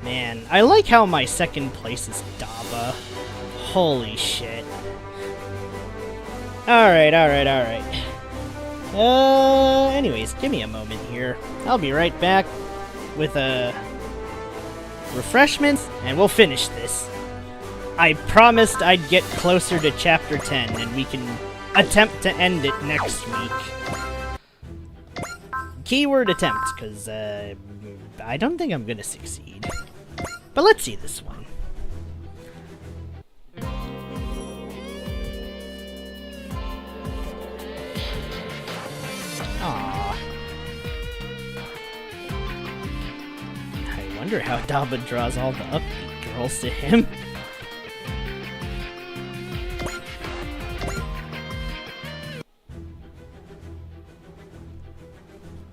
Man, I like how my second place is Daba. Holy shit. Alright. Anyways, give me a moment here. I'll be right back with, refreshments, and we'll finish this. I promised I'd get closer to Chapter 10, and we can attempt to end it next week. Keyword attempt, because, I don't think I'm gonna succeed. But let's see this one. Aww. I wonder how Daba draws all the upbeat girls to him.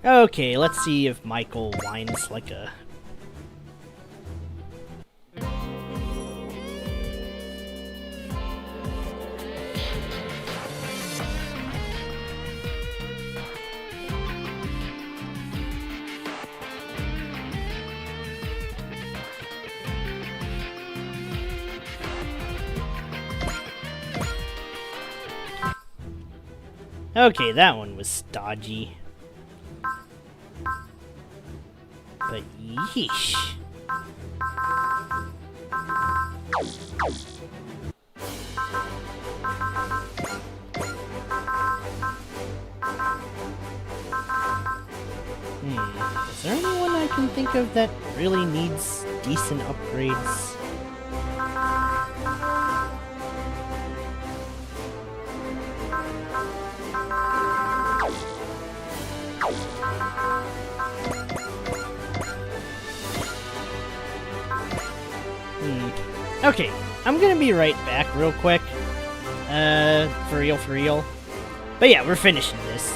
Okay, let's see if Michael whines like a... Okay, that one was stodgy. But yeesh. Is there anyone I can think of that really needs decent upgrades. Okay, I'm gonna be right back real quick. For real. But yeah, we're finishing this.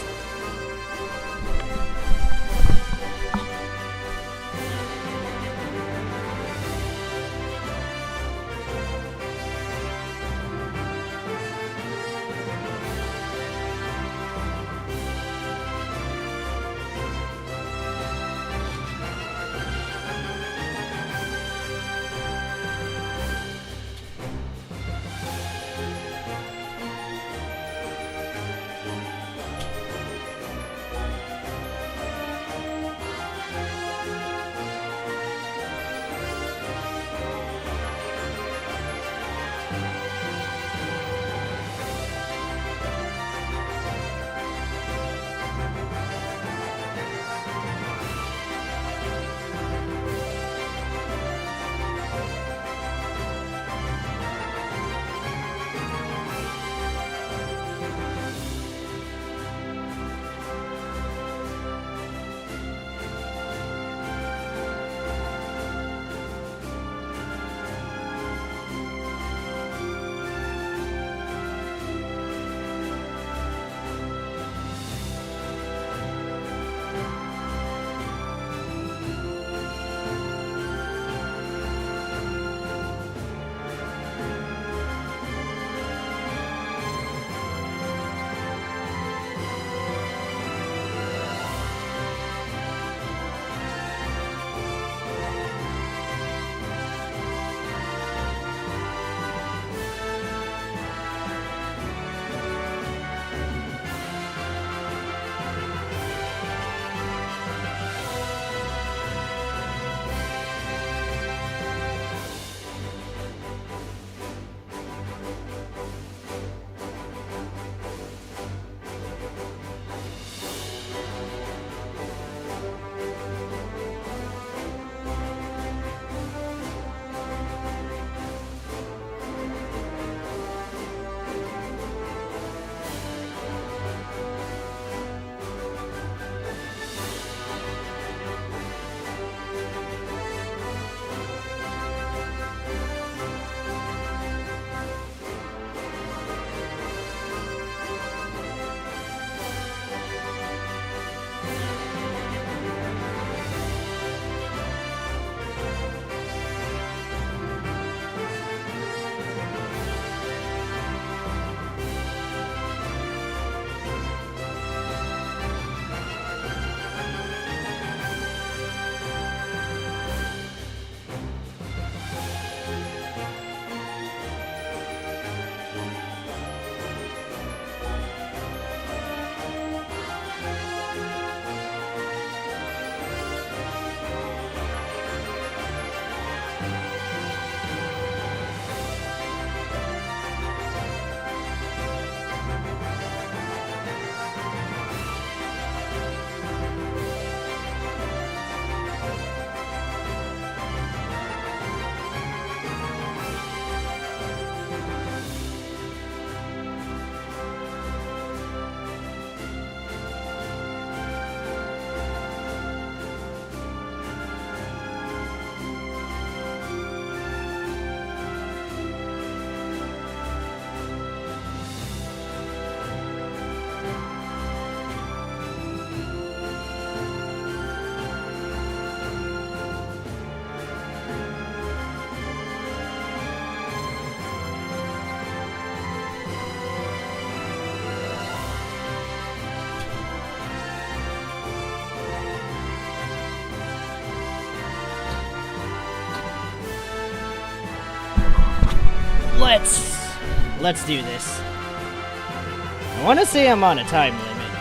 Let's do this. I want to say I'm on a time limit,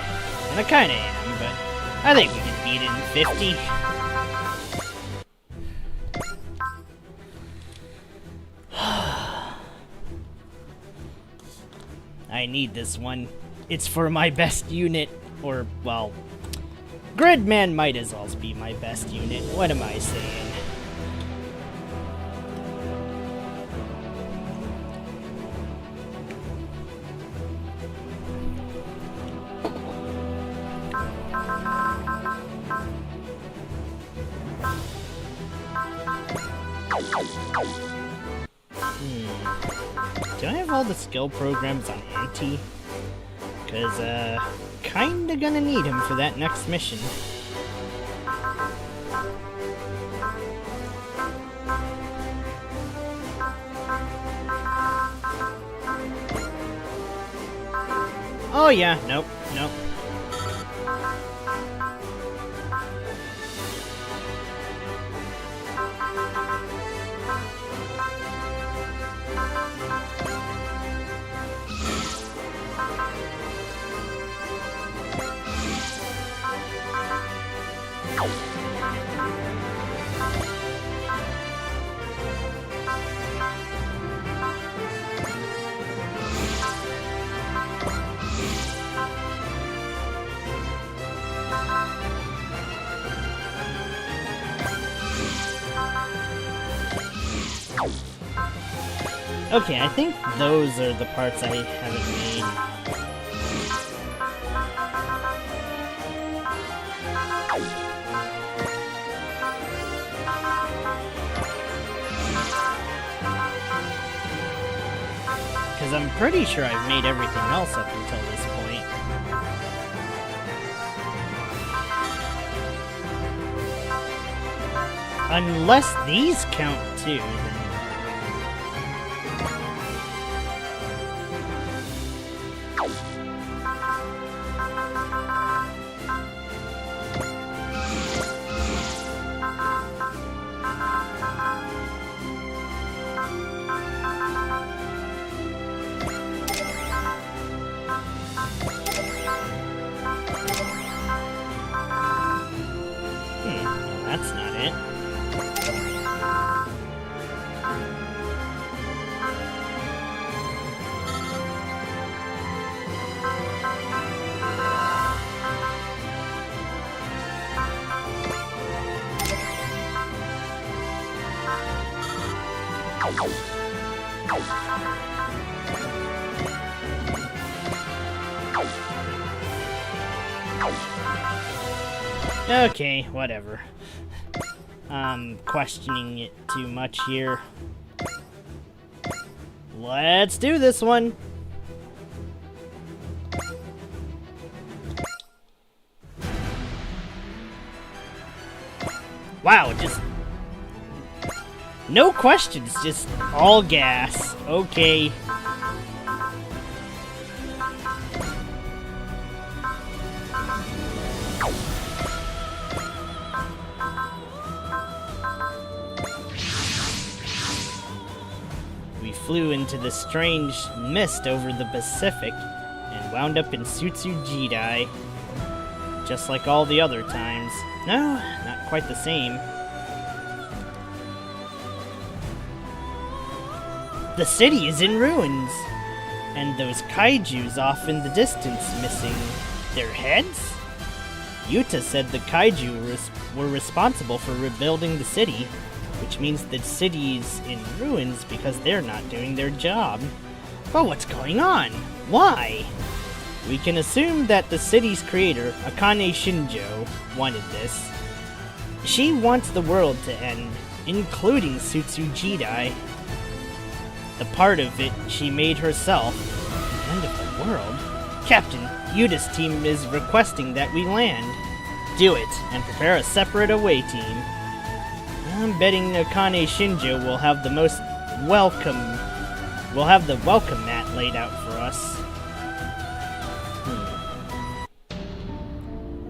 and I kind of am, but I think we can beat it in 50. I need this one. It's for my best unit, or, well, Gridman might as well be my best unit. What am I saying? Do I have all the skill programs on Anti? Cause, kinda gonna need him for that next mission. Oh yeah, nope. Okay, I think those are the parts I haven't made. Because I'm pretty sure I've made everything else up until this point. Unless these count too, then... that's not it. Okay, whatever. I'm questioning it too much here. Let's do this one! Wow, just... no questions, just all gas. Okay. We flew into the strange mist over the Pacific and wound up in Sutsujidai, just like all the other times. No, not quite the same. The city is in ruins, and those kaijus off in the distance missing their heads? Yuta said the kaiju were responsible for rebuilding the city, which means the city's in ruins because they're not doing their job. But what's going on? Why? We can assume that the city's creator, Akane Shinjo, wanted this. She wants the world to end, including Sutsujidai. The part of it she made herself. The end of the world? Captain, Yuta's team is requesting that we land. Do it, and prepare a separate away team. I'm betting Akane Shinjo will have the most welcome... will have the welcome mat laid out for us.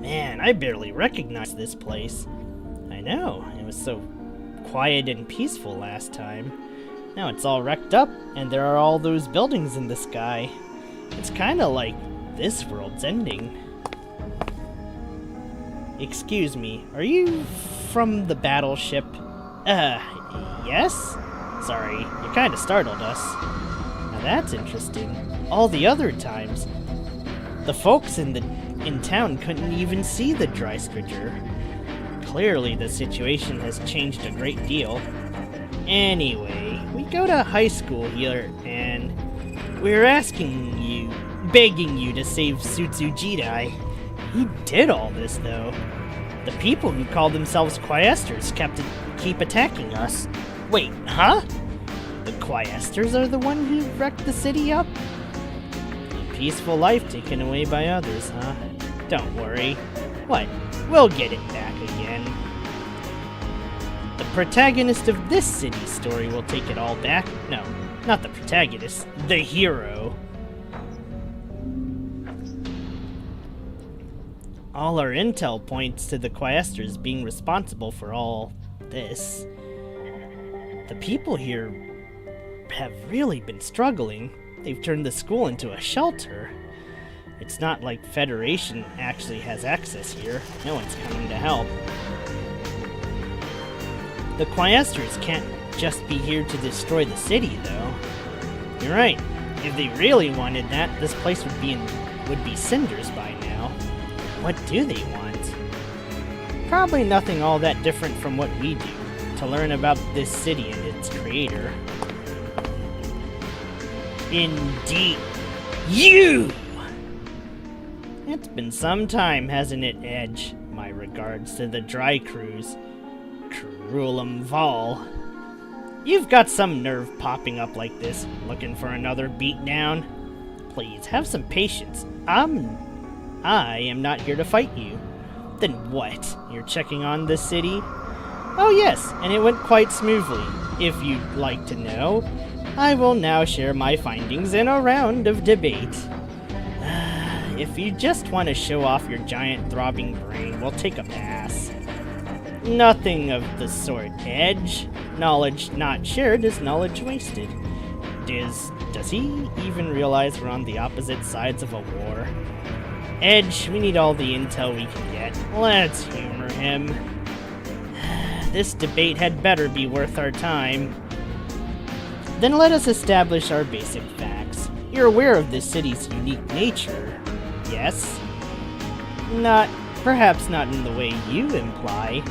Man, I barely recognize this place. I know, it was so quiet and peaceful last time. Now it's all wrecked up, and there are all those buildings in the sky. It's kinda like this world's ending. Excuse me, are you from the battleship? Yes? Sorry, you kinda startled us. Now that's interesting. All the other times, the folks in in town couldn't even see the dry stridger. Clearly, the situation has changed a great deal. Anyway, we go to high school here, and we're begging you to save Sutsujidai. He did all this, though. The people who call themselves Quaestors keep attacking us. Wait, huh? The Quaestors are the one who wrecked the city up? A peaceful life taken away by others, huh? Don't worry. What? We'll get it back again. The protagonist of this city story will take it all back. No, not the protagonist, the hero. All our intel points to the Quaestors being responsible for all this. The people here have really been struggling. They've turned the school into a shelter. It's not like Federation actually has access here. No one's coming to help. The Quaestors can't just be here to destroy the city, though. You're right. If they really wanted that, this place would be cinders by now. What do they want? Probably nothing all that different from what we do, to learn about this city and its creator. Indeed. You! It's been some time, hasn't it, Edge? My regards to the Dry Crews. Cruelum Vol. You've got some nerve popping up like this, looking for another beatdown. Please, have some patience. I am not here to fight you. Then what? You're checking on this city? Oh yes, and it went quite smoothly. If you'd like to know, I will now share my findings in a round of debate. If you just want to show off your giant throbbing brain, we'll take a pass. Nothing of the sort, Edge. Knowledge not shared is knowledge wasted. Does he even realize we're on the opposite sides of a war? Edge, we need all the intel we can get. Let's humor him. This debate had better be worth our time. Then let us establish our basic facts. You're aware of this city's unique nature, yes? Perhaps not in the way you imply.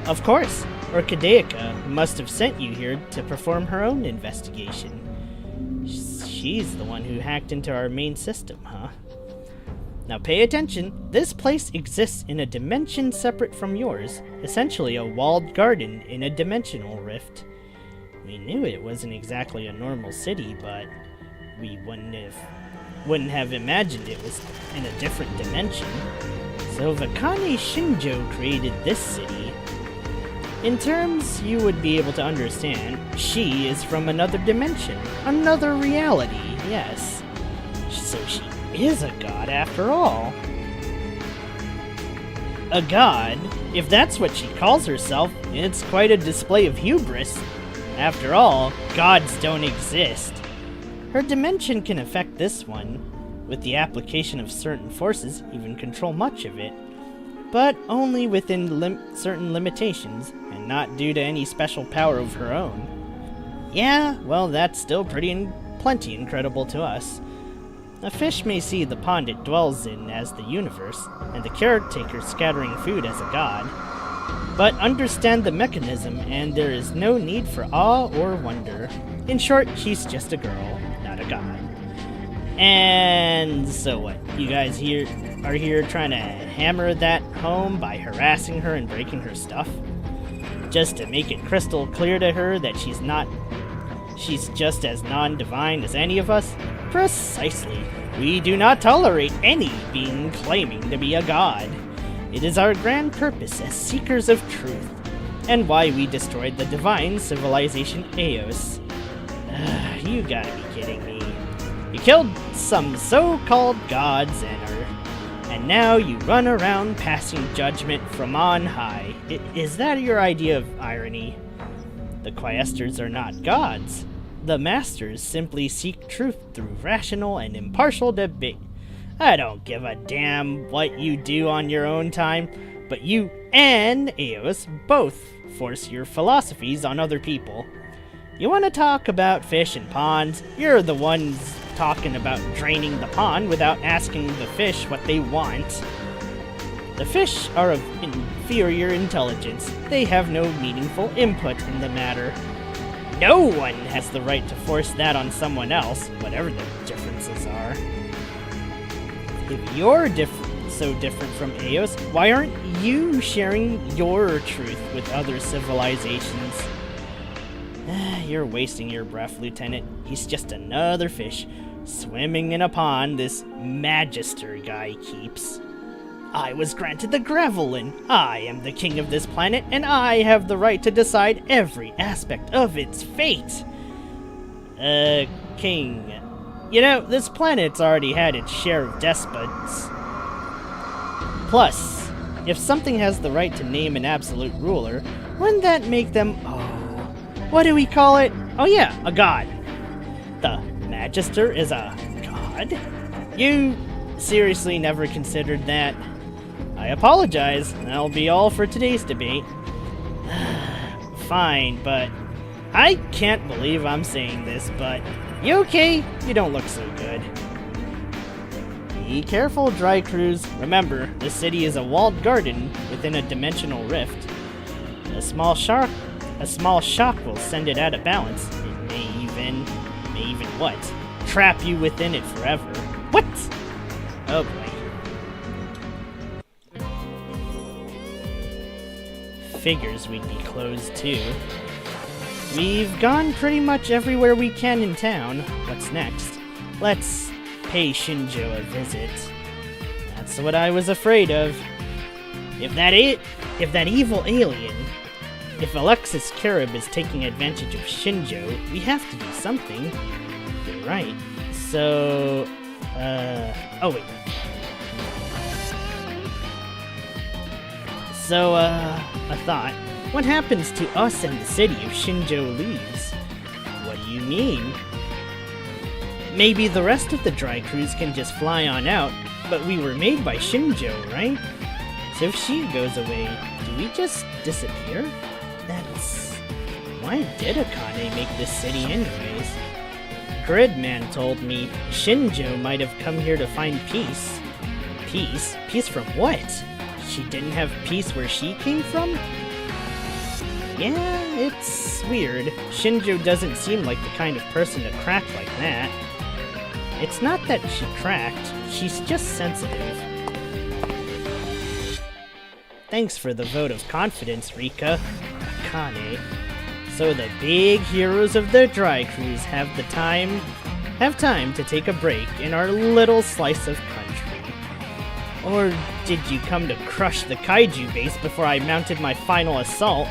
Of course, Orchideica must have sent you here to perform her own investigation. She's the one who hacked into our main system, huh? Now pay attention, this place exists in a dimension separate from yours, essentially a walled garden in a dimensional rift. We knew it wasn't exactly a normal city, but we wouldn't have imagined it was in a different dimension. So Vakane Shinjo created this city. In terms you would be able to understand, she is from another dimension, another reality, yes. So she is a god after all. A god? If that's what she calls herself, it's quite a display of hubris. After all, gods don't exist. Her dimension can affect this one, with the application of certain forces, even control much of it, but only within certain limitations, and not due to any special power of her own. Yeah, well, that's still plenty incredible to us. A fish may see the pond it dwells in as the universe, and the caretaker scattering food as a god, but understand the mechanism and there is no need for awe or wonder. In short, she's just a girl, not a god. And so what? You guys are here trying to hammer that home by harassing her and breaking her stuff? Just to make it crystal clear to her that she's just as non-divine as any of us? Precisely. We do not tolerate any being claiming to be a god. It is our grand purpose as seekers of truth, and why we destroyed the divine civilization Eos. You gotta be kidding me. You killed some so-called gods and now you run around passing judgment from on high. Is that your idea of irony? The Quaestors are not gods. The Masters simply seek truth through rational and impartial debate. I don't give a damn what you do on your own time, but you and Eos both force your philosophies on other people. You want to talk about fish and ponds? You're the ones talking about draining the pond without asking the fish what they want. The fish are of inferior intelligence. They have no meaningful input in the matter. No one has the right to force that on someone else, whatever the differences are. If you're so different from Eos, why aren't you sharing your truth with other civilizations? You're wasting your breath, Lieutenant. He's just another fish, swimming in a pond this Magister guy keeps. I was granted the Gravelin. I am the king of this planet, and I have the right to decide every aspect of its fate. King. You know, this planet's already had its share of despots. Plus, if something has the right to name an absolute ruler, wouldn't that make them, what do we call it? Oh yeah, a god. The Magister is a god? You seriously never considered that? I apologize. That'll be all for today's debate. Fine, but I can't believe I'm saying this, but you okay? You don't look so good. Be careful, Dry Cruise. Remember, this city is a walled garden within a dimensional rift. A small shock will send it out of balance. It may even what? Trap you within it forever. What? Oh boy. Figures we'd be closed too. We've gone pretty much everywhere we can in town. What's next? Let's pay Shinjo a visit. That's what I was afraid of. If that evil alien, if Alexis Carib is taking advantage of Shinjo, we have to do something. You're right. So, oh wait. So, a thought. What happens to us and the city if Shinjo leaves? What do you mean? Maybe the rest of the Dry Cruise can just fly on out, but we were made by Shinjo, right? So if she goes away, do we just disappear? Why did Akane make this city anyways? Gridman told me Shinjo might have come here to find peace. Peace? Peace from what? She didn't have peace where she came from? Yeah, it's weird. Shinjo doesn't seem like the kind of person to crack like that. It's not that she cracked, she's just sensitive. Thanks for the vote of confidence, Rika. Akane. So the big heroes of the Dry Cruise have time to take a break in our little slice of country. Or did you come to crush the kaiju base before I mounted my final assault?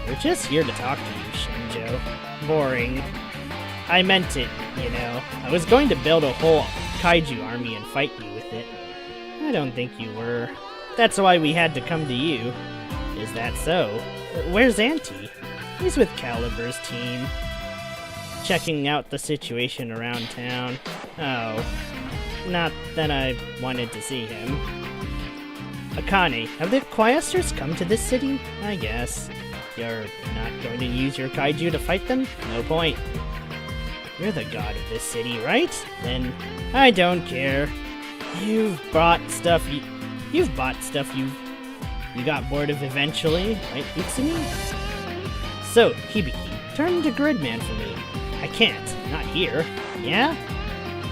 We're just here to talk to you, Shinjo. Boring. I meant it, you know. I was going to build a whole kaiju army and fight you with it. I don't think you were. That's why we had to come to you. Is that so? Where's Auntie? He's with Calibur's team. Checking out the situation around town. Oh. Not that I wanted to see him. Akane, have the Quiesters come to this city? I guess. You're not going to use your kaiju to fight them? No point. You're the god of this city, right? Then I don't care. You've bought stuff you got bored of eventually, right, Utsumi? So, Hibiki, turn to Gridman for me. I can't. Not here. Yeah?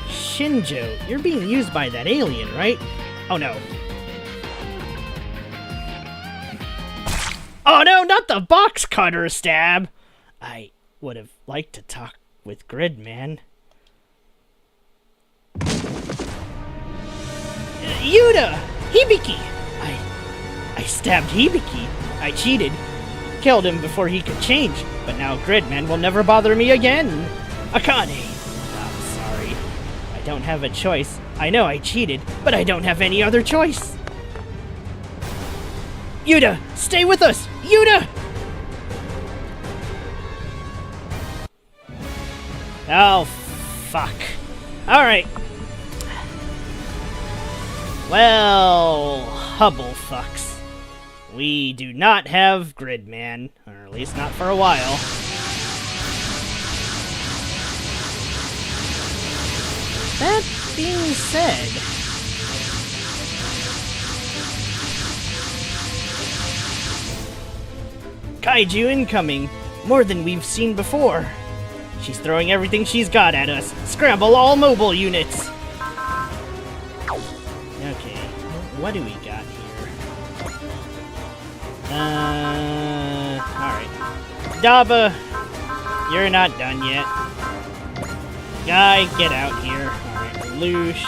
Shinjo, you're being used by that alien, right? Oh no. Oh no, not the box cutter stab! I would have liked to talk with Gridman. Yuta! Hibiki! I stabbed Hibiki. I cheated. Killed him before he could change, but now Gridman will never bother me again. Akane! I'm sorry. I don't have a choice. I know I cheated, but I don't have any other choice. Yuta! Stay with us! Yuta! Oh, fuck. Alright. Well, Hubble fucks. We do not have Gridman, or at least not for a while. That being said, Kaiju incoming! More than we've seen before! She's throwing everything she's got at us! Scramble all mobile units! Okay, what do we got here? Alright. Daba! You're not done yet. Guy, get out here. Alright, Lelouch.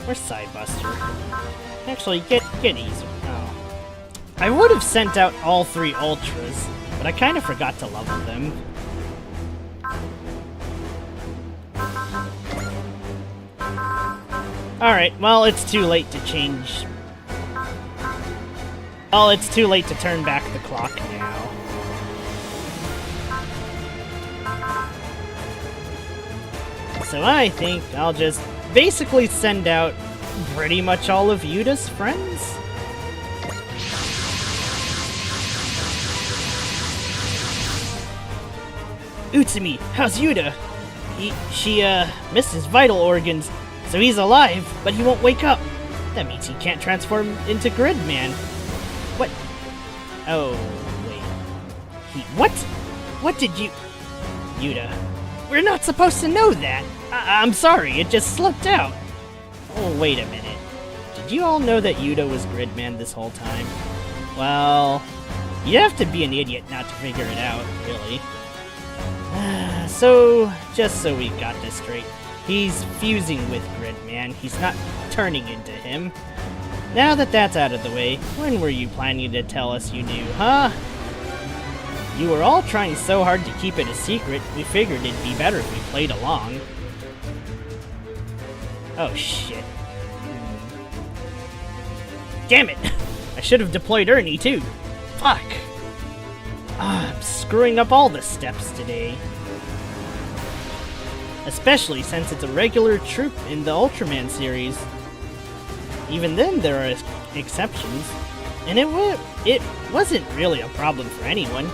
Where's Sidebuster? Actually, get easy. Oh. I would have sent out all 3 Ultras, but I kind of forgot to level them. Alright, well, it's too late to change. Well, it's too late to turn back the clock now. So I think I'll just basically send out pretty much all of Yuda's friends. Utsumi, how's Yuda? She missed his vital organs, so he's alive, but he won't wake up. That means he can't transform into Gridman. What? Oh, wait. What? What did you... Yuda. We're not supposed to know that. I'm sorry, it just slipped out. Oh, wait a minute. Did you all know that Yuda was Gridman this whole time? Well, you'd have to be an idiot not to figure it out, really. So, just so we got this straight, he's fusing with Gridman, he's not turning into him. Now that that's out of the way, when were you planning to tell us you knew, huh? You were all trying so hard to keep it a secret, we figured it'd be better if we played along. Oh shit. Damn it! I should have deployed Ernie too. Fuck. I'm screwing up all the steps today. Especially since it's a regular troop in the Ultraman series. Even then, there are exceptions. And it wasn't really a problem for anyone.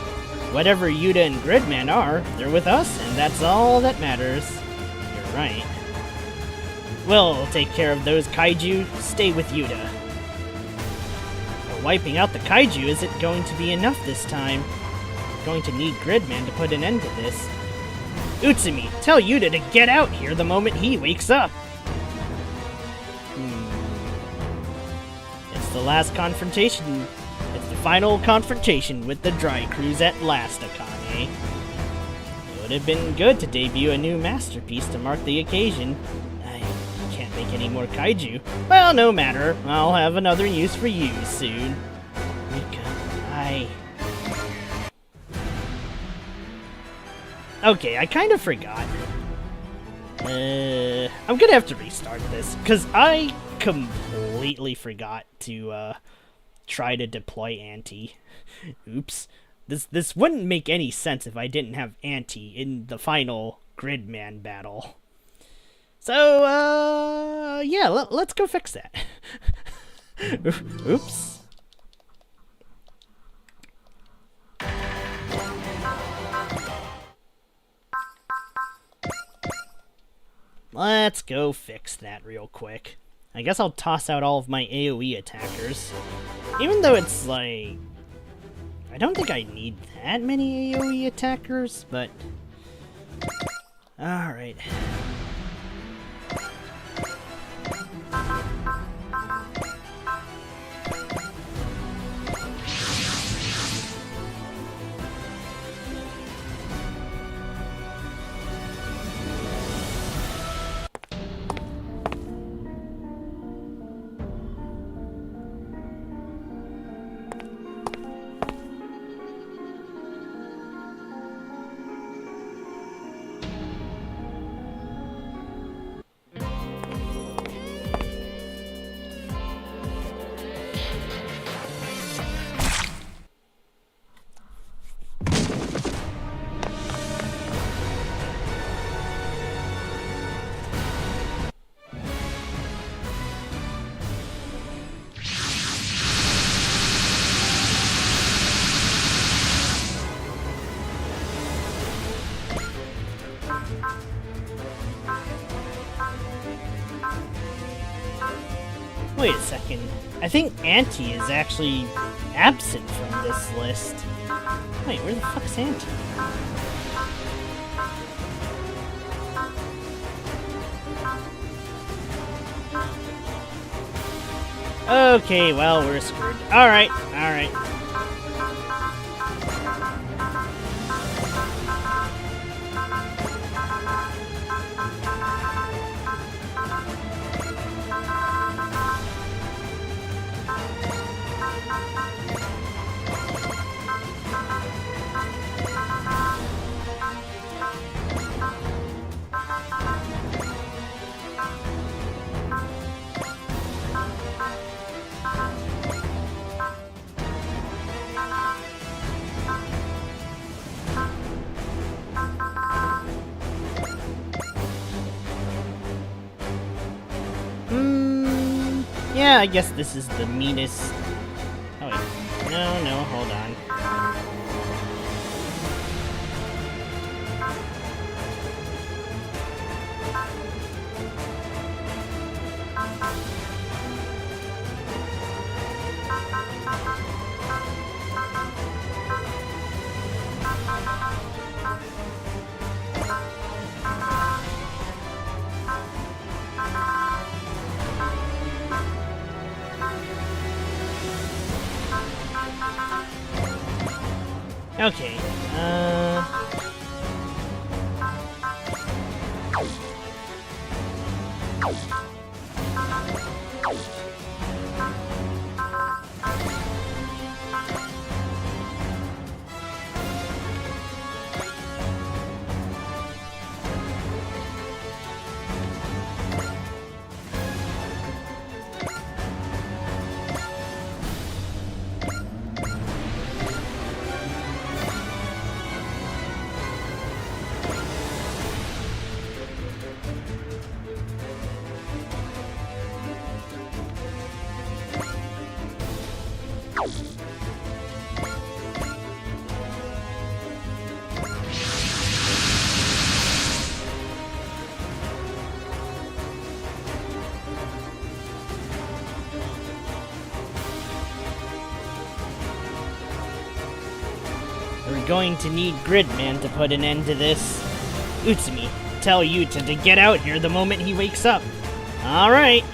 Whatever Yuda and Gridman are, they're with us, and that's all that matters. You're right. We'll take care of those kaiju. Stay with Yuda. But wiping out the kaiju isn't going to be enough this time. We're going to need Gridman to put an end to this. Utsumi, tell Yuda to get out here the moment he wakes up! It's the last confrontation. It's the final confrontation with the Dry Cruise at last, Akane. It would have been good to debut a new masterpiece to mark the occasion. I can't make any more kaiju. Well, no matter. I'll have another use for you soon. Mika, Okay, I kind of forgot. I'm gonna have to restart this, because I completely forgot to, try to deploy Anti. Oops. This wouldn't make any sense if I didn't have Anti in the final Gridman battle. So, yeah, let's go fix that. Oops. Let's go fix that real quick. I guess I'll toss out all of my AoE attackers. Even though it's like... I don't think I need that many AoE attackers, but... Alright. Wait a second. I think Auntie is actually absent from this list. Wait, where the fuck's Auntie? Okay, well, we're screwed. Alright, alright. Yeah, I guess this is the meanest... Oh wait, no, hold on. Okay, we're going to need Gridman to put an end to this. Utsumi, tell Yuta to get out here the moment he wakes up. Alright.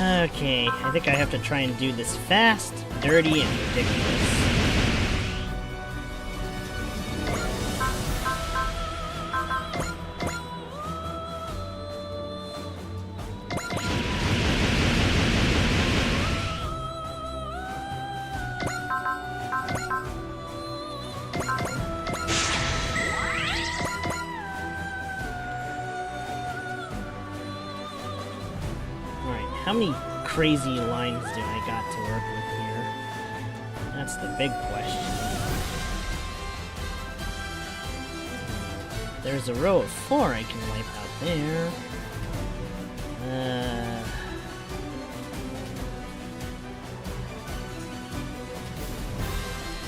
Okay, I think I have to try and do this fast, dirty, and ridiculous. How many crazy lines do I got to work with here? That's the big question. There's a row of 4 I can wipe out there.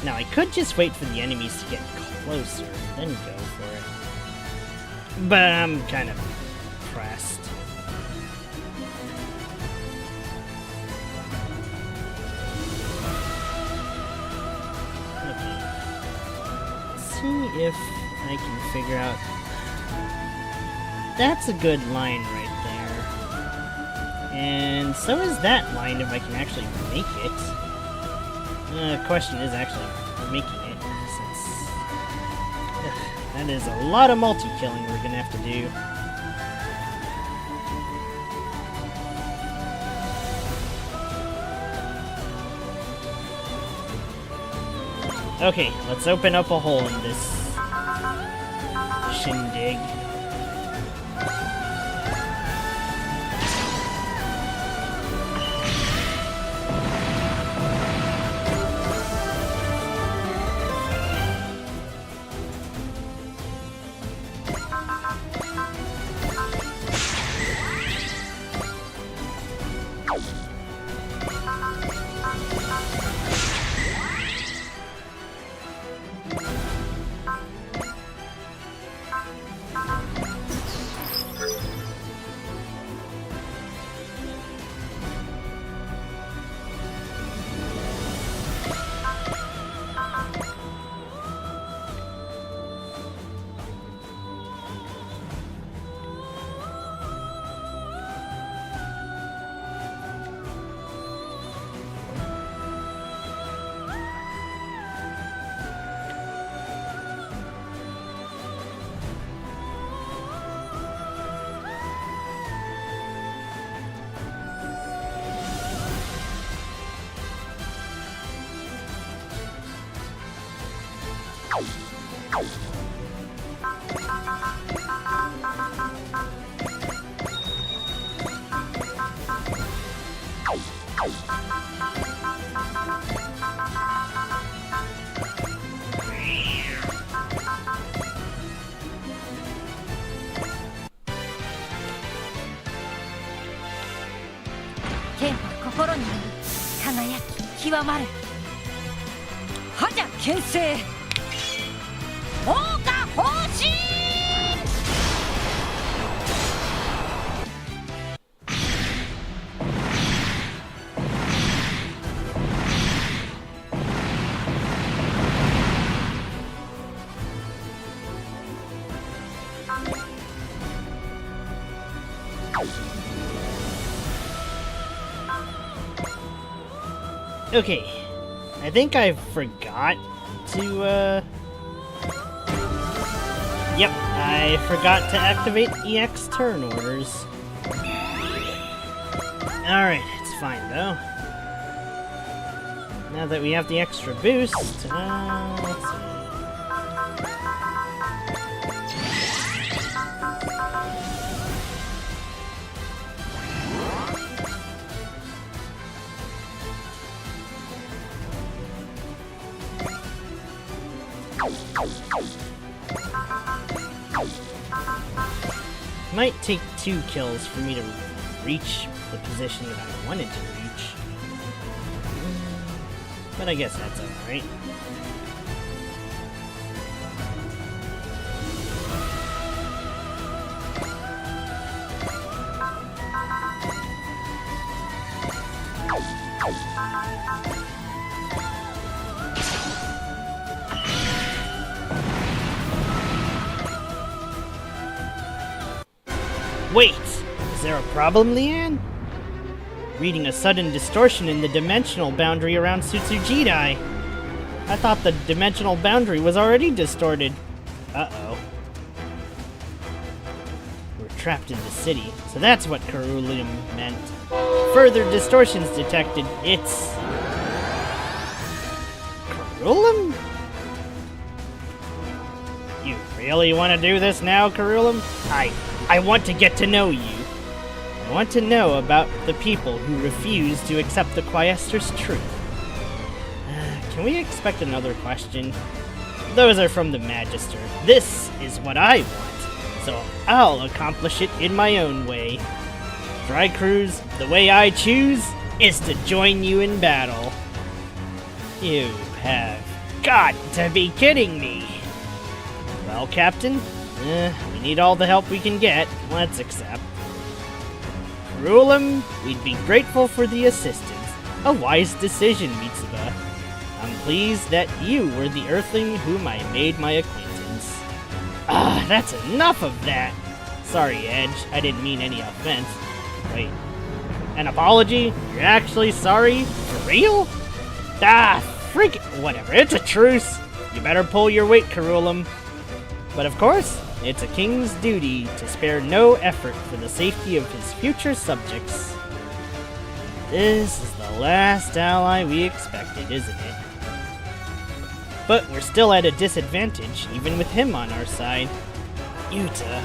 Now I could just wait for the enemies to get closer, then go for it. But I'm kind of pressed. See if I can figure out. That's a good line right there. And so is that line if I can actually make it. The question is actually making it, since that is a lot of multi-killing we're gonna have to do. Okay, let's open up a hole in this shindig. 剣は心に輝き極まる。覇者牽制王が欲しい。Okay, I think I forgot to, Yep, I forgot to activate EX turn orders. Alright, it's fine though. Now that we have the extra boost, let's see. Might take 2 kills for me to reach the position that I wanted to reach. But I guess that's alright. Wait! Is there a problem, Leanne? Reading a sudden distortion in the dimensional boundary around Tsutsujidai. I thought the dimensional boundary was already distorted. Uh-oh. We're trapped in the city, so that's what Ceruleum meant. Further distortions detected. It's... Ceruleum? You really want to do this now, Ceruleum? I want to get to know you. I want to know about the people who refuse to accept the Quaestor's truth. Can we expect another question? Those are from the Magister. This is what I want, so I'll accomplish it in my own way. Dry Cruise, the way I choose is to join you in battle. You have got to be kidding me. Well, Captain, we need all the help we can get. Let's accept. Ceruleum, we'd be grateful for the assistance. A wise decision, Mitsuba. I'm pleased that you were the Earthling whom I made my acquaintance. That's enough of that. Sorry, Edge. I didn't mean any offense. Wait. An apology? You're actually sorry? For real? Freak it. Whatever. It's a truce. You better pull your weight, Ceruleum. But of course, it's a king's duty to spare no effort for the safety of his future subjects. This is the last ally we expected, isn't it? But we're still at a disadvantage, even with him on our side. Yuta,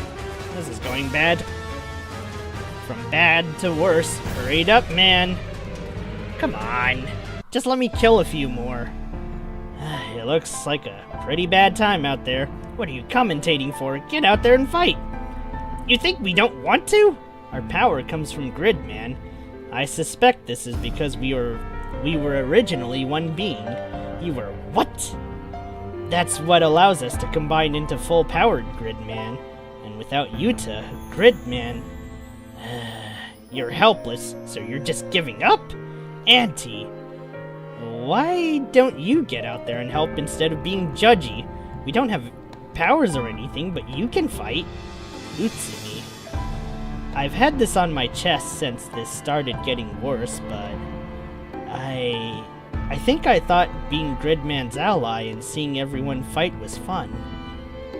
this is going bad. From bad to worse. Hurry up, man. Come on. Just let me kill a few more. It looks like a pretty bad time out there. What are you commentating for? Get out there and fight! You think we don't want to? Our power comes from Gridman. I suspect this is because we were originally one being. You were what? That's what allows us to combine into full-powered Gridman. And without Yuta, Gridman... you're helpless, so you're just giving up? Auntie, why don't you get out there and help instead of being judgy? We don't have powers or anything, but you can fight. Utsumi. I've had this on my chest since this started getting worse, but I think I thought being Gridman's ally and seeing everyone fight was fun.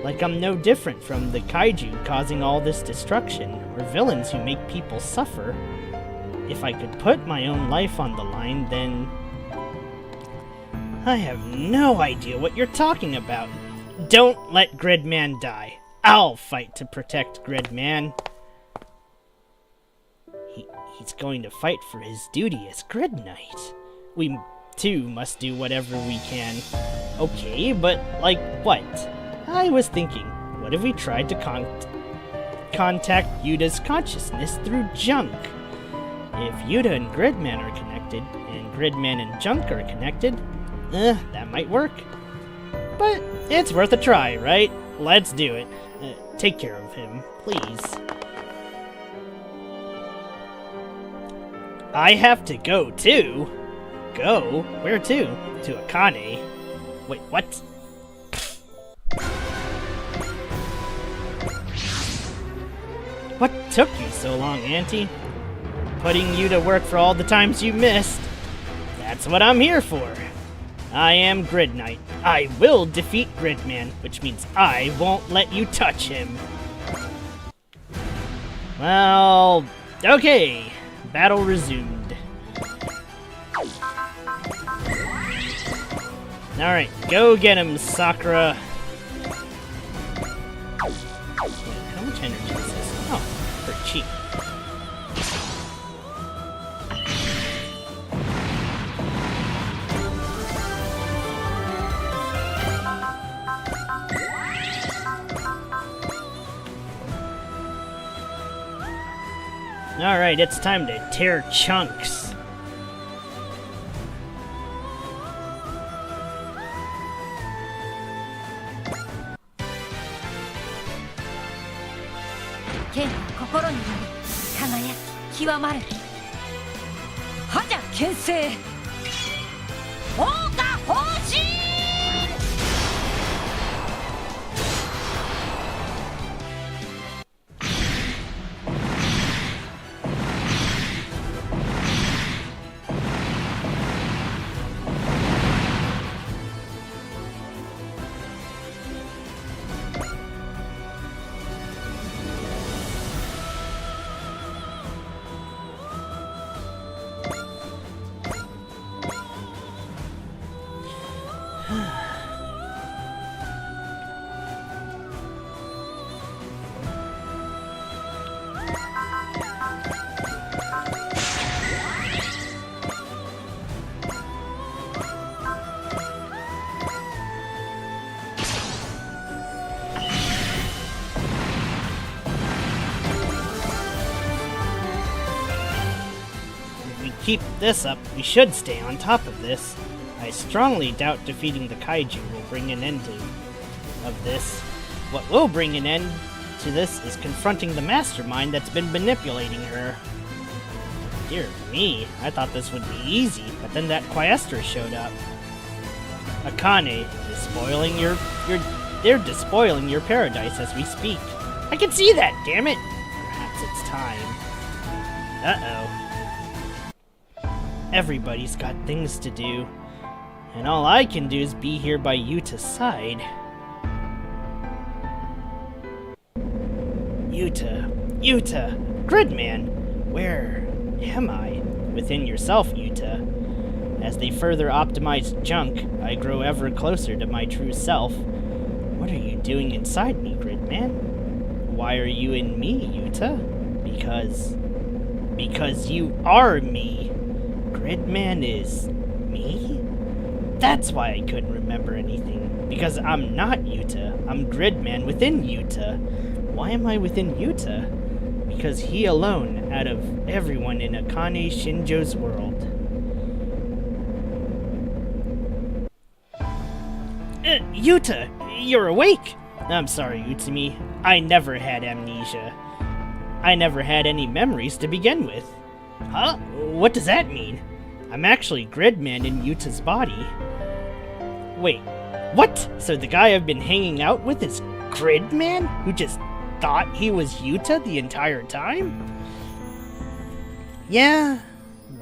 Like I'm no different from the kaiju causing all this destruction, or villains who make people suffer. If I could put my own life on the line, then... I have no idea what you're talking about. Don't let Gridman die. I'll fight to protect Gridman. He's going to fight for his duty as Grid Knight. We, too, must do whatever we can. Okay, but like what? I was thinking, what if we tried to contact Yuta's consciousness through junk? If Yuta and Gridman are connected, and Gridman and junk are connected, that might work. But it's worth a try, right? Let's do it. Take care of him, please. I have to go, too? Go? Where to? To Akane. Wait, what? What took you so long, Auntie? Putting you to work for all the times you missed. That's what I'm here for. I am Grid Knight. I will defeat Gridman, which means I won't let you touch him. Well, okay. Battle resumed. Alright, go get him, Sakura. Wait, how much energy is this? Oh, pretty cheap. Alright, it's time to tear chunks.剣は心にある輝き極まる覇者牽制王が方針Keep this up, we should stay on top of this. I strongly doubt defeating the kaiju will bring an end of this. What will bring an end to this is confronting the mastermind that's been manipulating her. Dear me, I thought this would be easy, but then that Quaestor showed up. Akane is spoiling they're despoiling your paradise as we speak. I can see that, damn it! Perhaps it's time. Uh-oh. Everybody's got things to do, and all I can do is be here by Yuta's side. Yuta, Gridman, where am I? Within yourself, Yuta. As they further optimize junk, I grow ever closer to my true self. What are you doing inside me, Gridman? Why are you in me, Yuta? Because you are me. Gridman is me? That's why I couldn't remember anything. Because I'm not Yuta. I'm Gridman within Yuta. Why am I within Yuta? Because he alone, out of everyone in Akane Shinjo's world. Yuta, you're awake! I'm sorry, Utsumi. I never had amnesia. I never had any memories to begin with. Huh? What does that mean? I'm actually Gridman in Yuta's body. Wait, what? So the guy I've been hanging out with is Gridman, who just thought he was Yuta the entire time? Yeah,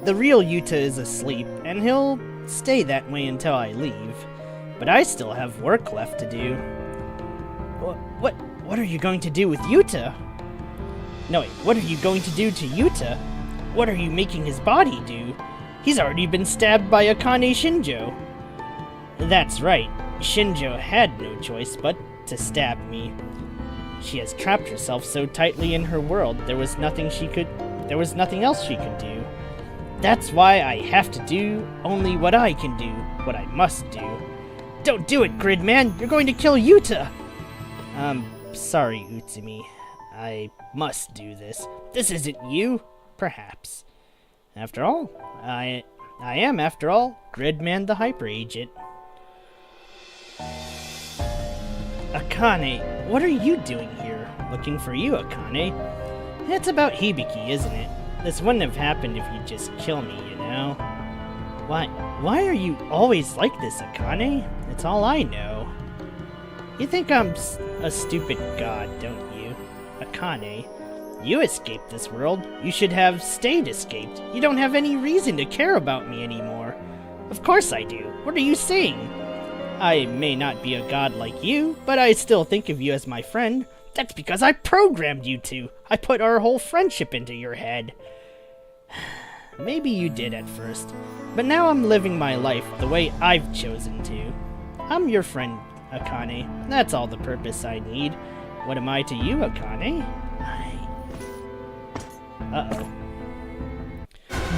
the real Yuta is asleep, and he'll stay that way until I leave. But I still have work left to do. What are you going to do with Yuta? No, wait, what are you going to do to Yuta? What are you making his body do? He's already been stabbed by Akane Shinjo. That's right. Shinjo had no choice but to stab me. She has trapped herself so tightly in her world, there was nothing else she could do. That's why I have to do only what I can do, what I must do. Don't do it, Gridman! You're going to kill Yuta! Sorry, Utsumi. I must do this. This isn't you? Perhaps. After all, I am, after all, Gridman the Hyper Agent. Akane, what are you doing here? Looking for you, Akane. It's about Hibiki, isn't it? This wouldn't have happened if you'd just kill me, you know? Why are you always like this, Akane? It's all I know. You think I'm a stupid god, don't you? Akane, you escaped this world. You should have stayed escaped. You don't have any reason to care about me anymore. Of course I do. What are you saying? I may not be a god like you, but I still think of you as my friend. That's because I programmed you to. I put our whole friendship into your head. Maybe you did at first, but now I'm living my life the way I've chosen to. I'm your friend, Akane. That's all the purpose I need. What am I to you, Akane? Uh-oh.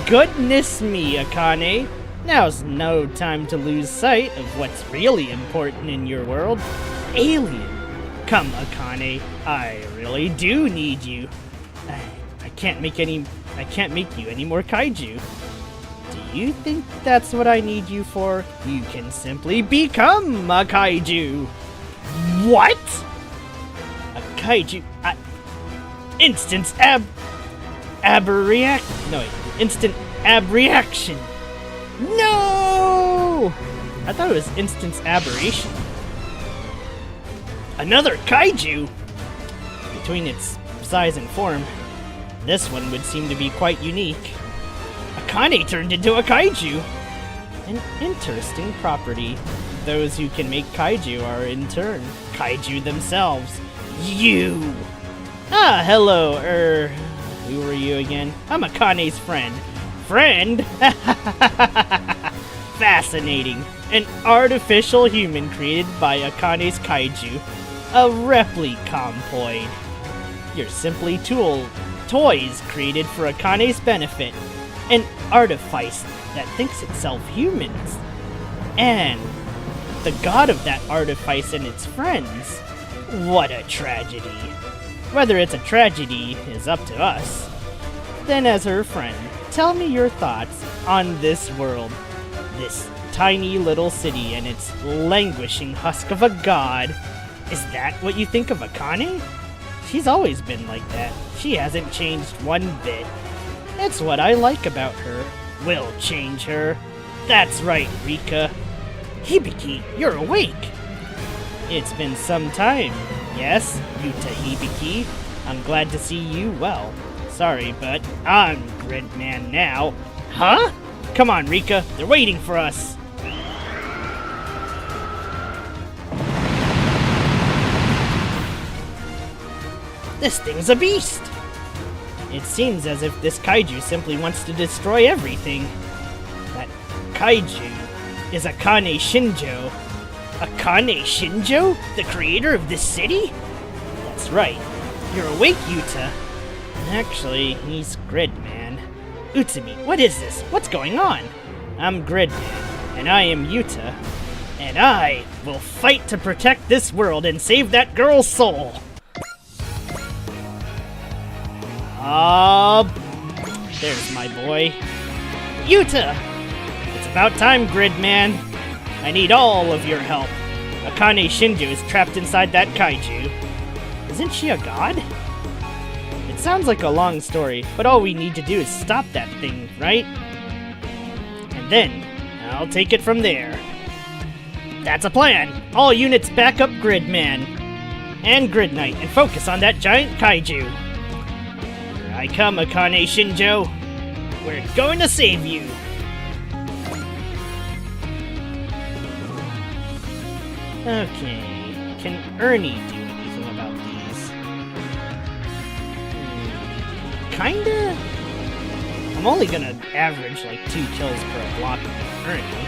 Goodness me, Akane! Now's no time to lose sight of what's really important in your world. Alien! Come, Akane, I really do need you. I can't make you any more kaiju. Do you think that's what I need you for? You can simply become a kaiju. What? A kaiju? Instant instant ab reaction. No! I thought it was instant aberration. Another kaiju? Between its size and form, this one would seem to be quite unique. Akane turned into a kaiju! An interesting property. Those who can make kaiju are in turn kaiju themselves. You! Ah, hello, who are you again? I'm Akane's friend. Friend? Fascinating. An artificial human created by Akane's kaiju. A replicompoid. You're simply toys created for Akane's benefit. An artifice that thinks itself humans. And the god of that artifice and its friends. What a tragedy. Whether it's a tragedy is up to us. Then as her friend, tell me your thoughts on this world. This tiny little city and its languishing husk of a god. Is that what you think of Akane? She's always been like that. She hasn't changed one bit. It's what I like about her. We'll change her. That's right, Rika. Hibiki, you're awake. It's been some time. Yes, Yuta Hibiki. I'm glad to see you well. Sorry, but I'm Gridman now. Huh? Come on, Rika. They're waiting for us. This thing's a beast! It seems as if this kaiju simply wants to destroy everything. That kaiju is Akane Shinjo. Akane Shinjo? The creator of this city? That's right. You're awake, Yuta. Actually, he's Gridman. Utsumi, what is this? What's going on? I'm Gridman, and I am Yuta. And I will fight to protect this world and save that girl's soul. There's my boy. Yuta! It's about time, Gridman. I need all of your help. Akane Shinjo is trapped inside that kaiju. Isn't she a god? It sounds like a long story, but all we need to do is stop that thing, right? And then, I'll take it from there. That's a plan! All units back up Gridman and Grid Knight and focus on that giant kaiju. Here I come, Akane Shinjo. We're going to save you. Okay, can Ernie do anything about these? Kinda? I'm only gonna average like 2 kills per block with Ernie.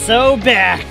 So back.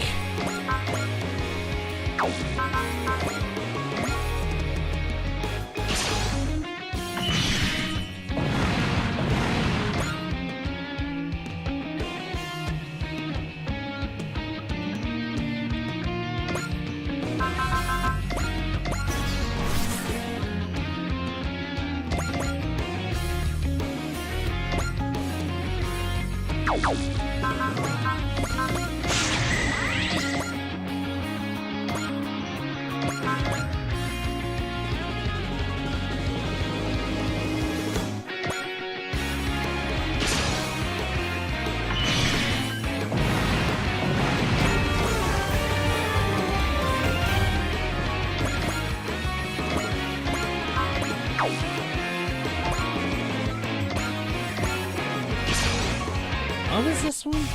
What was this one?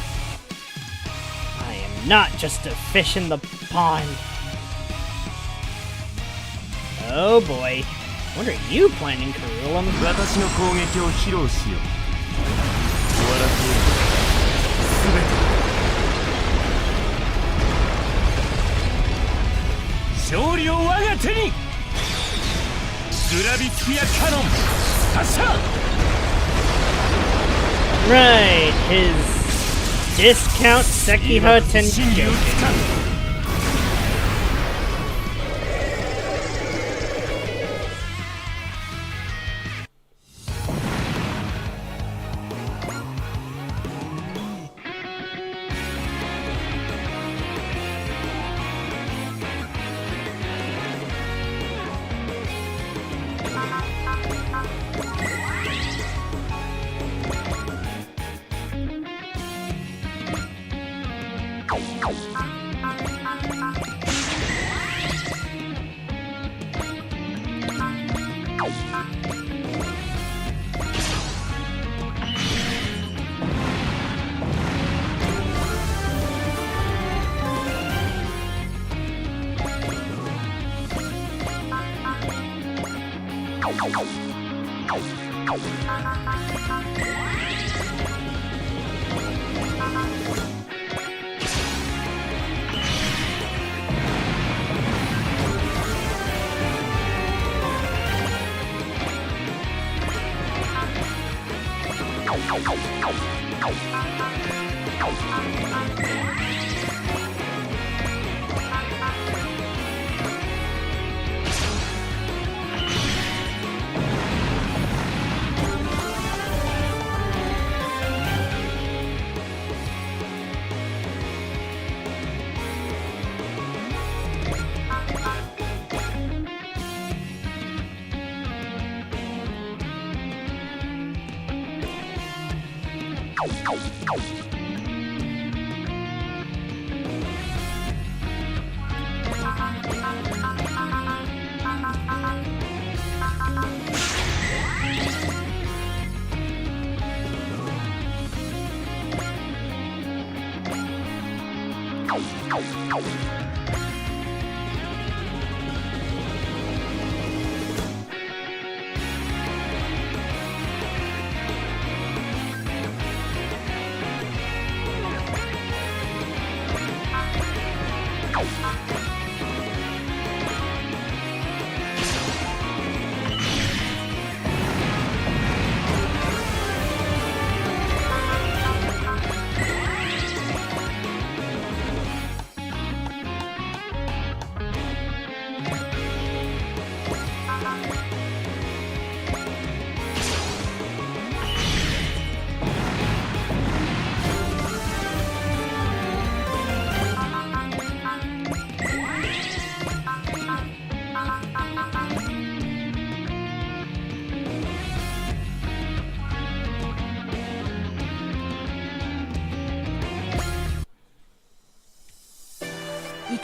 I am not just a fish in the pond. Oh boy. What are you planning, Kurulum? 私の攻撃を披露しよう。笑っている。すべて。勝利を我が手に。グラビスピアキャノン発射。 Right, his discount Sekiha Tenjoken.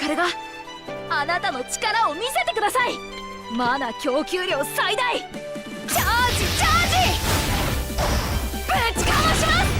カルがあなたの力を見せてください。マナ供給量最大、チャージチャージ、ぶちかまします。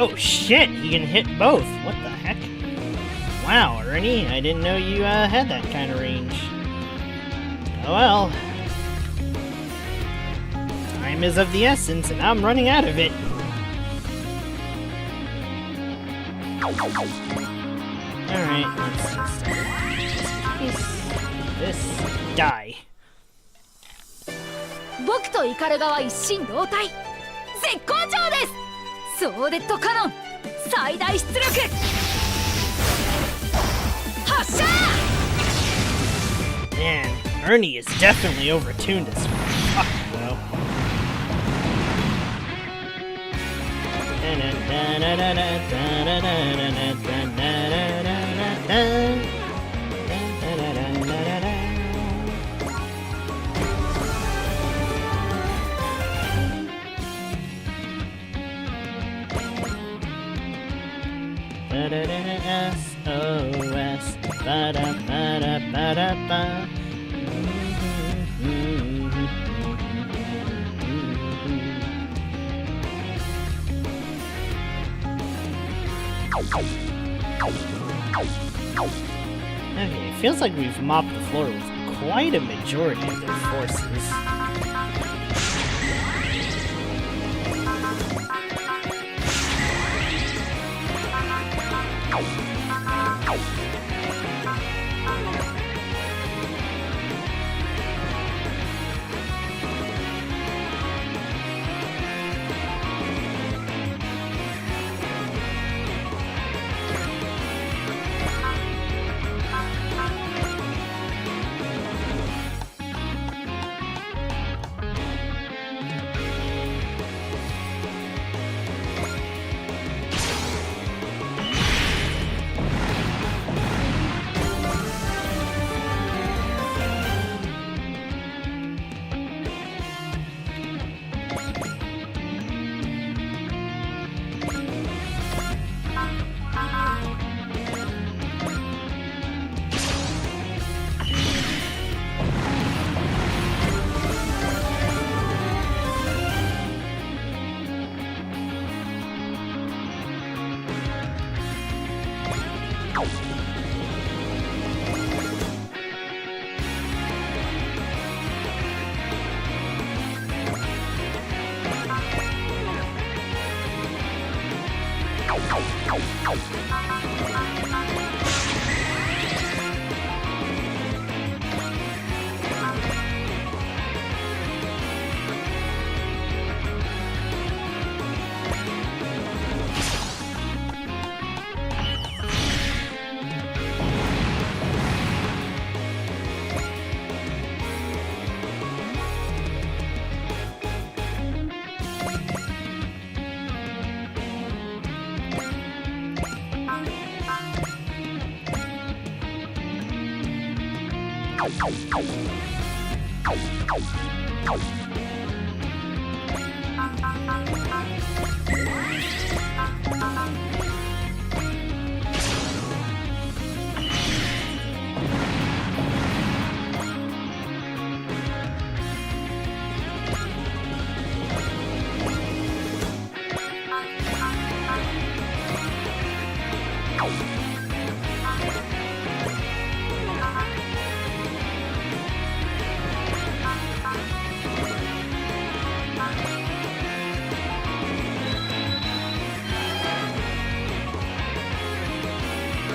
Oh shit, he can hit both. What the heck? Wow, Ernie, I didn't know you had that kind of range. Oh well. Time is of the essence, and I'm running out of it. Alright, let's just this die. 僕とイカルガは一心同体、絶好調です。ソーデッドカノン最大出力発射。 Man, Ernie is definitely overtuned as fuck, though. SOS, ba-da, ba-da, ba-da, ba. Okay, it feels like we've mopped the floor with quite a majority of their forces.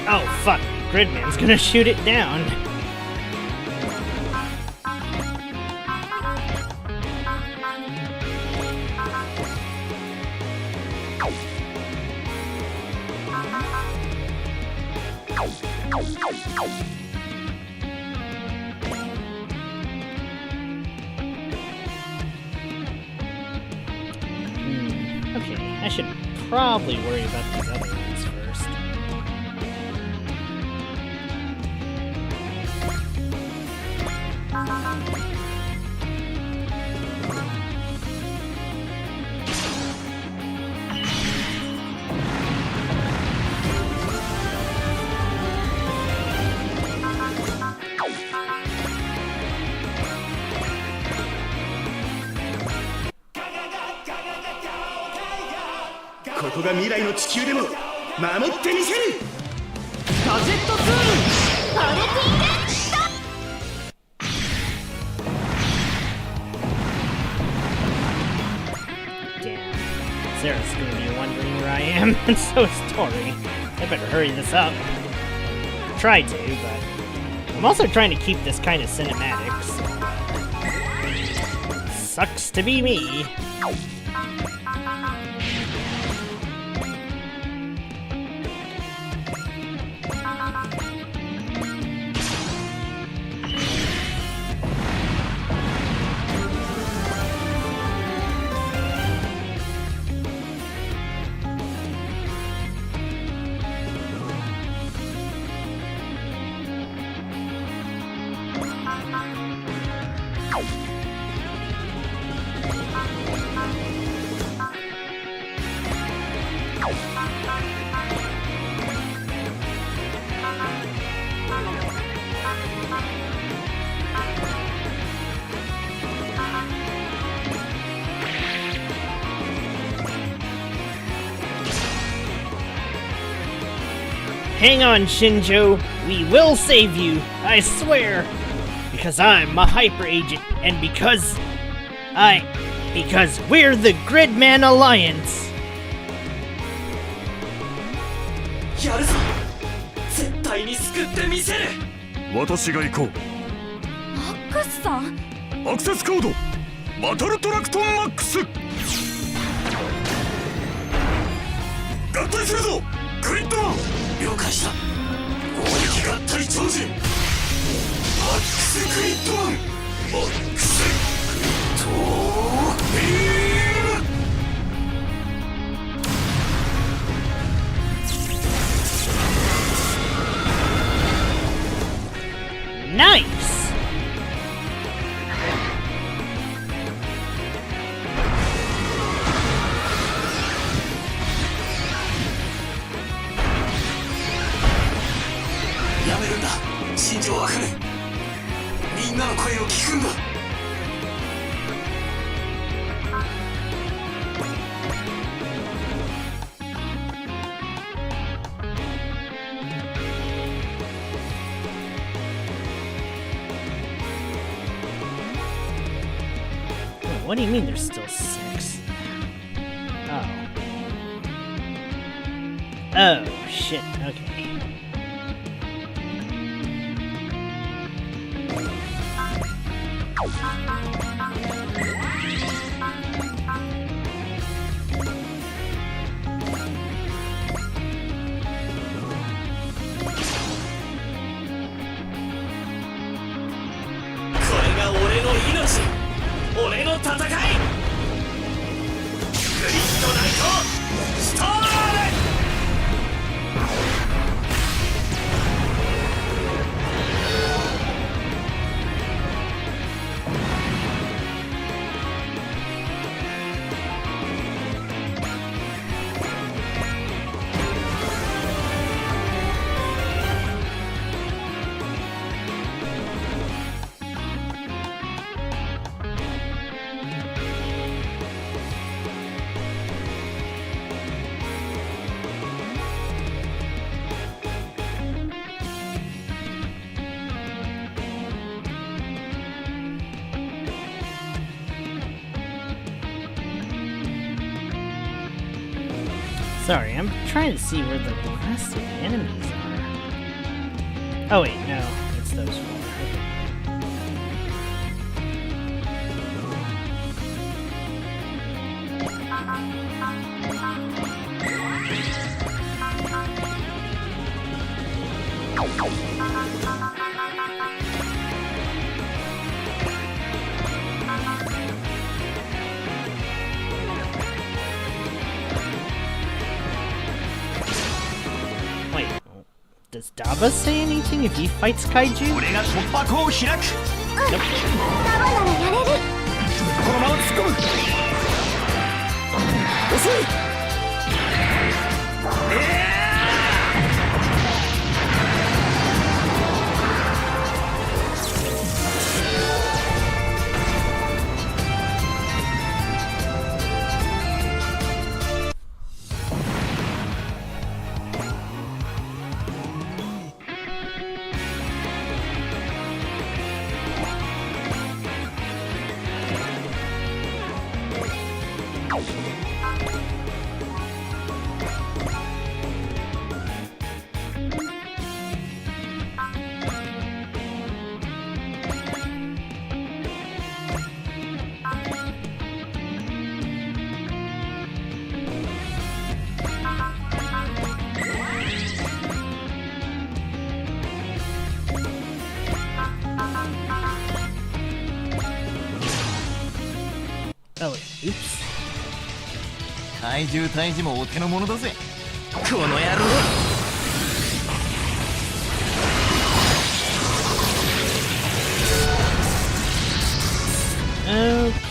Oh fuck, Gridman's gonna shoot it down. Okay, I should probably worry about these other ones first.ここが未来の地球でも守ってみせる。ガジェットツールパルティング Damn. Sarah's gonna be wondering where I am, and so is Tori. I better hurry this up. Try to, but I'm also trying to keep this kind of cinematic, so... Sucks to be me. Hang on, Shinjo. We will save you, I swear. Because I'm a hyper agent, and because we're the Gridman Alliance. やるぞ絶対に救ってみせる私が行こう。マックスさんアクセスコードバトルトラクトンマックス。合体するぞグリッドマン。了解した攻撃合体超人マックスグリッドマン。マックスグリッドビーム。Nice! Yame やめるんだ新庄茜みんなの声を聞くんだ。What do you mean there's still 6? Oh. Oh, shit, okay. Sorry, I'm trying to see where the rest of the enemies are. Oh wait, no, it's those 4. Does Daba say anything if he fights kaiju? 俺が突破口を開く。ダバならやれる。このまま突っ込む。遅い。Oh wait, oops. 怪獣退治もお手の物だぜ。この野郎。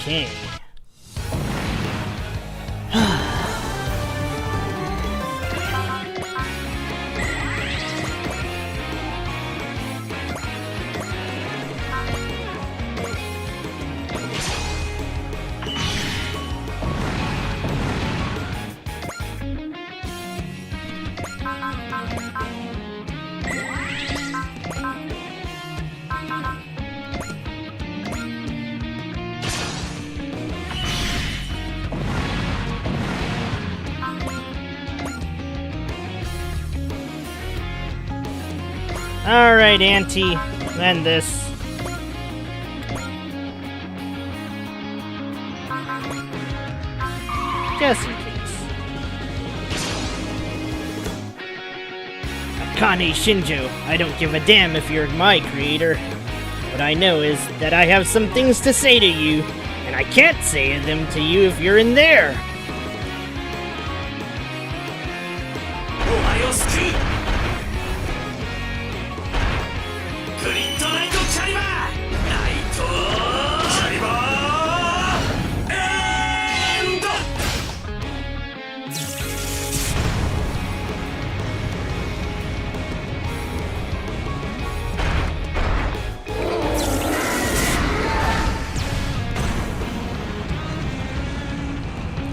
Okay. Alright, Auntie, end this. Just in case. Akane Shinjo, I don't give a damn if you're my creator. What I know is that I have some things to say to you, and I can't say them to you if you're in there. お前を救う。グリッドナイトキャリバー。ナイトキャリバー。エンド。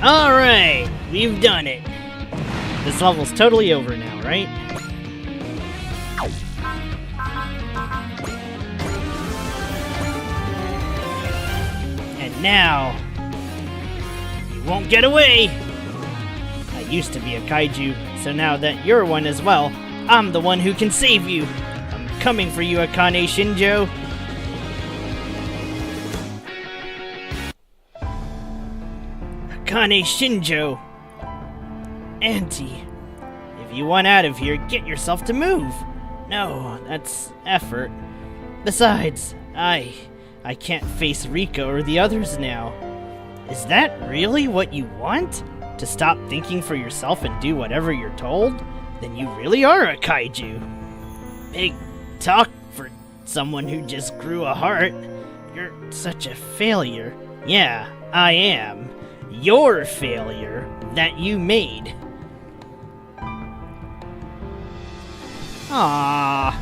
Alright, we've done it. This level's totally over now, right? And now, you won't get away! I used to be a kaiju, so now that you're one as well, I'm the one who can save you! I'm coming for you, Akane Shinjo! Akane Shinjo! Auntie, if you want out of here, get yourself to move! No, that's effort. Besides, I can't face Rika or the others now. Is that really what you want? To stop thinking for yourself and do whatever you're told? Then you really are a kaiju. Big talk for someone who just grew a heart. You're such a failure. Yeah, I am. Your failure that you made. Ah.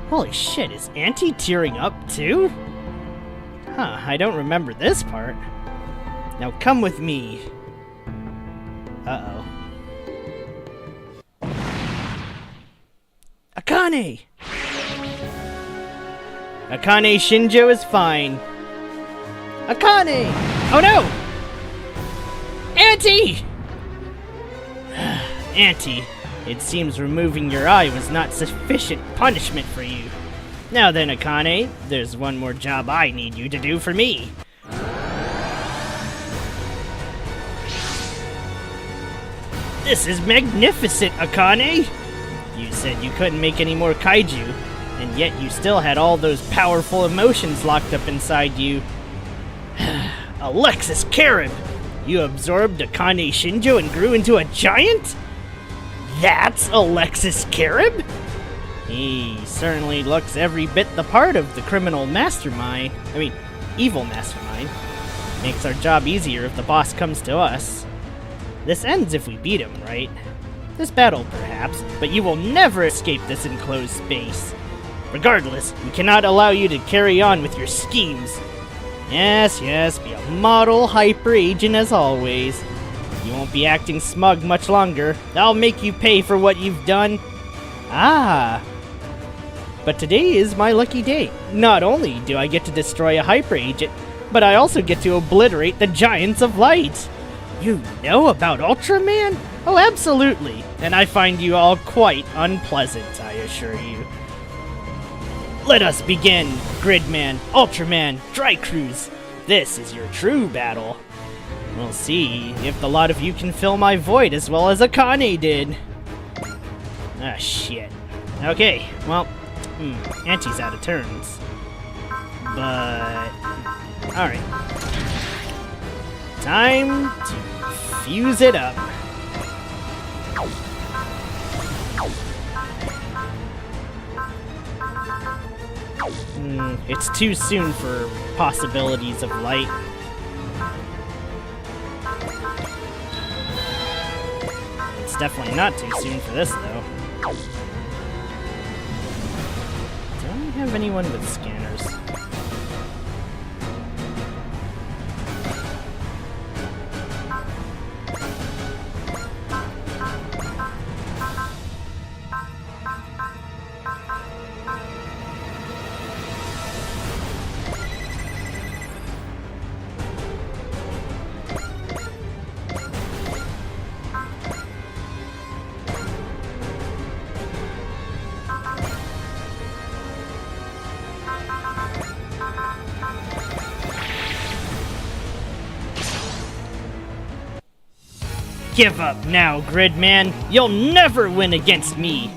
Holy shit, is Auntie tearing up too? Huh, I don't remember this part. Now come with me. Uh-oh. Akane! Akane Shinjo is fine. Akane! Oh no! Auntie! Auntie, it seems removing your eye was not sufficient punishment for you. Now then, Akane, there's one more job I need you to do for me. This is magnificent, Akane! You said you couldn't make any more kaiju, and yet you still had all those powerful emotions locked up inside you. Alexis Carib! You absorbed Akane Shinjo and grew into a giant? That's Alexis Carib? He certainly looks every bit the part of the criminal mastermind. Evil mastermind. Makes our job easier if the boss comes to us. This ends if we beat him, right? This battle, perhaps, but you will never escape this enclosed space. Regardless, we cannot allow you to carry on with your schemes. Yes, be a model hyper agent as always. You won't be acting smug much longer. I'll make you pay for what you've done. Ah. But today is my lucky day. Not only do I get to destroy a hyper agent, but I also get to obliterate the Giants of Light. You know about Ultraman? Oh, absolutely. And I find you all quite unpleasant, I assure you. Let us begin, Gridman, Ultraman, Drycruise. This is your true battle. We'll see if the lot of you can fill my void as well as Akane did. Ah, shit. Okay, well, Auntie's out of turns. But... alright. Time to fuse it up. It's too soon for possibilities of light. It's definitely not too soon for this, though. Don't have anyone with scanners. Give up now, Gridman. You'll never win against me.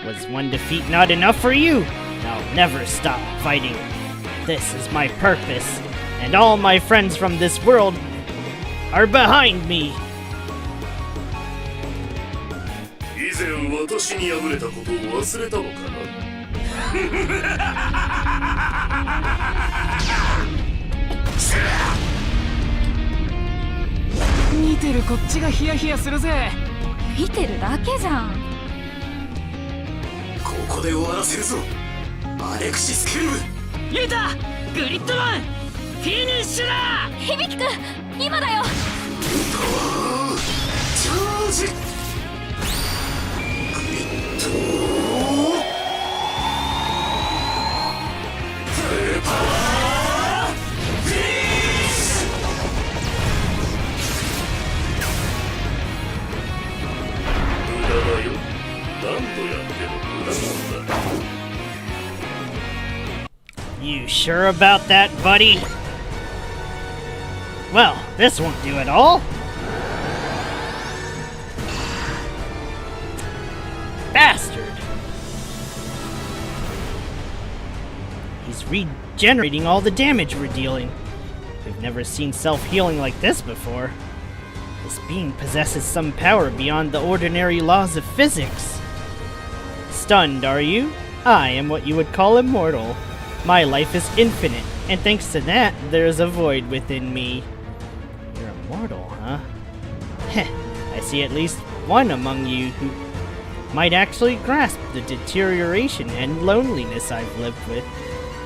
Was one defeat not enough for you? I'll never stop fighting. This is my purpose, and all my friends from this world are behind me. 以前私に敗れたことを忘れたのかな見てるこっちがヒヤヒヤするぜ。見てるだけじゃん。ここで終わらせるぞアレクシス・ケルブ。ユータ、グリッドマン、フィニッシュだ。響くん、今だよ。パワーチャージ。グリッドフルパワーフィニッシュ。無駄だよ。何度やっても無駄なんだ。You sure about that, buddy? Well, this won't do it all. Bastard! He's regenerating all the damage we're dealing. We've never seen self-healing like this before. This being possesses some power beyond the ordinary laws of physics. Stunned, are you? I am what you would call immortal. My life is infinite, and thanks to that, there is a void within me. You're immortal, huh? Heh, I see at least one among you who might actually grasp the deterioration and loneliness I've lived with.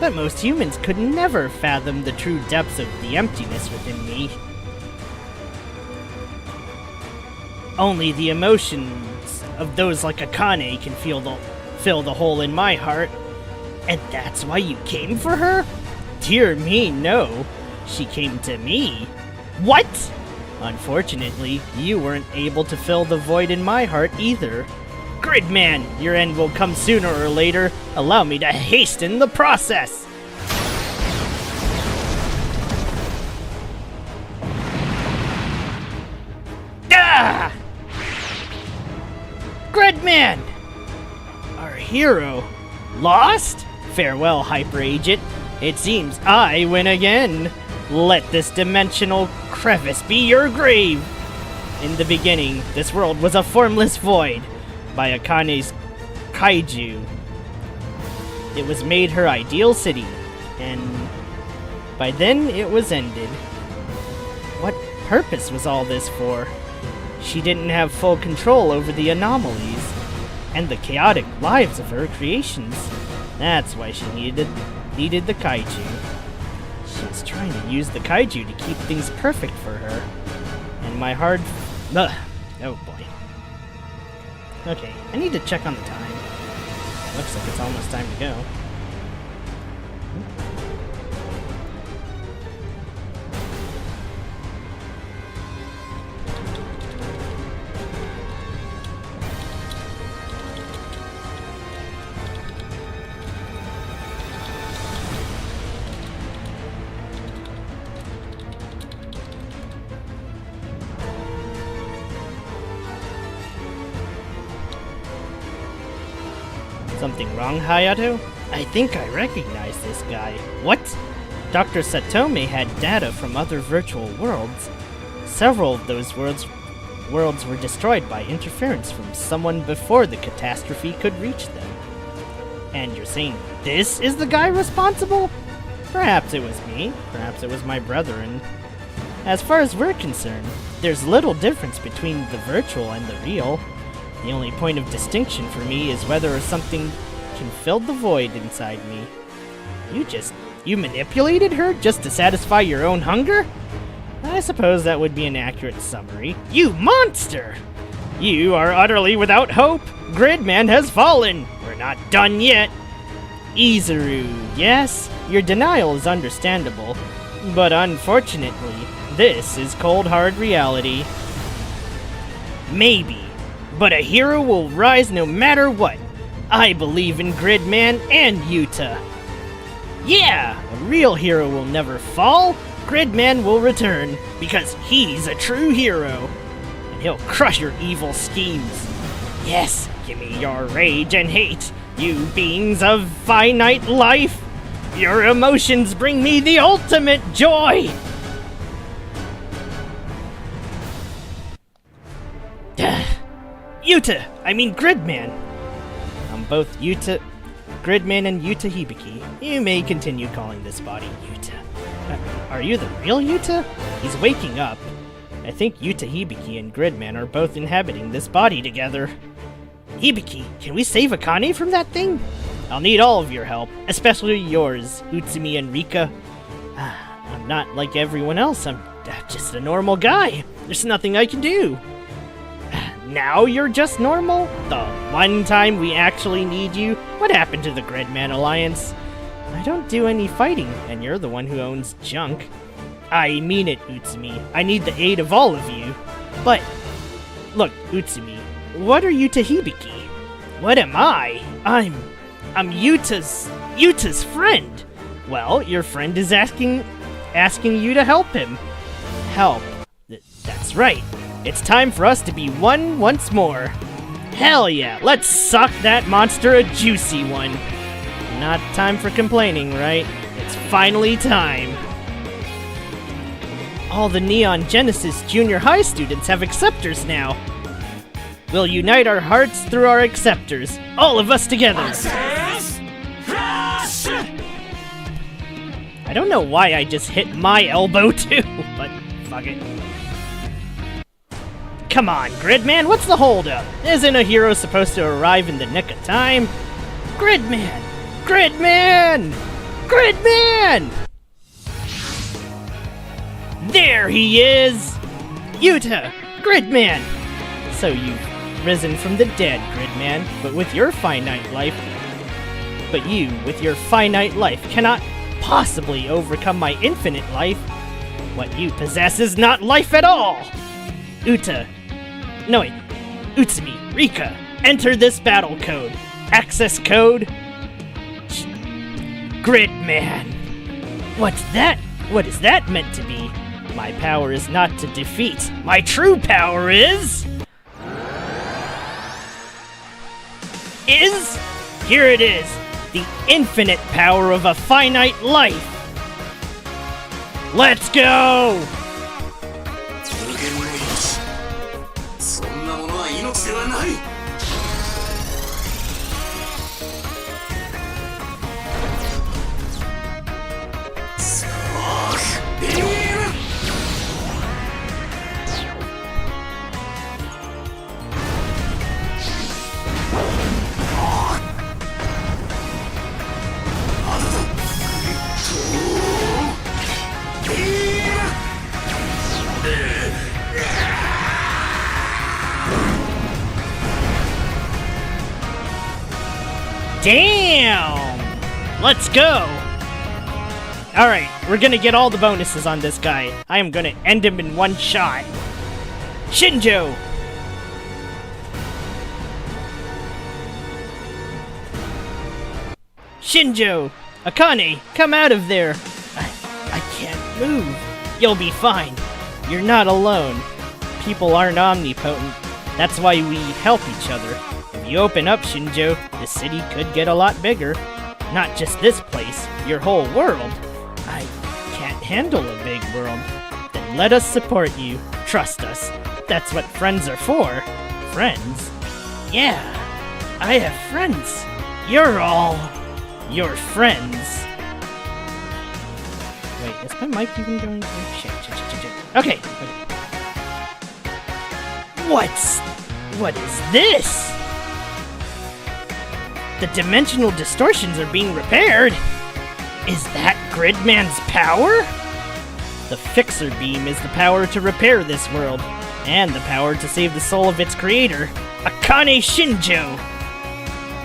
But most humans could never fathom the true depths of the emptiness within me. Only the emotions of those like Akane can fill the hole in my heart. And that's why you came for her? Dear me, no. She came to me. What? Unfortunately, you weren't able to fill the void in my heart either. Gridman, your end will come sooner or later. Allow me to hasten the process. Ah! Gridman! Our hero. Lost? Farewell, Hyper Agent. It seems I win again. Let this dimensional crevice be your grave. In the beginning, this world was a formless void. by Akane's kaiju. It was made her ideal city, and by then it was ended. What purpose was all this for? She didn't have full control over the anomalies and the chaotic lives of her creations. That's why she needed the kaiju. She was trying to use the kaiju to keep things perfect for her. And my hard... Ugh. Oh boy. Okay, I need to check on the time. Looks like it's almost time to go. Something wrong, Hayato? I think I recognize this guy. What? Dr. Satome had data from other virtual worlds. Several of those worlds were destroyed by interference from someone before the catastrophe could reach them. And you're saying this is the guy responsible? Perhaps it was me. Perhaps it was my brother. And as far as we're concerned, there's little difference between the virtual and the real. The only point of distinction for me is whether something can fill the void inside me. You manipulated her just to satisfy your own hunger? I suppose that would be an accurate summary. You monster! You are utterly without hope! Gridman has fallen! We're not done yet! Izuru, yes, your denial is understandable, but unfortunately, this is cold hard reality. Maybe. But a hero will rise no matter what. I believe in Gridman and Yuta. Yeah, a real hero will never fall. Gridman will return, because he's a true hero. And he'll crush your evil schemes. Yes, give me your rage and hate, you beings of finite life. Your emotions bring me the ultimate joy. Gridman. I'm both Gridman and Yuta Hibiki. You may continue calling this body Yuta. Are you the real Yuta? He's waking up. I think Yuta Hibiki and Gridman are both inhabiting this body together. Hibiki, can we save Akane from that thing? I'll need all of your help, especially yours, Utsumi and Rika. I'm not like everyone else. I'm just a normal guy. There's nothing I can do. Now you're just normal? The one time we actually need you? What happened to the Gridman Alliance? I don't do any fighting, and you're the one who owns junk. I mean it, Utsumi. I need the aid of all of you. But, look, Utsumi, what are Yuta Hibiki? What am I? I'm Yuta's friend. Well, your friend is asking you to help him. Help. That's right. It's time for us to be one once more. Hell yeah, let's suck that monster a juicy one. Not time for complaining, right? It's finally time. All the Neon Genesis Junior High students have acceptors now. We'll unite our hearts through our acceptors. All of us together. I don't know why I just hit my elbow too, but fuck it. Come on, Gridman, what's the holdup? Isn't a hero supposed to arrive in the nick of time? Gridman! Gridman! Gridman! There he is! Yuta! Gridman! So you've risen from the dead, Gridman, but with your finite life... But you, with your finite life, cannot possibly overcome my infinite life. What you possess is not life at all! Utsumi, Rika, enter this battle code. Access code... Gridman. What's that? What is that meant to be? My power is not to defeat. My true power is... Here it is. The infinite power of a finite life. Let's go! Damn! Let's go! Alright, we're gonna get all the bonuses on this guy. I am gonna end him in one shot. Shinjo! Shinjo! Akane, come out of there! I can't move. You'll be fine. You're not alone. People aren't omnipotent. That's why we help each other. If you open up, Shinjo, the city could get a lot bigger. Not just this place, your whole world. I can't handle a big world. Then let us support you. Trust us. That's what friends are for. Friends? Yeah, I have friends. You're all your friends. Wait, is my mic even going? Oh, shit. Okay. What is this? The dimensional distortions are being repaired? Is that Gridman's power? The Fixer Beam is the power to repair this world, and the power to save the soul of its creator, Akane Shinjo.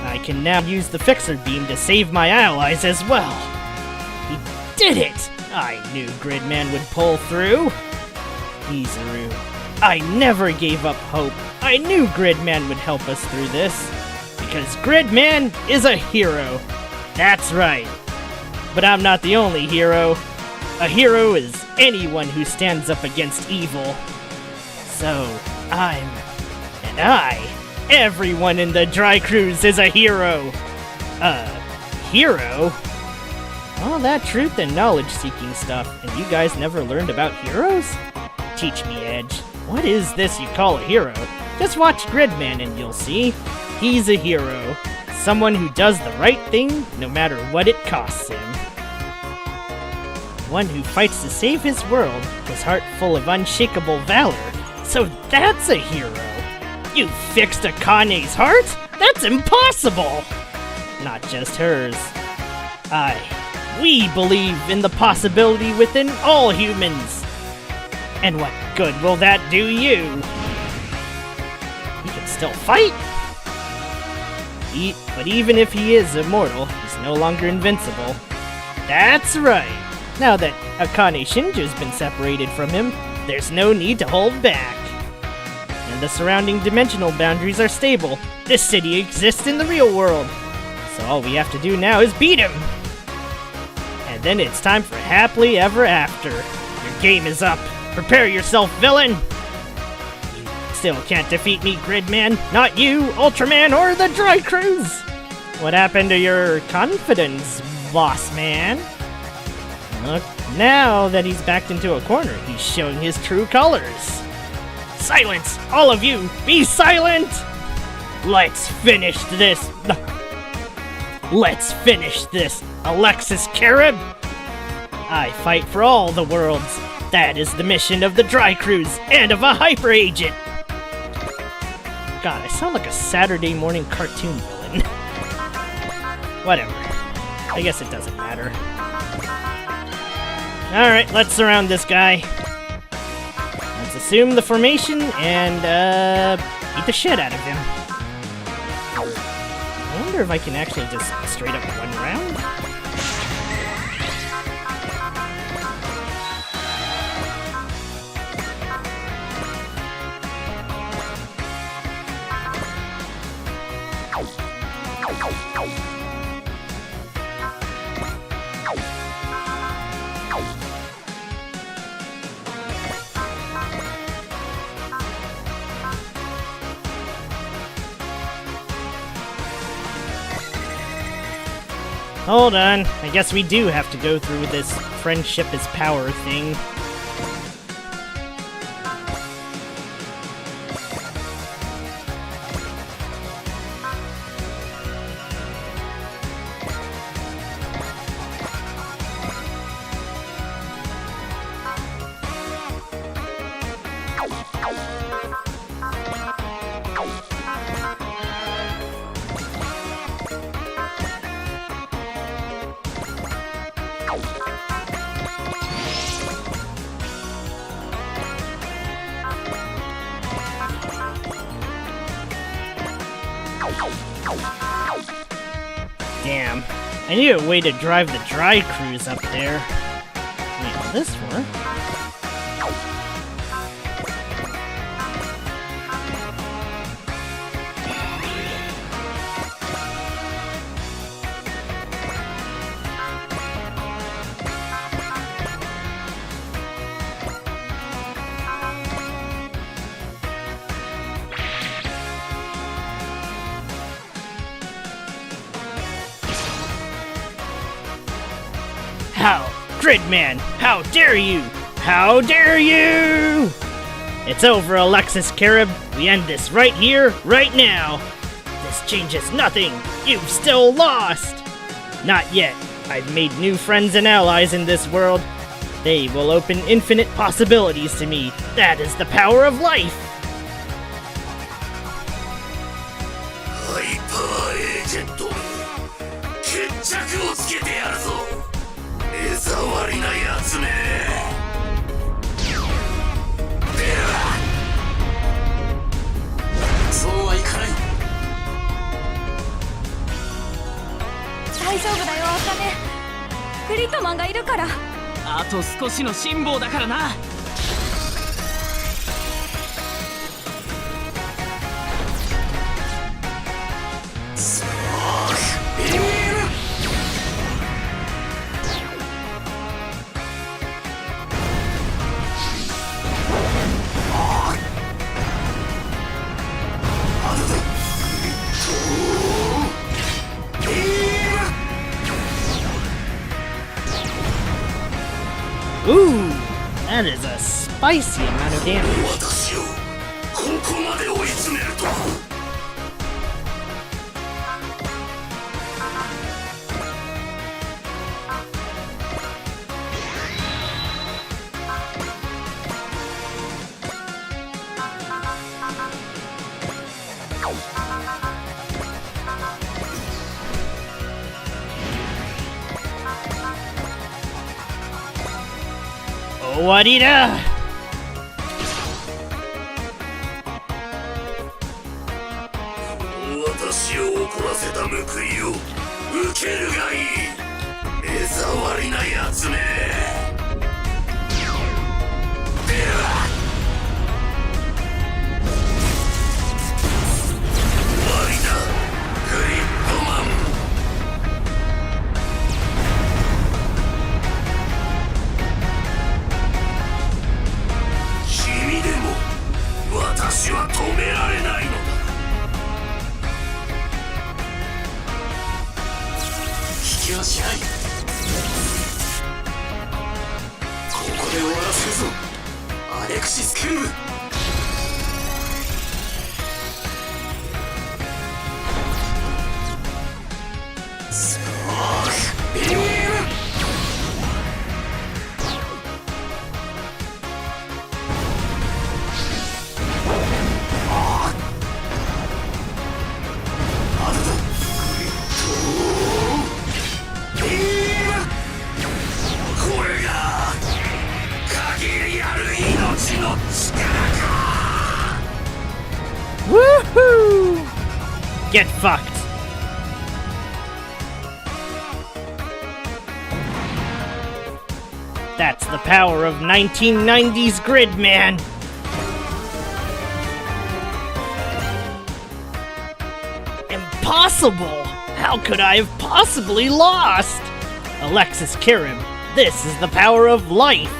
I can now use the Fixer Beam to save my allies as well. He did it! I knew Gridman would pull through. Izuru, I never gave up hope. I knew Gridman would help us through this. Because Gridman is a hero. That's right. But I'm not the only hero. A hero is anyone who stands up against evil. So, everyone in the Dry Cruise is a hero. Hero? All that truth and knowledge-seeking stuff, and you guys never learned about heroes? Teach me, Edge. What is this you call a hero? Just watch Gridman and you'll see. He's a hero. Someone who does the right thing, no matter what it costs him. One who fights to save his world, his heart full of unshakable valor. So that's a hero. You fixed Akane's heart? That's impossible! Not just hers. We believe in the possibility within all humans. And what good will that do you? He can still fight? But even if he is immortal, he's no longer invincible. That's right. Now that Akane Shinjo's been separated from him, there's no need to hold back. And the surrounding dimensional boundaries are stable. This city exists in the real world. So all we have to do now is beat him. And then it's time for happily ever after. Your game is up. Prepare yourself, villain! You still can't defeat me, Gridman. Not you, Ultraman, or the Dry Cruise! What happened to your confidence, boss man? Look, now that he's backed into a corner, he's showing his true colors. Silence! All of you, be silent! Let's finish this! Let's finish this, Alexis Carib! I fight for all the worlds. That is the mission of the Dry Cruise and of a Hyper Agent. God, I sound like a Saturday morning cartoon villain. Whatever. I guess it doesn't matter. Alright, let's surround this guy. Let's assume the formation and, beat the shit out of him. I wonder if I can actually just straight up one round? Hold on, I guess we do have to go through with this friendship is power thing. Damn. I need a way to drive the dry cruise up there. Wait, will this work? How? Gridman! How dare you! How dare you! It's over, Alexis Carib. We end this right here, right now. This changes nothing. You've still lost. Not yet. I've made new friends and allies in this world. They will open infinite possibilities to me. That is the power of life. ハイパーエージェント決着をつけてやるぞ目障りなやつめではそうはいかない大丈夫だよアカネグリッドマンがいるから。あと少しの辛抱だからな。Ooh, that is a spicy amount of damage. 私をここまで追い詰めるとは終わりだ。私を怒らせた報いを受けるがいい目障りなやつめでは終わりだグリッドマン君でも私は止められないのだ引きはしないここで終わらせるぞアレクシス・クルブスモークビームこれが限りある命の力か Woohoo! Get fucked. That's the power of 1990s Gridman. Impossible! How could I have possibly lost? Alexis Kirim, this is the power of life.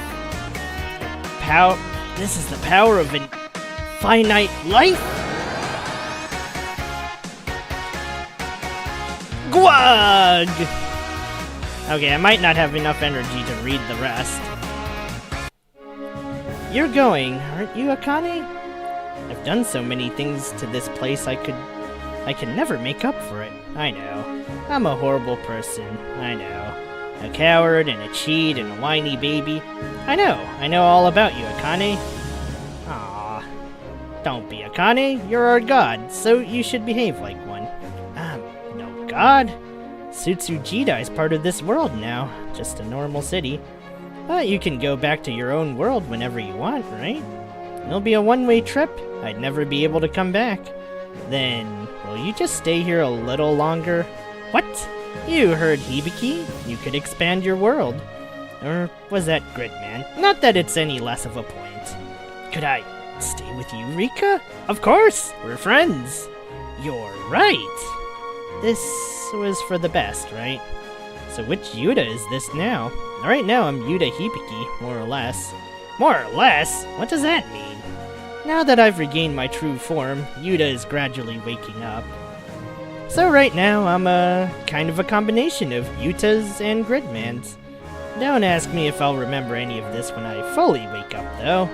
This is the power of infinite life? Gwug! Okay, I might not have enough energy to read the rest. You're going, aren't you, Akane? I've done so many things to this place I can never make up for it. I know. I'm a horrible person. I know. A coward and a cheat and a whiny baby. I know all about you, Akane. Aww. Don't be, Akane. You're our god, so you should behave like one. No god? Sutsujida is part of this world now. Just a normal city. But you can go back to your own world whenever you want, right? It'll be a one-way trip. I'd never be able to come back. Then, will you just stay here a little longer? What? You heard Hibiki. You could expand your world. Or was that Gridman? Not that it's any less of a point. Could I stay with you, Rika? Of course! We're friends! You're right! This was for the best, right? So which Yuta is this now? Right now I'm Yuta Hibiki, more or less. More or less? What does that mean? Now that I've regained my true form, Yuta is gradually waking up. So right now I'm kind of a combination of Yuta's and Gridman's. Don't ask me if I'll remember any of this when I fully wake up, though.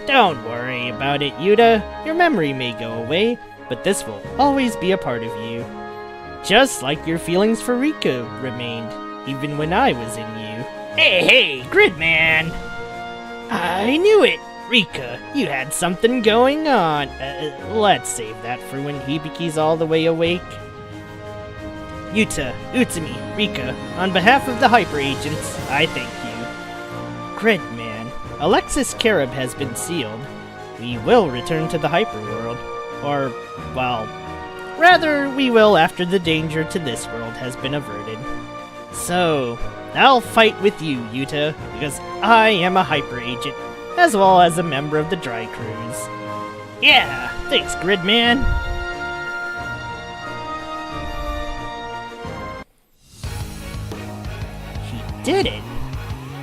Don't worry about it, Yuta. Your memory may go away, but this will always be a part of you. Just like your feelings for Rika remained, even when I was in you. Hey, Gridman! I knew it! Rika, you had something going on. Let's save that for when Hibiki's all the way awake. Yuta, Utsumi, Rika, on behalf of the Hyper Agents, I thank you. Gridman, Alexis Carib has been sealed. We will return to the Hyper World. Or, well, rather, we will after the danger to this world has been averted. So, I'll fight with you, Yuta, because I am a Hyper Agent, as well as a member of the Dry Cruise. Yeah, thanks, Gridman. Did it!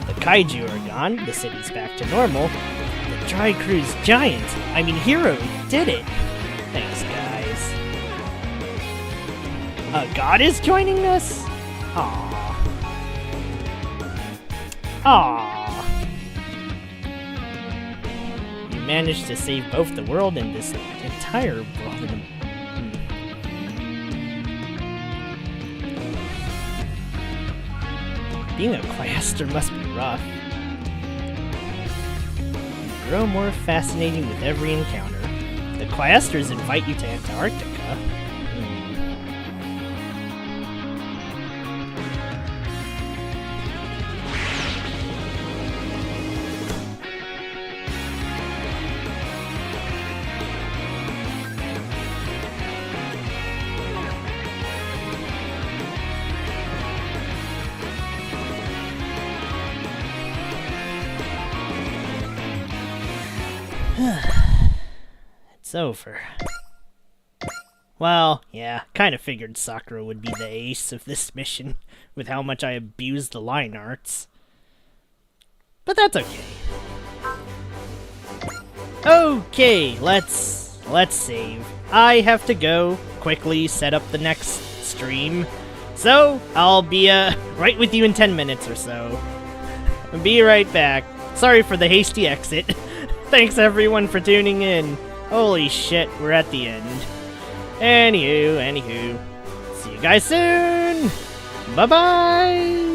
The kaiju are gone, the city's back to normal. The Dry Cruise hero, did it! Thanks, guys. A god is joining us? Aww. Aww. You managed to save both the world and this entire world. Being a Quaestor must be rough. You grow more fascinating with every encounter. The Quaestors invite you to Antarctica. It's over. Well, yeah, kinda figured Sakura would be the ace of this mission, with how much I abused the line arts. But that's okay. Okay, let's save. I have to go quickly set up the next stream, so I'll be right with you in 10 minutes or so. Be right back. Sorry for the hasty exit. Thanks everyone for tuning in. Holy shit, we're at the end. Anywho, see you guys soon! Bye-bye!